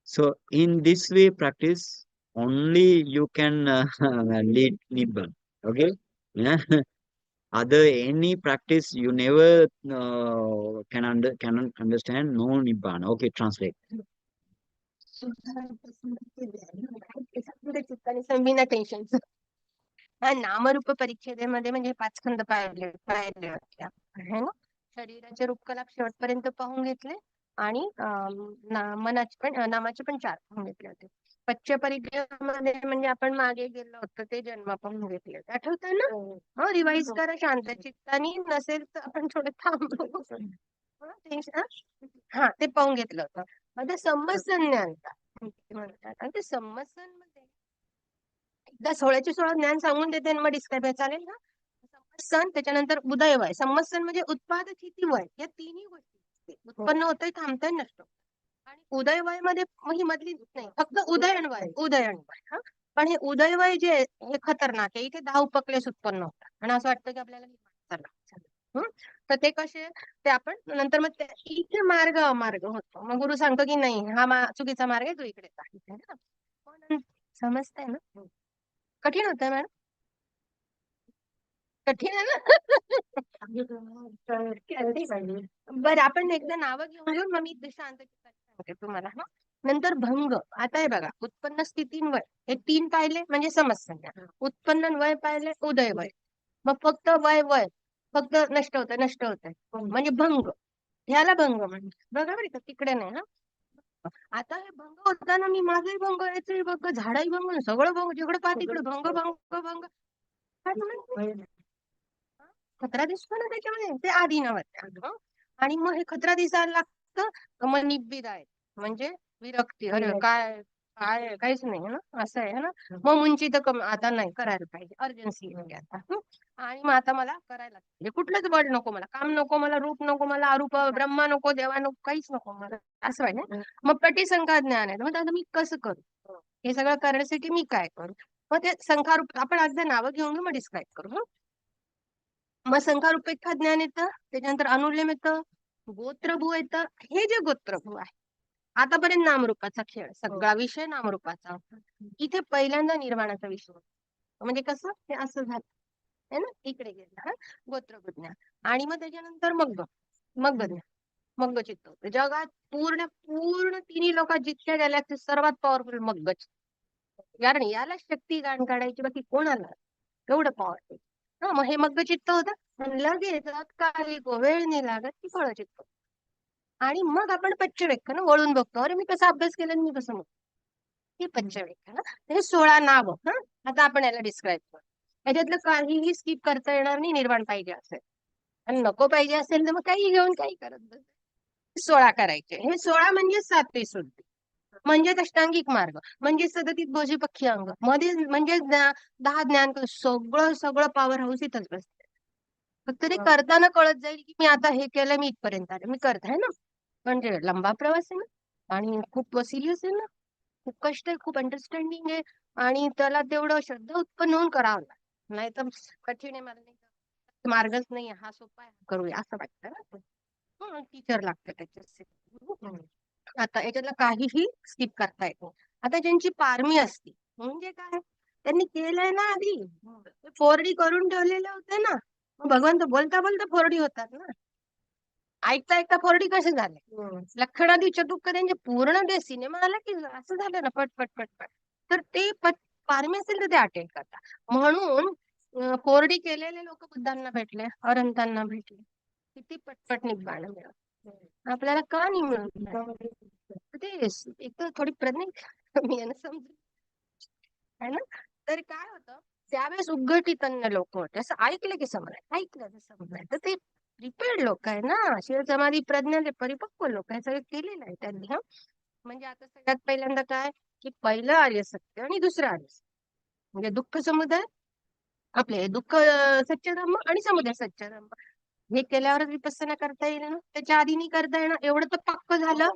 So in this way practice, only you can lead Nibbana. Okay? Yeah. Other any practice you never can understand, no Nibbana. Okay, translate. संविना टेन्शन. हा नामरूप परिच्छेदेमध्ये म्हणजे 5 खंड पाहिले होते है ना. शरीराचे रूपकलाप शेवटपर्यंत पाहून घेतले आणि मनाचे पण नामाचे पण 4 पाहून घेतले होते. पच्च परिग्रहामध्ये म्हणजे आपण मागे गेलो होतो ते जन्म पाहून घेतले होते. आठवतंय ना. हो, रिवाइज करा शांत चित्तानी. नसेल तर आपण थोडं थांबलो. हा, ते पाहून घेतलं होतं. आता संमसन ज्ञान म्हणतात. आणि ते संमसन मध्ये एकदा 16चे 16 ज्ञान सांगून देते मग डिस्क्राईब चालेल ना. संमसन, त्याच्यानंतर उदयवय. संमसन म्हणजे उत्पाद स्थिती वय, या तिन्ही गोष्टी उत्पन्न होतंय, थांबतंय, नसतो. आणि उदयवय मध्ये ही मधली नाही, फक्त उदयनवय. हा, पण हे उदयवय जे हे खतरनाक आहे. इथे 10 उपक्लेश उत्पन्न होतात आणि असं वाटतं की आपल्याला तर ते कसे, ते आपण नंतर मग इथे मार्ग अमार्ग होतो. मग गुरु सांगतो की नाही, हा चुकीचा मार्ग आहे, तू इकडे जा. समजतंय ना. कठीण होतंय मॅडम. कठीण आहे ना. बरं, आपण एकदा नावं घेऊन मग मी शांत सांगते तुम्हाला. हा, नंतर भंग. आता हे बघा, उत्पन्न स्थिती वय हे 3 पाहिले म्हणजे समजतं. उत्पन्न वय पाहिले उदय वय. मग फक्त वय फक्त नष्ट होतंय म्हणजे भंग. ह्याला भंग म्हणजे बघा बरं का, तिकडे नाही. हा, आता हे भंग होताना मी माझंही भंग, याचंही भंग, झाडही भंग, सगळं भंग, जिकडे पाहा तिकडे भंग. खतरा दिसतो ना त्याच्यामध्ये, ते आधी नव्हतं. आणि मग हे खतरा दिसायला लागतं मग निब्बिद आहे म्हणजे विरक्ती. अरे काय काय काहीच नाही ना, असं आहे ना. मग मुंची तर आता नाही करायला पाहिजे, अर्जन्सी म्हणजे आता. आणि मग आता मला करायला पाहिजे. कुठलंच बळ नको मला, काम नको मला, रूप नको मला, अरूप ब्रह्मा नको, देवा नको, काहीच नको मला, असं पाहिजे. मग पटिसंख्या ज्ञान आहे. मग आता मी कसं करू हे सगळं करण्यासाठी, मी काय करू. मग ते संख्यारूप आपण अगदी नावं घेऊन मग डिस्क्राईब करू. मग संख्यारूपेक्षा ज्ञान येतं, त्याच्यानंतर अनुल्यम येतं, गोत्रभू येतं. हे जे गोत्रभू आहे, आतापर्यंत नामरूपाचा खेळ, सगळा विषय नामरूपाचा. इथे पहिल्यांदा निर्माणाचा विषय म्हणजे कसं ते असं झालं है ना, इकडे गेलं गोत्रभू ज्ञान. आणि मग त्याच्यानंतर मग्ग चित्त होतं. जगात पूर्ण तिन्ही लोकात जितक्या गॅलॅक्सी सर्वात पॉवरफुल मग्ग चित्त. कारण याला शक्ती गाण काढायची बाकी कोणाला, एवढं पॉवरफुल. मग हे मग्ग चित्त होतं. लगेच तात्कालिक वेळ नाही लागत की फळ चित्त. आणि मग आपण पच्चवेक्खन वळून बघतो. अरे मी कसा अभ्यास केला, मी कसं मग हे पंचवेक्खन. हे 16 नाव. आता आपण याला डिस्क्राईब करू. याच्यातलं काहीही स्किप करता येणार नाही, निर्माण पाहिजे असेल. आणि नको पाहिजे असेल तर मग काही घेऊन काही करत बस. 16 करायचे. हे 16 म्हणजे सात्विक शुद्धी, म्हणजे अष्टांगिक मार्ग, म्हणजे सदतीत भोजी पक्षी अंग, मध्ये म्हणजे 10 ज्ञान. सगळं पॉवर हाऊस इथंच बसते. फक्त ते करताना कळत जाईल की मी आता हे केलं, मी इथपर्यंत आले, मी करत आहे ना. म्हणजे लंबा प्रवास आहे ना, आणि खूप सिरियस आहे ना, खूप कष्ट आहे, खूप अंडरस्टँडिंग आहे. आणि त्याला तेवढं श्रद्धा उत्पन्न होऊन करावं लागतं. नाही तर कठीण आहे, मला नाही मार्गच नाही, हा सोपा आहे, करूया असं वाटतं ना. टीचर लागतं त्याच्यासाठी. आता याच्यातलं काहीही स्किप करता येतो. आता ज्यांची पारमी असते म्हणजे काय, त्यांनी केलंय ना आधी, 4D करून ठेवलेले होते ना. भगवंत बोलता बोलता 4D होतात ना, ऐकता ऐकता 4D कसे झाले. लख्खनादी चतुक्क त्यांचे पूर्ण ते सिनेमा आला की असं झालं ना, पट पट पट पट. तर ते पारमी असेल तर ते अटेंड करतात. म्हणून 4D केलेले लोक बुद्धांना भेटले, अरहंतांना भेटले, किती पटपट निब्बाण मिळत. आपल्याला का नाही मिळत ते एक तर थोडी प्रज्ञा कमी आहे ना, समजून है ना. तर काय होतं, त्यावेळेस उद्घटित लोक होते, असं ऐकलं की समजाय, ऐकलं तर समजाय. तर ते प्रिपेअर्ड लोक आहे ना, शिव समाधी प्रज्ञाचे परिपक्व लोक आहे, सगळं केलेलं आहे त्यांनी. म्हणजे आता सगळ्यात पहिल्यांदा काय की पहिलं आर्य सत्य आणि दुसरं आर्य सत्य म्हणजे दुःख समुदाय, आपले दुःख सच्च धम्म आणि समुदाय सच्च धम्म. हे केल्यावरच विपස්සना करता येईल ना, त्याच्या आधी नाही करता येणार. एवढं तर पक्क झालं.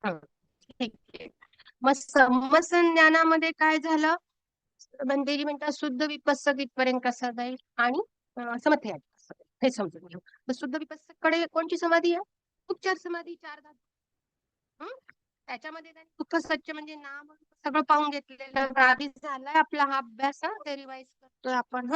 ठीक आहे. मग संज्ञानामध्ये काय झालं, बंदेजी म्हणतात शुद्ध विपස්සक इथपर्यंत कसा जाईल आणि समर्थ्य हे समजून घेऊ. तर शुद्ध विपස්සक कडे कोणची समाधी आहे, उपचार समाधी, 4 धातू. त्याच्यामध्ये त्यांनी दुःख सच्च म्हणजे नाम सगळं पाहून घेतलेलं आधी झालाय आपला हा अभ्यास, ते रिवाइज करतोय आपण.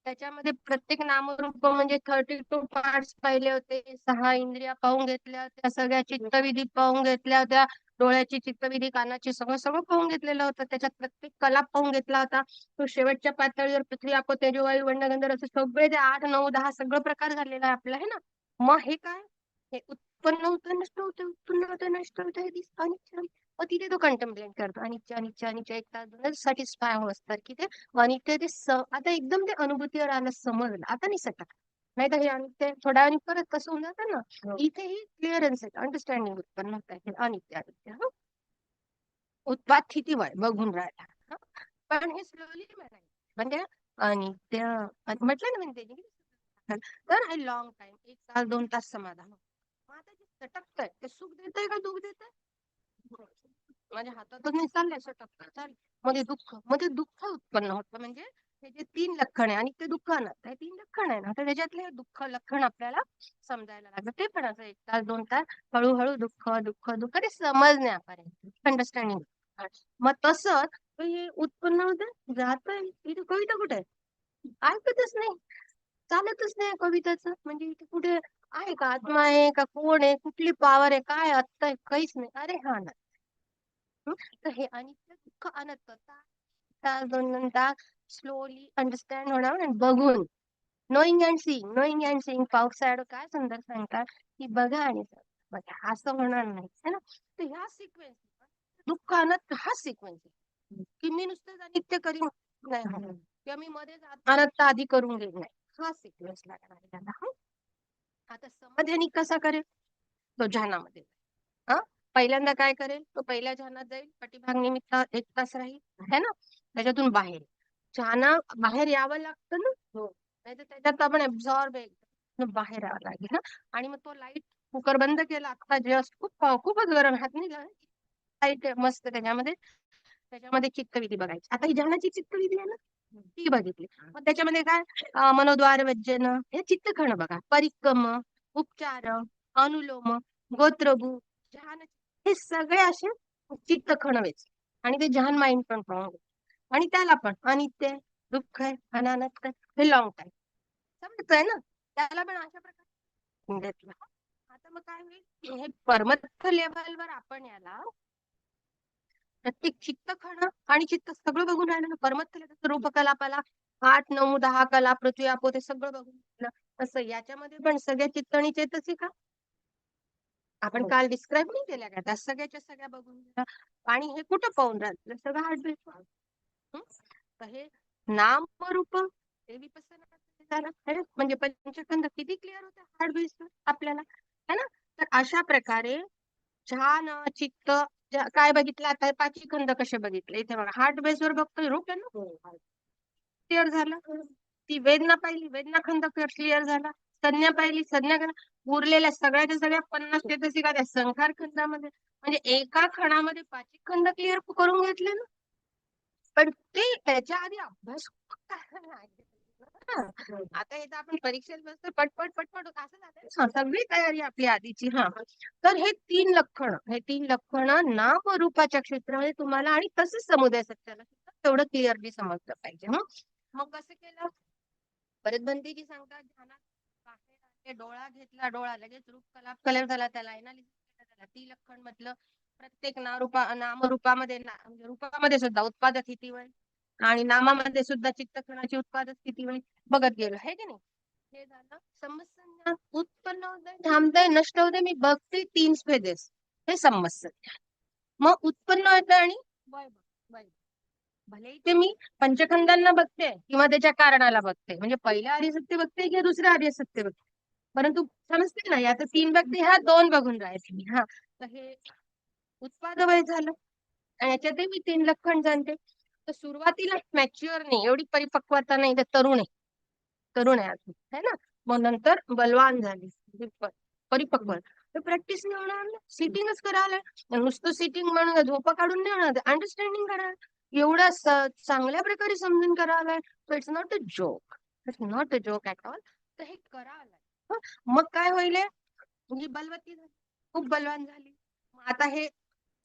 त्याच्यामध्ये प्रत्येक नामरूप म्हणजे 32 पार्ट्स पाहिले होते, 6 इंद्रिया पाहून घेतल्या होत्या, सगळ्या चित्तविधी पाहून घेतल्या होत्या, डोळ्याची चित्तविधी, कानाची सगळं सगळं पाहून घेतलेलं होतं. त्याच्यात प्रत्येक कला पाहून घेतला होता. तो शेवटच्या पातळीवर पृथ्वी, आपो, तेजो, वायू, वंडगंधर असे सगळे ते 8, 9, 10 सगळं प्रकार झालेला आहे आपला, है ना. मग हे काय, हे उत्पन्न होतं, नष्ट होतं, उत्पन्न होतं, नष्ट होतं, हे दिसतं अनित्य. मग तिथे तो कंटेम्प्लेट करतो, अनित्य अनित्य अनित्य. एक तास सॅटिस्फाय होत असतात की ते अनित्य ते आता एकदम ते अनुभूतीवर आलं, समजलं, आता नाही सटक. नाही तर हे अनित्य थोड्या वेळाने परत कसं होऊन जातं ना, इथेही क्लिअरन्स आहे, अंडरस्टँडिंग उत्पन्न होत आहे अनित्य अनित्य. उत्पाद किती वय बघून राहिला, पण हे स्लोली म्हणजे अनित्य म्हटलं ना म्हणते, तर हे लॉंग टाइम 1 तास 2 तास समाधान. आता जे सटकतंय ते सुख देतंय का दुःख देतंय, माझ्या हातातच नाही चाललंय, सटकतंय चालेल. मध्ये दुःख उत्पन्न होतं. म्हणजे हे जे 3 लक्षण आहे आणि ते दुःख अनात आहे, 3 लक्षण आहे ना, तर त्याच्यातले दुःख लक्षण आपल्याला समजायला लागतं. ते पण असं 1 तास 2 तास हळूहळू दुःख दुःख दुःख ते समजण्यापर्यंत, अंडरस्टँडिंग. मग तसंच हे उत्पन्न होतं, जातंय. इथे कविता कुठे आहे, ऐकतच नाही, चालतच नाही कविताचं. म्हणजे इथे कुठे आहे का, आत्मा आहे का, कोण आहे, कुठली पॉवर आहे, काय अर्थ आहे, काहीच नाही. अरे हा ना. तर हे अनित्य दुःख अनंत तास 2 तास स्लोली अंडरस्टँड होणार आणि बघून knowing and seeing, knowing and seeing. पावसाळ्यात काय सुंदर सांगतात की बघा आणि बघा, असं होणार नाही, है ना. तर ह्या सिक्वेन्स दुःख अनंत हा सिक्वेन्स की मी नुसतं अनित्य करीन नाही होणार, किंवा मी मध्येच अनंत आधी करून घेईन नाही, हा सिक्वेन्स लागणार त्याला. आता समाधी कसा करेल, तो ध्यानामध्ये. पहिल्यांदा काय करेल, तो पहिल्या ध्यानात जाईल, पाठीभाग निमित्त 1 तास राहील, है ना. त्याच्यातून बाहेर ध्याना बाहेर यावं लागतं ना, नाही तर त्याच्यात आपण ऍब्झॉर्ब बाहेर यावं लागेल ना. आणि मग तो लाईट कुकर बंद केला आता जस्ट, खूपच गरम, हात नाही लाईट मस्त त्याच्यामध्ये चित्तविधी बघायची. आता ही ध्यानाची चित्तविधी आहे ना, ती बघितली. मग त्याच्यामध्ये काय, मनोद्वार वज्जन, हे चित्तखण बघा, परिक्रम, उपचार, अनुलोम, गोत्रभू, ध्यान, हे सगळे असे चित्तखण वेच. आणि ते ध्यान माइंड पण पाहून, आणि त्याला पण अनित्य दुःख आहे, अनानत हे लॉंग टाइम समजतंय ना, त्याला पण अशा प्रकारे घेतलं. आता मग काय होईल, हे परमत्थ लेवलवर आपण याला प्रत्येक चित्तखण आणि चित्त सगळं बघून राहिलं ना. परमत्थ रूपकलापाला 8, 9, 10 कला, पृथ्वी, आपो, ते सगळं बघून तसं याच्यामध्ये पण सगळ्या चित्त आणि चेतसिका आपण काल डिस्क्राईब नाही केल्या का, त्या सगळ्याच्या सगळ्या बघून. आणि हे कुठं पाहून राहिलं, सगळं हार्टबीट. तर हे नाम रूप हे विपස්සना झालं, म्हणजे पंचखंड किती क्लिअर होते हार्टबीट आपल्याला, है ना. तर अशा प्रकारे ध्यान चित्त काय बघितलं, आता 5 खंड कसे बघितले, इथे बघा हार्ट बेसवर बघतोय, रूप आहे ना, क्लिअर झालं. ती वेदना पाहिली, वेदना खंड क्लिअर झाला. संज्ञा पाहिली, संज्ञा खंड. उरलेल्या सगळ्याच्या सगळ्या 50 चेतसिका त्या संखार खंडामध्ये, म्हणजे एका खंडामध्ये 5 खंड क्लिअर करून घेतले ना. पण ते त्याच्या आधी अभ्यास आता हे तर आपण परीक्षेत बसतो, पटपट पटपट असं झालं, सगळी तयारी आपली आधीची. तर हे 3 लक्षण नाम रूपाच्या क्षेत्रामध्ये तुम्हाला, आणि तसंच समुदाय सत्याला तेवढं क्लिअरली समजलं पाहिजे. मग कसं केलं, परत बंदीजी सांगतात, ध्यानात बाहेर डोळा घेतला, डोळा लगेच रूप कलाप झाला, त्याला एनालिसिस केला. 3 लक्षण म्हटलं, प्रत्येक नामरूपामध्ये म्हणजे रूपामध्ये सुद्धा उत्पादक किती वय, आणि नामामध्ये सुद्धा चित्तखणाची उत्पादक किती वय बघत गेलो, है की नाही. हे झालं संमत उत्पन्न होते, थांबते, नष्ट होते, मी बघते 3 फेजेस, हे संमत. मग उत्पन्न होतं आणि भले ते मी पंचखंडांना बघते किंवा त्याच्या कारणाला बघते, म्हणजे पहिल्या आर्य सत्य बघते किंवा दुसऱ्या आर्य सत्य बघते, परंतु समजते ना, आता 3 बघते, ह्या 2 बघून राहायचे मी. तर हे उत्पाद वय झालं, आणि याच्यातही मी 3 लक्षण जाणते. तर सुरुवातीला मॅच्युअर नाही, एवढी परिपक्वता नाही, तर तरुण आहे अजून, है ना. मग नंतर बलवान झाली, परिपक्व. तर प्रॅक्टिस नाही होणार ना, सिटिंगच करायला. नुसतं सिटिंग म्हणून झोपा काढून नाही होणार, अंडरस्टँडिंग करा, एवढा चांगल्या प्रकारे समजून करायला. So it's not a joke, it's not a joke at all. तर हे करायला मग काय होईल, ही बलवती झाली, खूप बलवान झाली. आता हे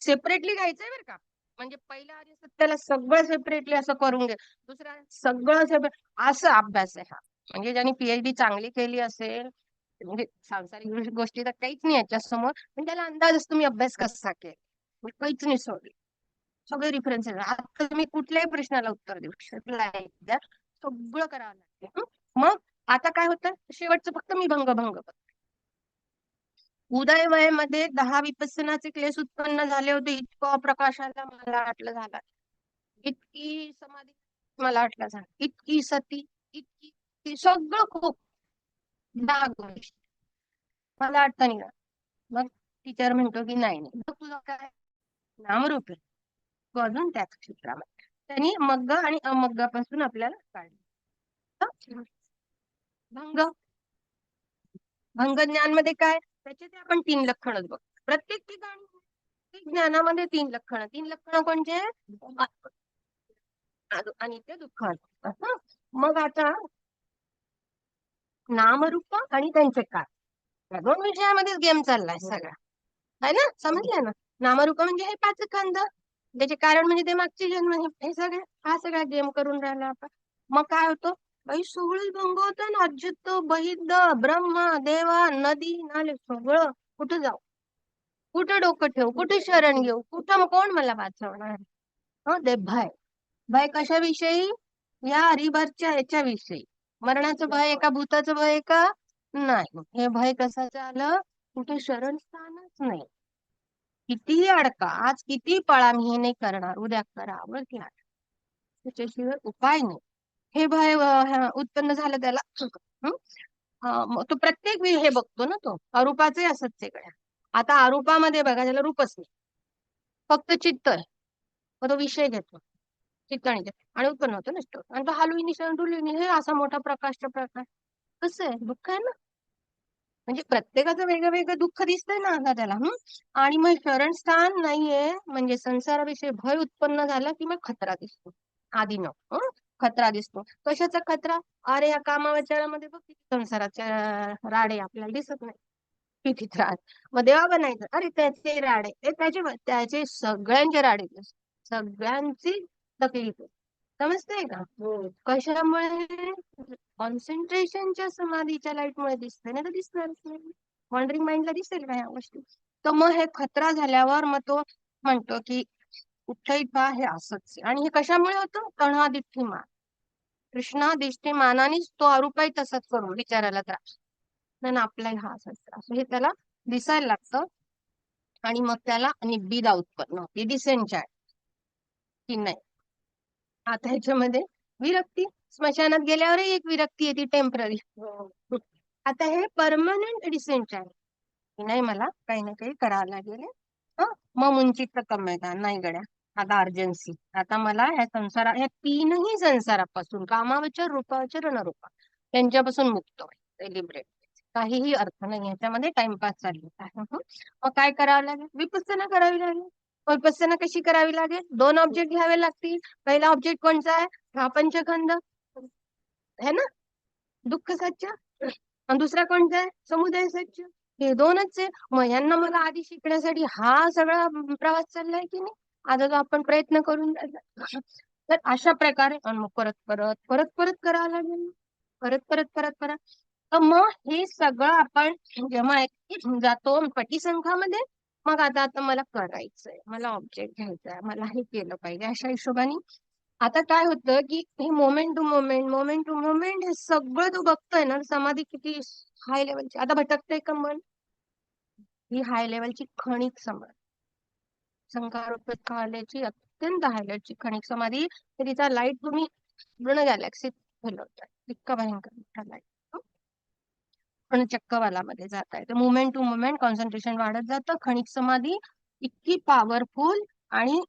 सेपरेटली घ्यायचंय बरं का, म्हणजे पहिला आर्य सत्याला सगळं सेपरेटली असं करून घे, दुसरा सगळं सेपरेट, असं अभ्यास आहे हा. म्हणजे ज्यांनी पीएचडी चांगली केली असेल, म्हणजे सांसारिक गोष्टी तर काहीच नाही याच्या समोर, पण त्याला अंदाज असतो मी अभ्यास कसा केला, काहीच नाही सोडले, सगळे रेफरन्सेस. आता तुम्ही कुठल्याही प्रश्नाला उत्तर देऊ शकला, सगळं करावं लागते. मग आता काय होतं, शेवटचं फक्त मी भंग उदय वयामध्ये 10 विपස්සनाचे क्लेश उत्पन्न झाले होते. इतकं प्रकाशाला मला वाटलं झाला, इतकी समाधी मला वाटलं झालं, इतकी सती, इतकी सगळं खूप गोष्टी मला वाटतं नाही. मग टीचर म्हणतो की नाही नाही, मग तुझं काय नामरूप आहे, तू अजून त्याच क्षेत्रामध्ये. त्यांनी मग्ग आणि अमग्गापासून आपल्याला काढलं. भंग ज्ञान मध्ये काय, त्याचे ते आपण 3 लक्षणच बघतो प्रत्येक ठिकाणी. ज्ञानामध्ये 3 लक्षणं कोणते, अनित्य दुःख. मग आता नामरूप आणि त्यांचे काय, या 2 विषयामध्येच गेम चाललाय सगळा, है ना, समजलं ना. नामरूप म्हणजे हे 5 खंड, त्याचे कारण म्हणजे ते मागचे जन्म, हे सगळे हा सगळा गेम करून राहिला आपण. मग काय होतं, बाई सगळं भंग होतं ना, अच्युत बहिद्ध ब्रह्म देवा नदी नाले सगळं. कुठं जाऊ, कुठं डोकं ठेवू, कुठे शरण घेऊ, कुठं कोण मला वाचवणार. ते भय, भय कशाविषयी, या हरिभरच्या ह्याच्याविषयी. मरणाचं भय एका भूताचं भय का नाही, हे भय कशाचं आलं, कुठे शरणस्थानच नाही. कितीही अडका, आज किती पळा, मी हे नाही करणार, उद्या करा, त्याच्याशिवाय उपाय नाही. हे भय उत्पन्न झालं त्याला. तो प्रत्येक हे बघतो ना, तो अरूपाचे असत सगळ्या. आता अरूपामध्ये बघा, त्याला रूपच नाही, फक्त चित्त आहे, मग तो विषय घेतो चित्त आणि उत्पन्न होतो नसतो, आणि तो हालुनी हे असा मोठा प्रकाशचा प्रकाश. कसं आहे, दुःख आहे ना, म्हणजे प्रत्येकाचं वेगळं वेगळं दुःख दिसतंय ना आता त्याला. आणि मग शरणस्थान नाहीये, म्हणजे संसाराविषयी भय उत्पन्न झाला की मग खतरा दिसतो, आधी न खतरा दिसतो. कशाचा खतरा, अरे या कामाविचारामध्ये बघ संसाराच्या राडे आपल्याला दिसत नाही, किती त्रास. मग देवा बनायचं, अरे त्याचे राडे, त्याचे सगळ्यांचे राडे, सगळ्यांची तकलीफ, समजतंय का. कशामुळे, कॉन्सन्ट्रेशनच्या समाधीच्या लाईटमुळे दिसतंय, नाही तर दिसणारच नाही, वॉन्डरिंग माइंडला दिसेल का या गोष्टी. तर मग हे खतरा झाल्यावर मग तो म्हणतो की कुठेही पहा हे असंच. आणि हे कशामुळे होतं, तणादिष्टिमान, कृष्णादिष्टिमानानेच तो अरूपाही तसंच करून विचारायला त्रास, नाही आपलाही हा असाच त्रास, हे त्याला दिसायला लागतं. आणि मग त्याला निब्बिदा उत्पन्न होती, डिसेंट की नाही. आता ह्याच्यामध्ये विरक्ती, स्मशानात गेल्यावरही एक विरक्ती येते टेम्पररी. आता हे परमनंट डिसेंट आहे की नाही, मला काही ना काही करावं लागेल. मग मुंचित मैदान नाही गड्या, आता अर्जन्सी, आता मला ह्या ह्या 3ही संसारापासून, कामावचर रूपावचर अनरूपा, त्यांच्यापासून मुक्त व्हायचं, लिबरेट, काहीही अर्थ नाही ह्याच्यामध्ये, टाइमपास चालू आहे. मग काय करावं लागेल, विपස්සना करावी लागेल. विपස්සना कशी करावी लागेल, 2 ऑब्जेक्ट घ्यावे लागतील. पहिला ऑब्जेक्ट कोणता आहे, हा पंचखंड है ना, दुःख सत्य, आणि दुसरा कोणता आहे, समुदाय सत्य. हे 2च आहे. मग यांना मला आधी शिकण्यासाठी हा सगळा प्रवास चाललाय की नाही, आता जो आपण प्रयत्न करून राहिला. तर अशा प्रकारे परत परत परत परत करावं लागेल, परत परत परत परत. तर मग हे सगळं आपण जेव्हा जातो पटीसंखामध्ये, मग आता मला करायचंय, मला ऑब्जेक्ट घ्यायचंय, मला हे केलं पाहिजे, अशा हिशोबाने. आता काय होतं की हे मोमेंट टू मोमेंट हे सगळं तू बघतोय ना, समाधी किती हाय लेवलची. आता भटकतंय का मन, ही हाय लेवलची खणिक समाधी, संकारोपकाल्याची अत्यंत हाय लेवलची खणिक समाधी. तिचा लाईट तुम्ही पूर्ण गॅलेक्सीत फैलवताय, इतका भयंकर मोठा लाईट. पण चक्कवालामध्ये जात आहे, तर मुवमेंट टू मुवमेंट कॉन्सन्ट्रेशन वाढत जातं. खणिक समाधी इतकी पॉवरफुल, आणि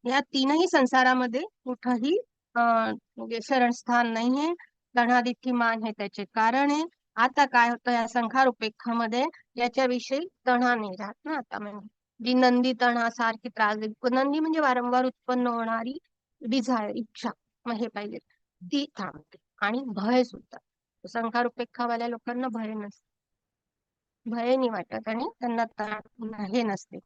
या 3ही संसारामध्ये कुठंही म्हणजे शरणस्थान नाहीये. गणादिठ्ठिमान हे त्याचे कारण आहे. आता काय होतं या संखारोपेक्षामध्ये याच्याविषयी तणा नाही राहत ना आता. म्हणजे जी नंदी तणा सारखी त्रास देते, नंदी म्हणजे वारंवार उत्पन्न होणारी डिझायर, इच्छा, मग हे पाहिजे, ती थांबते. आणि भय सुद्धा, संखारोपेक्षावाल्या लोकांना भय नसते, भय नाही वाटत आणि त्यांना हे नसते,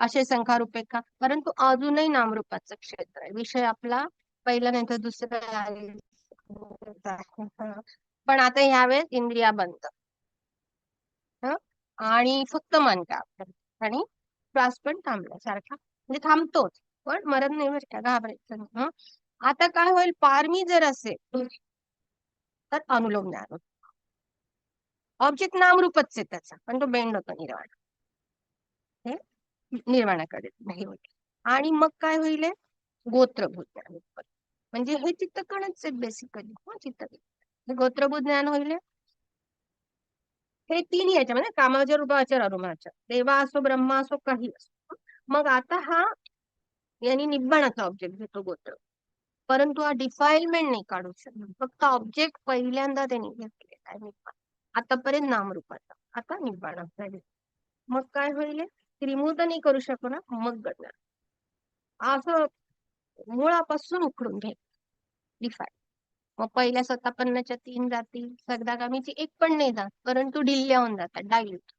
असे संखारोपेक्षा. परंतु अजूनही नामरूपाचं क्षेत्र आहे. विषय आपला पहिला नाही तर दुसरा आहे. पण आता ह्यावेळेस इंद्रिया बंद, आणि फक्त मन काम आणि श्वास पण थांबल्यासारखा, म्हणजे थांबतोच पण मरण नाही बरं का, घाबरायचं नाही. आता काय होईल, पारमी जर असेल तर अनुलोम ज्ञान होतं. ऑब्जेक्ट नामरूपच आहे त्याचा, पण तो बेंड होतो निर्वाण, हे निर्वाणाकडे नाही होत. आणि मग काय होईल, गोत्रभूत ज्ञान उत्पन्न. म्हणजे हे चित्तकणच आहे बेसिकली, चित्त हे गोत्रभूत ज्ञान होईल. हे तीन याच्यामध्ये कामाच्या रूपाच्या अरुमाच्या, देवा असो ब्रह्मा असो काही असो. मग आता हा यांनी निब्बाणाचा ऑब्जेक्ट घेतो गोत्र, परंतु हा डिफाईलमेंट नाही काढू शकत, फक्त ऑब्जेक्ट पहिल्यांदा त्यांनी घेतलेला आहे निब्बाण. आतापर्यंत नामरूपाचा, आता निब्बाणाचा. मग काय होईल, रिमूव्ह तर नाही करू शकतो ना, मग गणना असं मुळापासून उखडून घ्यायचं डिफाईल. मग पहिल्या 57च्या 3 जाती, सगदागामीची एक पण नाही जात, परंतु ढिल्ल्या होऊन जातात, डायल्यूट.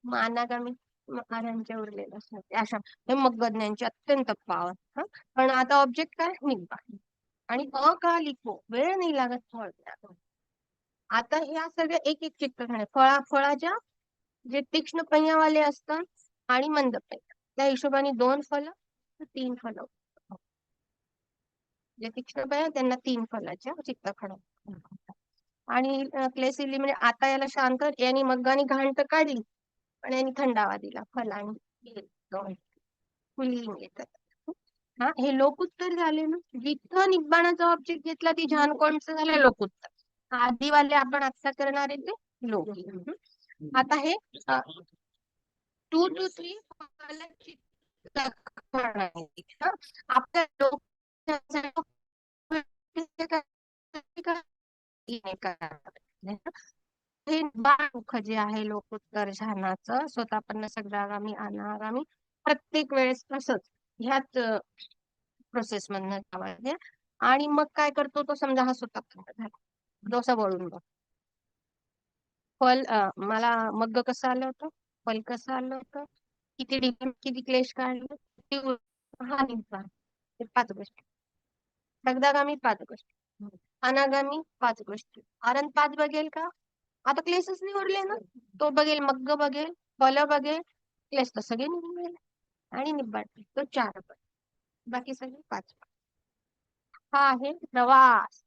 मग अनागामी महाराजांच्या उरलेलं असतात अशा, हे मग ज्ञानचे अत्यंत पावर. पण आता ऑब्जेक्ट काय, निब्बाण. आणि अकालिको, वेळ नाही लागत फळ. आता ह्या सगळ्या एक एक चित्त फळाच्या जे तीक्ष्ण पहियावाले असतात आणि मंद पहिया, त्या हिशोबाने 2 फल 3 फल. जे तीक्ष्ण पहिया त्यांना 3 फलाच्या चित्तखड. आणि क्लेसिली म्हणजे आता याला शांत, यांनी मग्गानी घाण तर काढली, पण यांनी थंडावा दिला, फलांनी कुलिंग येतात. हे लोकुत्तर झाले ना. जिथं निब्बाणाचा ऑब्जेक्ट घेतला ती झान कोणचं झालं, लोकुत्तर. आधीवाले आपण आता करणारे ते लोकी. आता हे 2 to 3 आपल्या हे दुःख जे आहे लोकोत्तर ध्यानाचं, स्वतःपन्न सगळागामी अनागामी, प्रत्येक वेळेस तसंच ह्याच प्रोसेस मधनं जावं. आणि मग काय करतो तो, समजा हा स्वतःपन्न झाला, डोसा वळून बघ, फल मला मग कसं आलं होतं, फल कसं आलं होतं, किती डिफरंट, किती क्लेश काढले, हा निब्बाण. 5 गोष्टी, सगदागामी 5 गोष्टी, अनागामी 5 गोष्टी. कारण 5 बघेल का, आता क्लेशच नाही उरले ना, तो बघेल, मग्ग बघेल, फल बघेल, क्लेश तर सगळे निघून गेले, आणि निब्बाण तो 4 पण, बाकी सगळे 5. हा आहे प्रवास.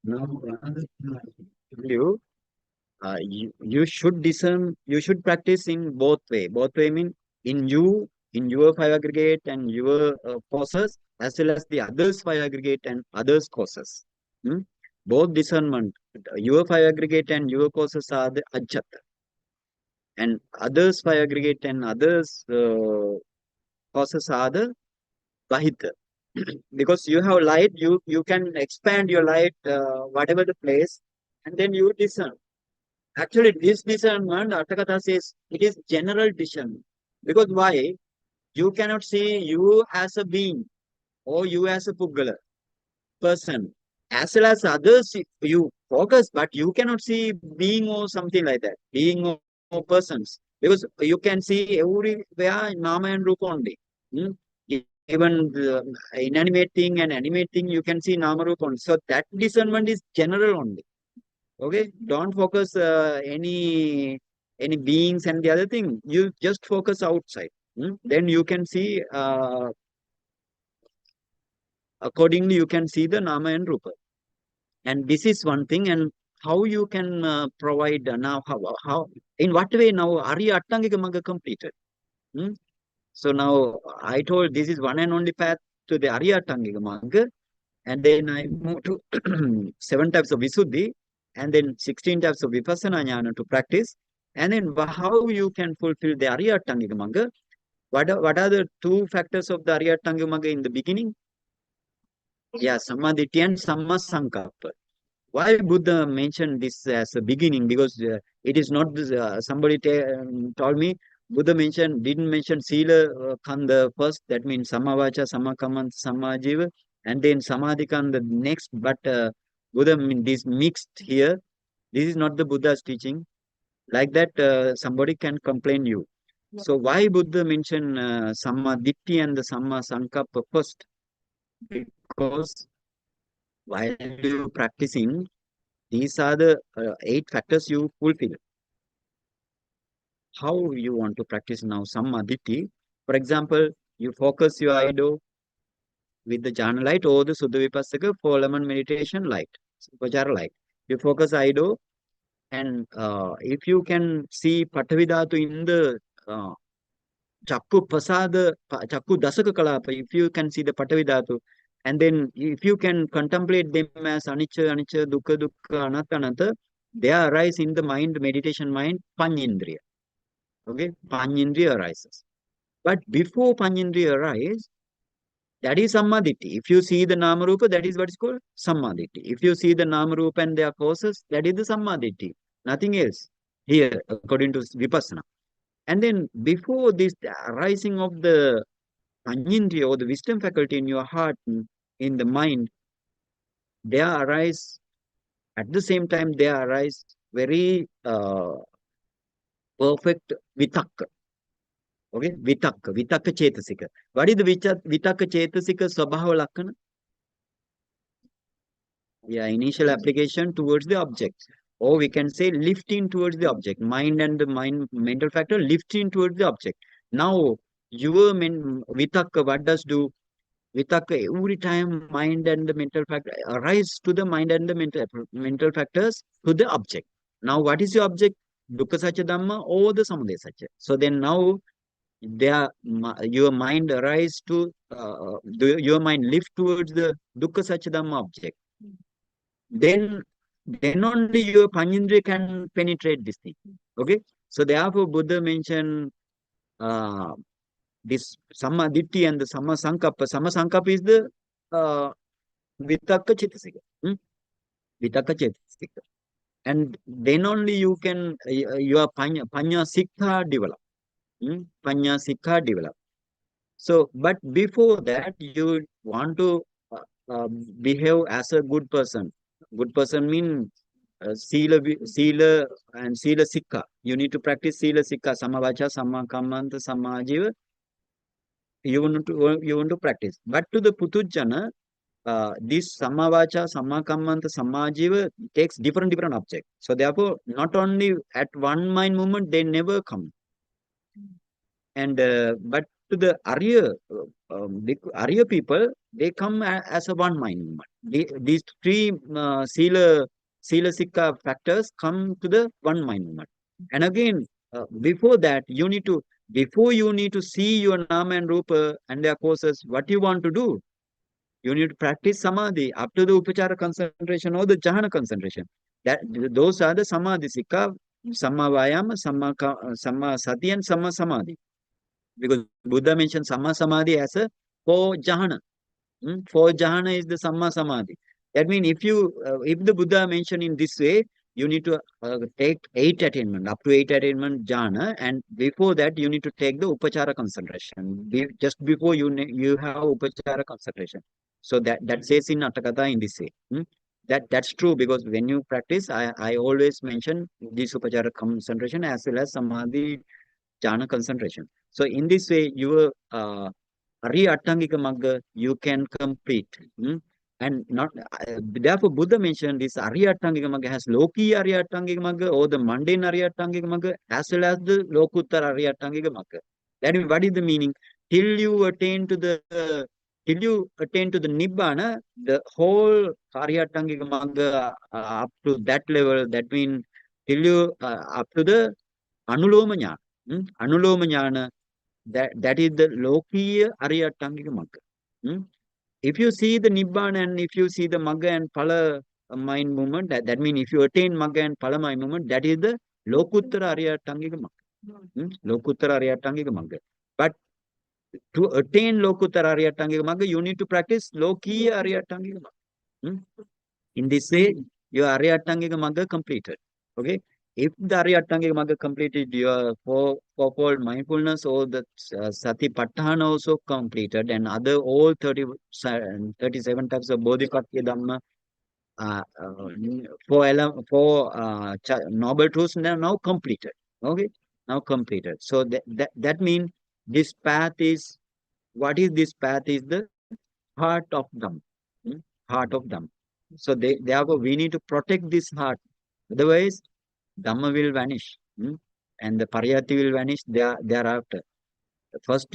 Now, you, you should discern, you should practice in both way. Both way mean in you, in your 5 aggregate and your causes, as well as the others 5 aggregate and others causes. Both discernment, your 5 aggregate and your causes are the ajjata, and others 5 aggregate and others causes are the bahita. Because you have light, you can expand your light, whatever the place, and then you discern. Actually, this discernment, Atthakatha says, it is general discernment. Because why? You cannot see you as a being or you as a puggala person. As well as others, you focus, but you cannot see being or something like that, being or persons. Because you can see everywhere Nama and Rupa only. Even the inanimate thing and animate thing, you can see Nama Rupa only. So that discernment is general only. Okay, don't focus any beings and the other thing. You just focus outside. Then you can see accordingly. You can see the Nama and Rupa. And this is one thing. And how you can provide now? How in what way now? Arya Attangika Magga completed. So now I told this is one and only path to the Arya Attangika Magga. And then I moved to 7 types of Visuddhi, and then 16 types of Vipassana Jnana to practice. And then how you can fulfill the Arya Attangika Magga. What are the 2 factors of the Arya Attangika Magga in the beginning? Yeah, Samaditi and Samma Sankappa. Why Buddha mentioned this as a beginning? Because it is not this, somebody told me Buddha didn't mention Sila Kanda first. That means Samavacha, Samakamant, Samajiva, and then Samadhi Kanda next. But Buddha this mixed here. This is not the Buddha's teaching. Like that, somebody can complain you. So why Buddha mentioned Samma Ditti and the Samma Sankappa first? Because while you practicing, these are the 8 factors you fulfill. How you want to practice now Sammaditi? For example, you focus your eyebrow with the jhana light or the Suddha Vipassaka 4-element meditation light, Upachara light. You focus eyebrow and if you can see Patavidhatu in the Chakku Pasada, Chakku Dasaka Kalapa, if you can see the Patavidhatu, and then if you can contemplate them as Anicca, Anicca, Dukkha, Dukkha, Anatta, Anatta, they arise in the mind, meditation mind, Panjindriya. Okay, Panjindriya arises. But before Panjindriya arise, that is Sammaditi. If you see the Namarupa, that is what is called Sammaditi. If you see the Namarupa and their causes, that is the Sammaditi. Nothing else here, according to Vipassana. And then before this arising of the Panjindriya or the wisdom faculty in your heart, in the mind, there arise, at the same time, there arise very perfect Vitakka. Okay, Vitakka, Vitakka Chetasika. What is the Vitakka Chetasika Swabhava Lakkana? Yeah, initial application towards the object. Or we can say lifting towards the object. Mind and the mental factor lifting towards the object. Now, your Vitakka, what does do? Vitakka, every time mind and the mental factor arise to the mind and the mental factors to the object. Now, what is your object? Dukkha Satya Dhamma or the Samudaya Satya. So then now your mind arise to your mind lift towards the Dukkha Satya Dhamma object. Then only your Panjindriya can penetrate this thing. Okay. So therefore Buddha mentioned this Sammaditi and the Samma Sankappa. Samma Sankappa is the Vitakka Chetasika. Vitakka Chetasika. And then only you can your Panya Sikha develop. Panya Sikha develop. So, but before that, you want to behave as a good person. Good person means Sila and Sila Sikha. You need to practice Sila Sikha, Samavacha, Samakammanta, Samajiva. You want to practice. But to the Putujjana, this Samavacha, Samakammanta, Samajiva takes different objects. So therefore, not only at one mind movement, they never come. And but to the Arya people, they come as a one mind movement. These 3 Sila Sikha factors come to the one mind movement. And again, before that, before you need to see your Nama and Rupa and their causes, what you want to do? You need to practice Samadhi up to the Upachara concentration or the Jhana concentration. Those are the Samadhi Sikha, Samma Vayama, Samma Sati and Samma Samadhi. Because Buddha mentioned Samma Samadhi as a 4 jhana. 4 jhana is the Samma Samadhi. That means if the Buddha mentioned in this way, you need to take 8 attainment, up to 8 attainment jhana, and before that you need to take the Upachara concentration. Just before you have Upachara concentration. So that says in Attakatha in this way. That's true, because when you practice, I always mention this Upachara concentration as well as Samadhi jhana concentration. So in this way, your Arya Attangika Magga you can complete. And not therefore Buddha mentioned this Arya Attangika Magga has Loki Arya Attangika Magga or the mundane Arya Attangika Magga as well as the Lokuttara Arya Attangika Magga. That is, what is the meaning? Till you attain to the Nibbana, the whole Arya Attangika Magga up to that level, that means till you up to the Anuloma Jnana. Anuloma Jnana, that is the Lokiya Arya Attangika Magga. If you see the Nibbana and if you see the Magga and Phala mind movement, that means if you attain Magga and Phala mind movement, that is the Lokuttara Arya Attangika Magga. Lokuttara Arya Attangika Magga. But To attain Lokuttara Ariyattangiga Magga, you need to practice Lokiya Ariyattangiga Magga. In this way, your Ariyattangiga Magga completed. Okay. If the Ariyattangiga Magga completed, your fourfold mindfulness, all the Satipatthana also completed, and other all 37 types of Bodhipatya Dhamma, noble truths now completed. Okay, now completed. So that means this path is, what is this path? Is the heart of Dhamma. Heart of Dhamma. So therefore we need to protect this heart. Otherwise, Dhamma will vanish, and the Pariyati will vanish thereafter. First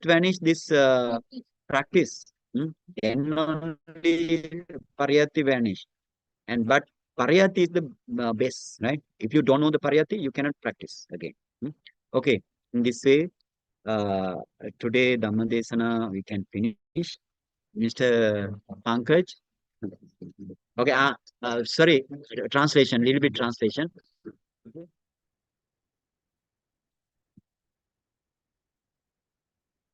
vanish this practice, then only Pariyati vanish. But Pariyati is the base, right? If you don't know the Pariyati, you cannot practice again. Okay, in this way, today Dhamma Desana we can finish. Mr. Pankaj. Okay, sorry, translation, little bit translation.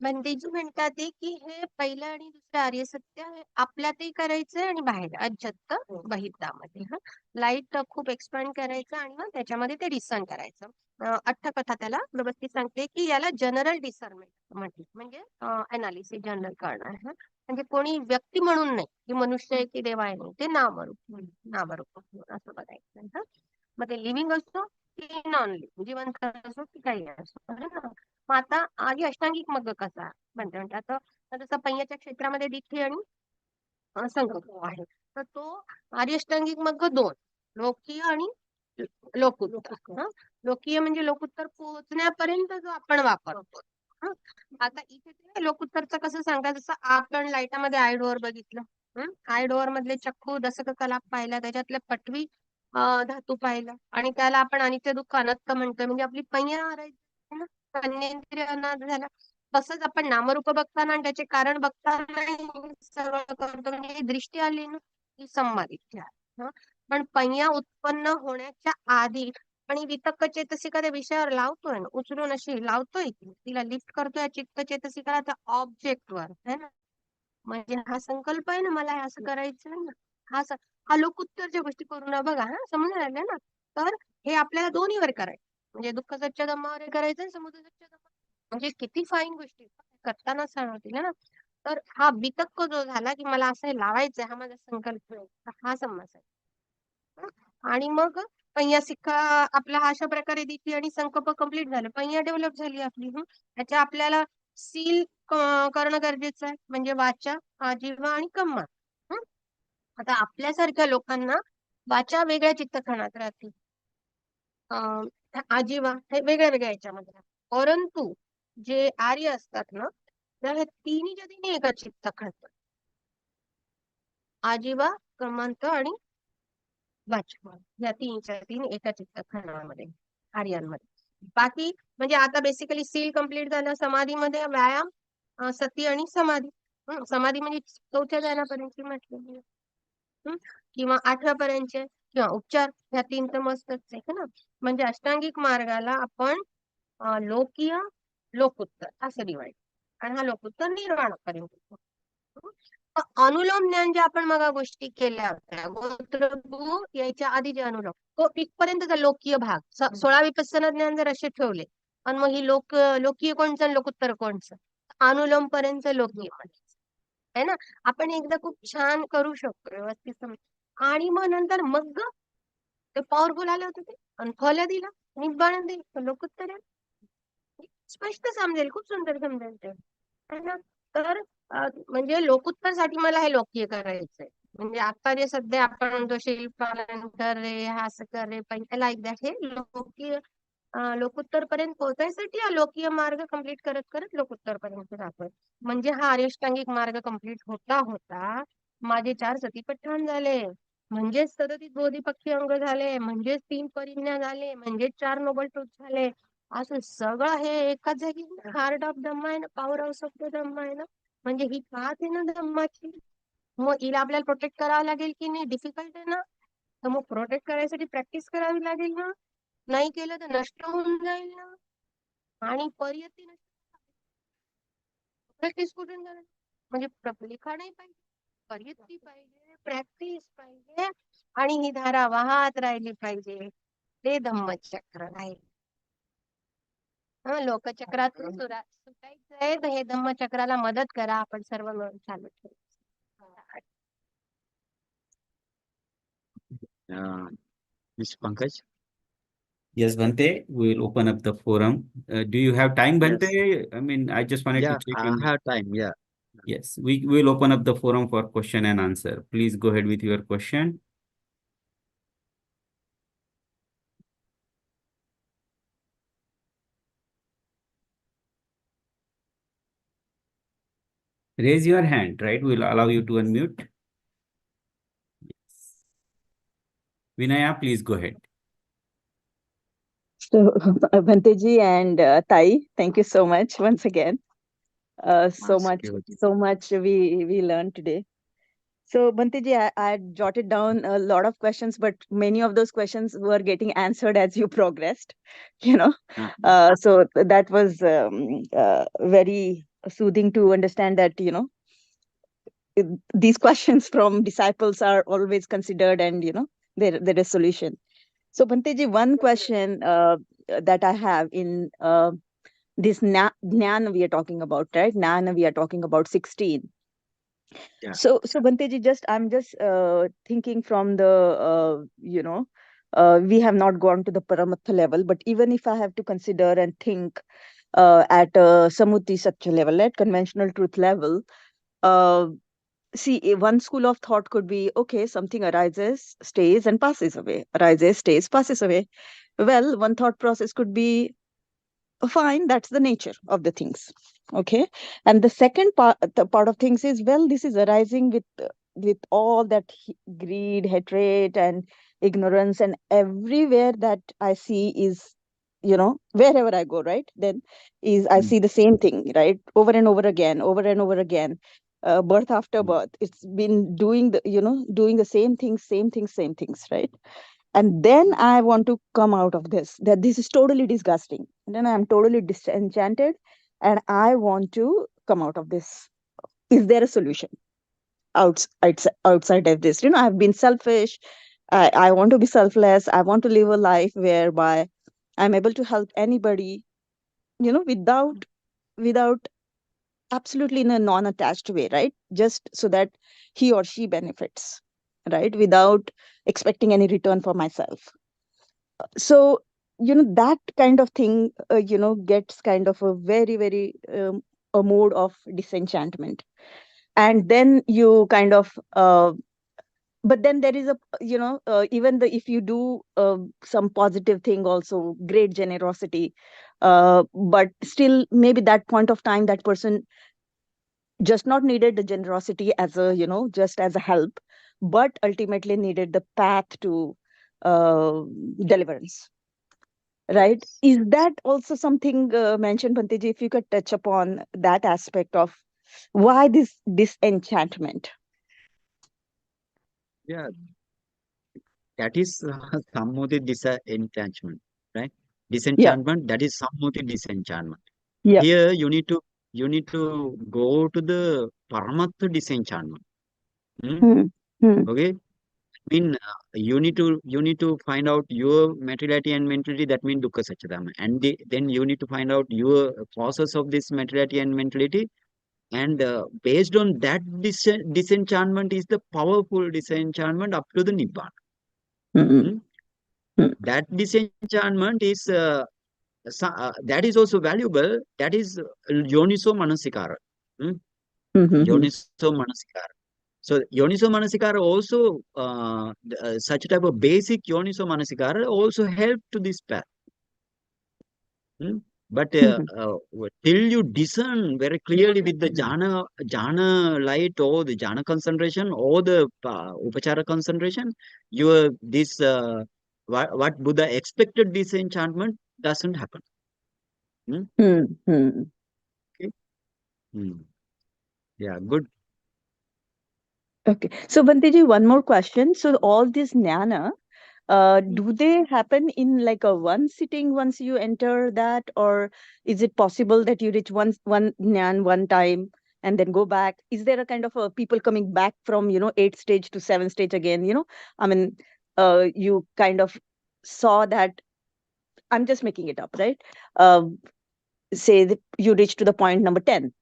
बंदेजी म्हणतात की हे पहिलं आणि दुसरं आर्य सत्य आपल्यातही करायचंय आणि बाहेर अज्जत बहिर्धामध्ये. Light खूप एक्सपांड करायचं आणि मग त्याच्यामध्ये ते डिसर्न करायचं. अठ्ठकथा त्याला व्यवस्थित सांगते की याला जनरल डिसर्नमेंट म्हटलं, म्हणजे अनालिसिस जनरल करणं. म्हणजे कोणी व्यक्ती म्हणून नाही की मनुष्य आहे की देव आहे, नाही, ते नामरूप असं बघायचं. मग ते लिव्हिंग असतो की नॉन लिव्हिंग, जिवंत असो की काही असो. मग आता आधी अष्टांगिक मग्ग कसा म्हणते आता जसं पहिल्याच्या क्षेत्रामध्ये दिठी आणि संकल्प आहे, तर तो आर्य अष्टांगिक मग्ग 2, लोकीय आणि लोकोत्तर. लोकीय म्हणजे लोकोत्तर पोहोचण्यापर्यंत जो आपण वापरतो. आता इथे ते लोकोत्तरचं कसं सांगा, जसं आपण लाईटामध्ये आयडोअर बघितलं, आयडोअर मधले चक्कू दशक कलाप पाहिला, त्याच्यातले पटवी धातू पाहिला, आणि त्याला आपण अनित्य दुःख अनंत म्हणतोय, म्हणजे आपली पैया हरायची ना, कर्मेंद्रिय अनाथ झाला. तसंच आपण नामरूप बघताना आणि त्याचे कारण बघताना सगळं करतो, म्हणजे दृष्टी आली ना ती संमादित. पण पैया उत्पन्न होण्याच्या आधी आणि वितक्क चेतसिका त्या विषयावर लावतोय ना, उचलून अशी लावतोय, तिला लिफ्ट करतोय चित्त चेतसिका त्या ऑब्जेक्टवर, है ना. म्हणजे हा संकल्प आहे ना, मला हे असं करायचं आहे ना, हा लोकोत्तरच्या गोष्टी करू ना बघा. समजून राहिले ना. तर हे आपल्याला दोन्हीवर करायचं, म्हणजे दुःख सच्च्या धम्मावर करायचं, समुद्र सच्च्या धम्मा, म्हणजे किती फाईन गोष्टी करताना सांगतील ना. तर हा वितक्क जो झाला की मला असं लावायचंय, हा माझा संकल्प आहे, हा समज आहे. आणि मग पैया सिक्का आपला अशा प्रकारे दिली आणि संकल्प कंप्लीट झालं, पैया डेव्हलप झाली आपली. त्याच्या आपल्याला सील करणं गरजेचं आहे, म्हणजे वाचा, आजीवा आणि कम्मा. आता आपल्यासारख्या लोकांना वाचा वेगळ्या चित्तखणात राहते, आजीवा हे वेगळ्या वेगळ्या याच्यामध्ये. परंतु जे आर्य असतात ना, तर हे तिन्हीच्या तिन्ही एका चित्तखणात, आजीवा, कर्मांत आणि वाचा, या तीनच्या तीन एका चित्तखंडामध्ये आर्यांमध्ये. बाकी म्हणजे आता बेसिकली सील कंप्लीट झालं, समाधीमध्ये व्यायाम, सती आणि समाधी. समाधी म्हणजे 4थ्या ध्यानापर्यंत म्हटलं, किंवा 8व्या पर्यंत, किंवा उपचार, ह्या 3 तर मस्तच आहे ना. म्हणजे अष्टांगिक मार्गाला आपण लोकीय, लोकोत्तर असं डिवाइड, आणि हा लोकोत्तर निर्वाणापर्यंत. अनुलोम ज्ञान जे आपण मग गोष्टी केल्या होत्या, गोत्रभू यायच्या आधी जे अनुलोम, तो इथपर्यंतचा लोकीय भाग. 16 विपස්සना ज्ञान जर असे ठेवले, आणि मग ही लोकीय कोणचं आणि लोकोत्तर कोणचं, अनुलोम पर्यंत लोकीय आहे ना. आपण एकदा खूप छान करू शकतो व्यवस्थित, आणि मग नंतर मग ते पॉवरफुल आले होते ते, आणि फल दिला, निब्बाण दिलं, लोकोत्तर स्पष्ट समजेल, खूप सुंदर समजेल ते, है ना. तर म्हणजे लोकोत्तर साठी मला हे लोकीय करायचंय. म्हणजे आता जे सध्या आपण म्हणतो शिल्पालन कर रे, हा असं कर रे, पण लाईक दॅट, हे लोकीय लोकोत्तर पर्यंत पोहोचायसाठी हा लोकीय मार्ग कम्प्लीट करत करत लोकोत्तर पर्यंत जातोय. म्हणजे हा आर्यष्टांगिक मार्ग कम्प्लीट होता होता माझे 4 सतीपट्ठाण झाले, म्हणजेच 37 बोधिपक्षी अंग झाले, म्हणजेच 3 परिज्ञा झाले, म्हणजेच 4 नोबल ट्रूथ झाले. असं सगळं हे एकाच जागी हार्ट ऑफ धम्मा आहे ना, पॉवर हाऊस ऑफ द धम्मा आहे ना. म्हणजे ही पाथ आहे ना धम्माची, मग हिला आपल्याला प्रोटेक्ट करावं लागेल की नाही, डिफिकल्ट आहे ना. तर मग प्रोटेक्ट करायसाठी प्रॅक्टिस करावी लागेल ना, नाही केलं तर नष्ट होऊन जाईल ना. आणि पर्यती प्रॅक्टिस कुठून करणार? म्हणजे लिखाणही पाहिजे, परिस्थिती पाहिजे, प्रॅक्टिस पाहिजे आणि ही धारा वाहत राहिली पाहिजे. ते धम्मचक्र आहे. लोकचक्रातून सुटायचंय तर हे धम्मचक्राला मदत करा. आपण सर्व मिळून चालू ठेवू. Mr. Pankaj? Yes, Bhante, we will open up the forum. Do you have time, Bhante? Yes. I mean, I just wanted to Yeah, check I in. have time. Yeah. Yes, we will open up the forum for question and answer. Please go ahead with your question. Raise your hand, right? We'll allow you to unmute. Yes. Vinaya, please go ahead. So, Bhanteji and Tai, thank you so much once again. So much we learned today. So, Bhanteji, I jotted down a lot of questions, but many of those questions were getting answered as you progressed, you know. So that was very soothing to understand that, you know, these questions from disciples are always considered and, you know, there is solution. So, Bhanteji, one question that I have in this Jnana we are talking about, right? Jnana we are talking about 16. Yeah. So Bhanteji, I'm just thinking from the, you know, we have not gone to the Paramatha level, but even if I have to consider and think at a Samuti Satya level, at conventional truth level, see, one school of thought could be, okay, something arises, stays, and passes away. Arises, stays, passes away. Well, one thought process could be, fine, that's the nature of the things. Okay. And the second part of things is, well, this is arising with all that greed, hatred, and ignorance, and everywhere that I see is, you know, wherever I go, right? Then is I see the same thing, right? Over and over again, birth after birth. It's been doing doing the same things, right? And then I want to come out of this, that this is totally disgusting. And then I'm totally disenchanted and I want to come out of this. Is there a solution outside of this? You know, I've been selfish. I want to be selfless. I want to live a life whereby I'm able to help anybody, you know, without absolutely in a non-attached way, right? Just so that he or she benefits, right? Without expecting any return for myself. So, you know, that kind of thing, you know, gets kind of a very a mode of disenchantment. And then you kind of but then there is a, you know, even if you do some positive thing also, great generosity, but still maybe that point of time that person just not needed the generosity as a, you know, just as a help, but ultimately needed the path to deliverance. Right? Is that also something mentioned, Bhanteji, if you could touch upon that aspect of why this disenchantment? Yeah, that is Sammoti disenchantment, right? Disenchantment, that is Sammoti disenchantment. Yeah. Here you need to go to the Paramattha disenchantment. Okay? I mean, you need to find out your materiality and mentality. That means dukkha satchidama, and then you need to find out your causes of this materiality and mentality, and based on that, disenchantment is the powerful disenchantment up to the nibbana. That disenchantment is that is also valuable. That is yoniso manasikara. Yoniso manasikara. So Yoniso Manasikara also, such type of basic Yoniso Manasikara also help to this path. But till you discern very clearly with the jhana light or the jhana concentration or the upachara concentration, this what Buddha expected disenchantment doesn't happen. Okay. Yeah, good. Okay. So, Bhanteji, one more question. So, all this jnana, do they happen in like a one sitting once you enter that, or is it possible that you reach one jnana one time and then go back? Is there a kind of a people coming back from, 8th stage to 7th stage again? I mean, you kind of saw that. I'm just making it up, right? Say that you reach to the point number 10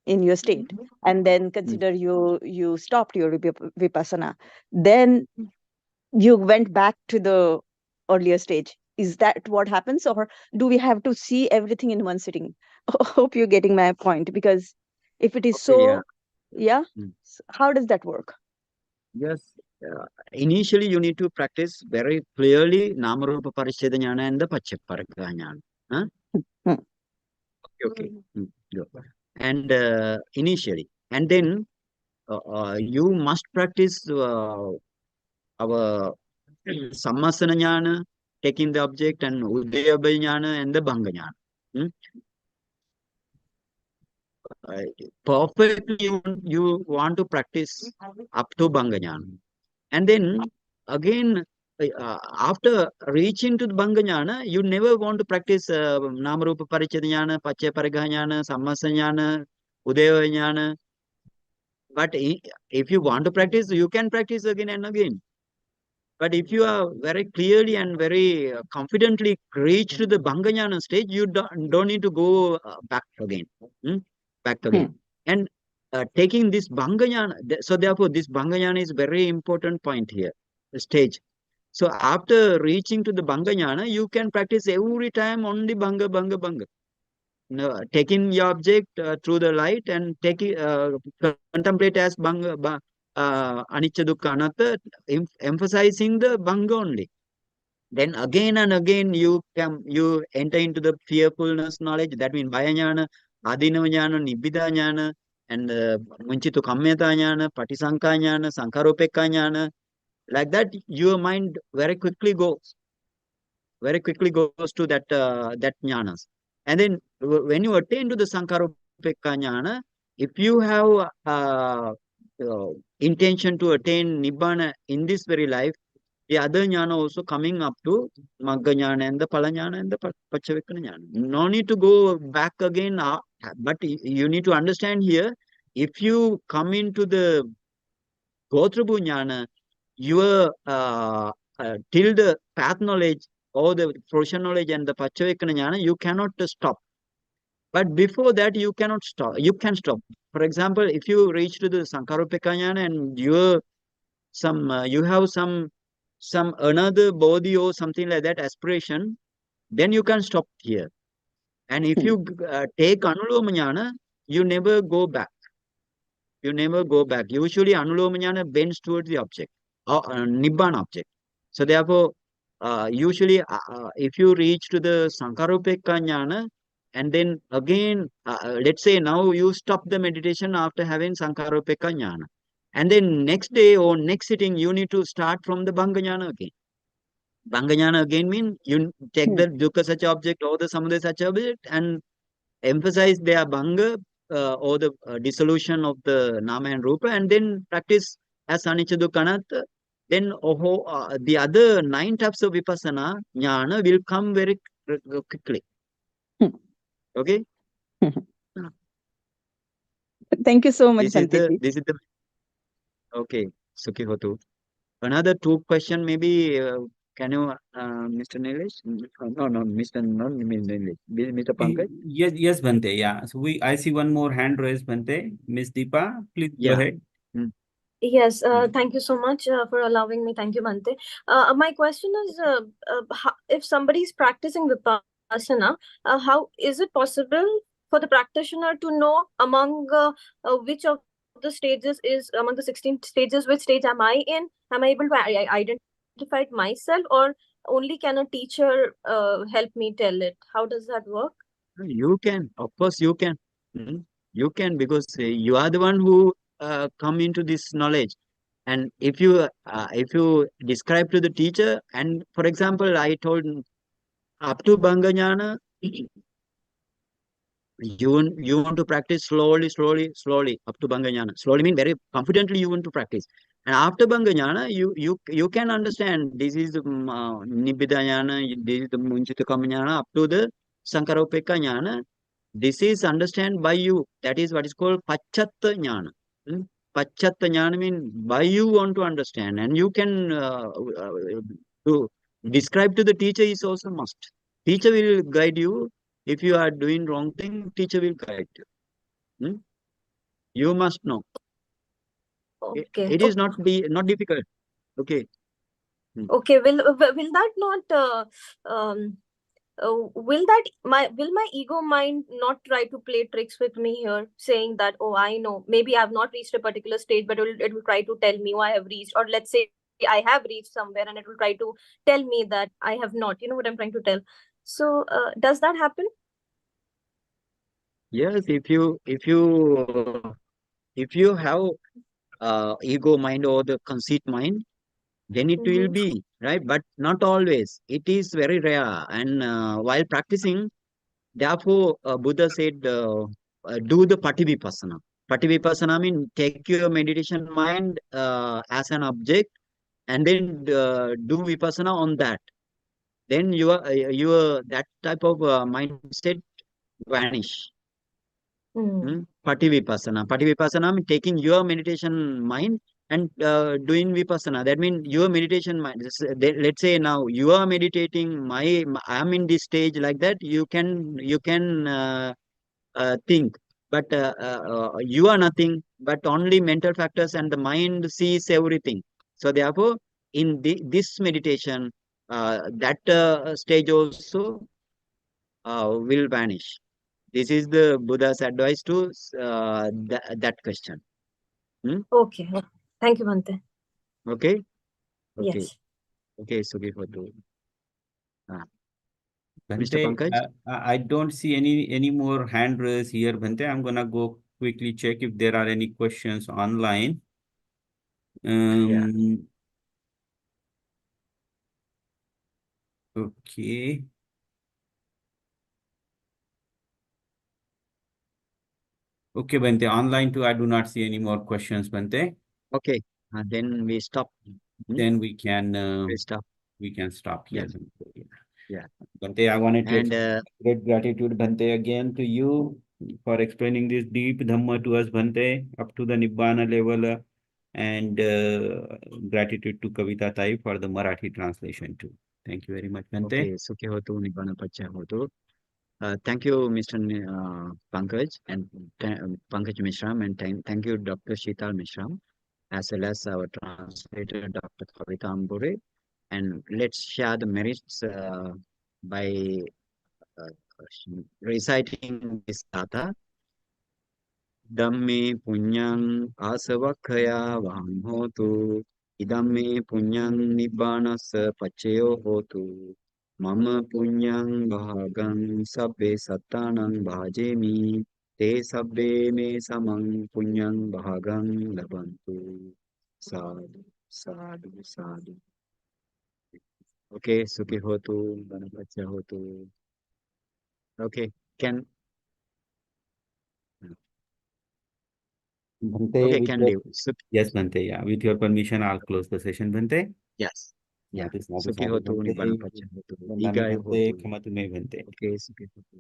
in your state, and then consider you stopped your vipassana, then you went back to the earlier stage. Is that what happens, or do we have to see everything in one sitting? Hope you're getting my point, because if it is Okay, yeah. how does that work? Yes. Initially, you need to practice very clearly Namarupa Pariccheda Jnana and the Paccapparikka Jnana. Huh? Hmm. Okay. Good. And initially, and then you must practice our Sammasana Jnana, taking the object, and Udayabha Jnana and the Bhanga Jnana. Perfectly, you want to practice up to Bhanga Jnana. And then again, after reaching to the Bhanga Jnana, you never want to practice Namarupa Pariccheda Jnana, Paccapparikka Jnana, Sammasana Jnana, Udayava Jnana. But if you want to practice, you can practice again and again. But if you are very clearly and very confidently reach to the Bhanga Jnana stage, you don't need to go back again. Back again. And taking this Bhanga Jnana, so therefore this Bhanga Jnana is very important point here, the stage. So after reaching to the Bhanga Jnana, you can practice every time only Bhanga, Bhanga, Bhanga. Taking your object through the light and contemplate as Bhanga, Anicca Dukkha Anatta, emphasizing the Bhanga only. Then again and again you enter into the fearfulness knowledge. That means Bhaya Jnana, Adinava Jnana, Nibbida Jnana, and Munchitu Kammeta Jnana, Patisankha Jnana, Sankaropekka Jnana. Like that, your mind very quickly goes to that jnanas. And then when you attain to the Sankaropekka Jnana, if you have intention to attain Nibbana in this very life, the other jnana also coming up to Magga Jnana and the Phala Jnana and the Paccavekkhana Jnana. No need to go back again, but you need to understand here, if you come into the Gotrabhu Jnana, your till the path knowledge or the fruition knowledge and the Paccavekkhana Jnana, you cannot stop. But before that, you cannot stop. You can stop. For example, if you reach to the Sankaropekka Jnana and you have some another body or something like that aspiration, then you can stop here. And if you take Anuloma Jnana, you never go back. You never go back. Usually Anuloma Jnana bends towards the object or Nibbana object. So therefore, usually if you reach to the Sankaropekka Jnana, and then again, let's say now you stop the meditation after having Sankaropekka Jnana. And then next day or next sitting, you need to start from the Bhanga Jnana again. Bhanga Jnana again means you take the Dukkha such object or the Samudaya such object and emphasize their Bhanga or the dissolution of the Nama and Rupa, and then practice as Anicca Dukkha Anatta. Then the other 9 types of Vipassana Jnana will come very quickly. Okay? Thank you so much, This is Bhante. the okay, Sukhi Hotu. Another 2 question maybe. Can you, Mr. Nilesh? No, Mr. Nilesh. Mr. Pankaj? Yes, Bhante. Yeah. So I see one more hand raised, Bhante. Miss Deepa, please go ahead. Yes, thank you so much for allowing me. Thank you, Bhante. My question is, if somebody is practicing Vipassana, how is it possible for the practitioner to know among which of the stages is, among the 16 stages, which stage am I in? Am I able to identify it myself, or only can a teacher help me tell it? How does that work? You can, of course, you can. You can, because you are the one who come into this knowledge. And if you describe to the teacher, and for example, I told up to Bhanga Jnana, you want to practice slowly up to Bhanga Jnana. Slowly mean very confidently you want to practice. And after Bhanga Jnana, you can understand this is Nibbida Jnana, this is the Munchita Kama Jnana, up to the Sankaropeka Jnana. This is understand by you. That is what is called Pachatta Jnana. Pachatta Jnana means by you want to understand, and you can to describe to the teacher is also must. Teacher will guide you. If you are doing wrong thing, teacher will guide you. You must know. Okay. It is not difficult. Okay. Okay. Will that not will my ego mind not try to play tricks with me here, saying that, oh, I know, maybe I've not reached a particular stage, but it will try to tell me, oh, I have reached, or let's say I have reached somewhere, and it will try to tell me that I have not. You know what I'm trying to tell? So does that happen? Yes, if you have ego mind or the conceit mind, then it will be right, but not always. It is very rare. And while practicing, therefore, Buddha said, do the Pati Vipassana. Pati Vipassana means take your meditation mind as an object, and then do Vipassana on that. Then your that type of mindset vanish. Pati Vipassana. Pati Vipassana means taking your meditation mind and doing Vipassana. That means your meditation mind. Let's say now you are meditating. I am in this stage like that. You can think, but you are nothing. But only mental factors and the mind sees everything. So therefore, in this meditation, that stage also will vanish. This is the Buddha's advice to that question. Okay. Thank you, Bhante. Okay? Okay. Yes. Okay, Sukhi Hotu. Mr. Bhante, Pankaj? I don't see any more hand raise here, Bhante. I'm gonna go quickly check if there are any questions online. Okay. Okay, Bhante. Online too, I do not see any more questions, Bhante. Okay. Then we stop. Then we can stop. here. Yes. Yeah. Bhante, I wanted to And express great gratitude, Bhante, again to you for explaining this deep Dhamma to us, Bhante, up to the Nibbana level, and gratitude to Kavita Tai for the Marathi translation too. Thank you very much, Bhante. okay, Sukhi Hotu, Nibbana Pacha Hotu. Thank you, Mr. Pankaj and Pankaj Mishram, and thank you, Dr. Sheetal Mishram, as well as our translator, Dr. Kavita Ambhore. And let's share the merits by reciting this gatha. Dhamme punyang asavakhaya vam hotu. Idamme punyang nibbanasa pachayo hotu. Mama punyang bhagang sabbe sattanang bhajemi. Te sabbe me samang punyang bhagang labantu. Sadhu, sadhu, sadhu. Okay, Sukhi Hotu, Banapacha Hotu. Okay, can Bhante, okay, can leave. yes, Bhante, yeah. With your permission, I'll close the session, Bhante. Yes. Yeah. Sadhu, Sukhi sadhu, Hotu, Bhante. Banapacha Hotu. Vandami, Igai Bhante, Hotu. Khamatume, Bhante. Okay, Sukhi Hotu.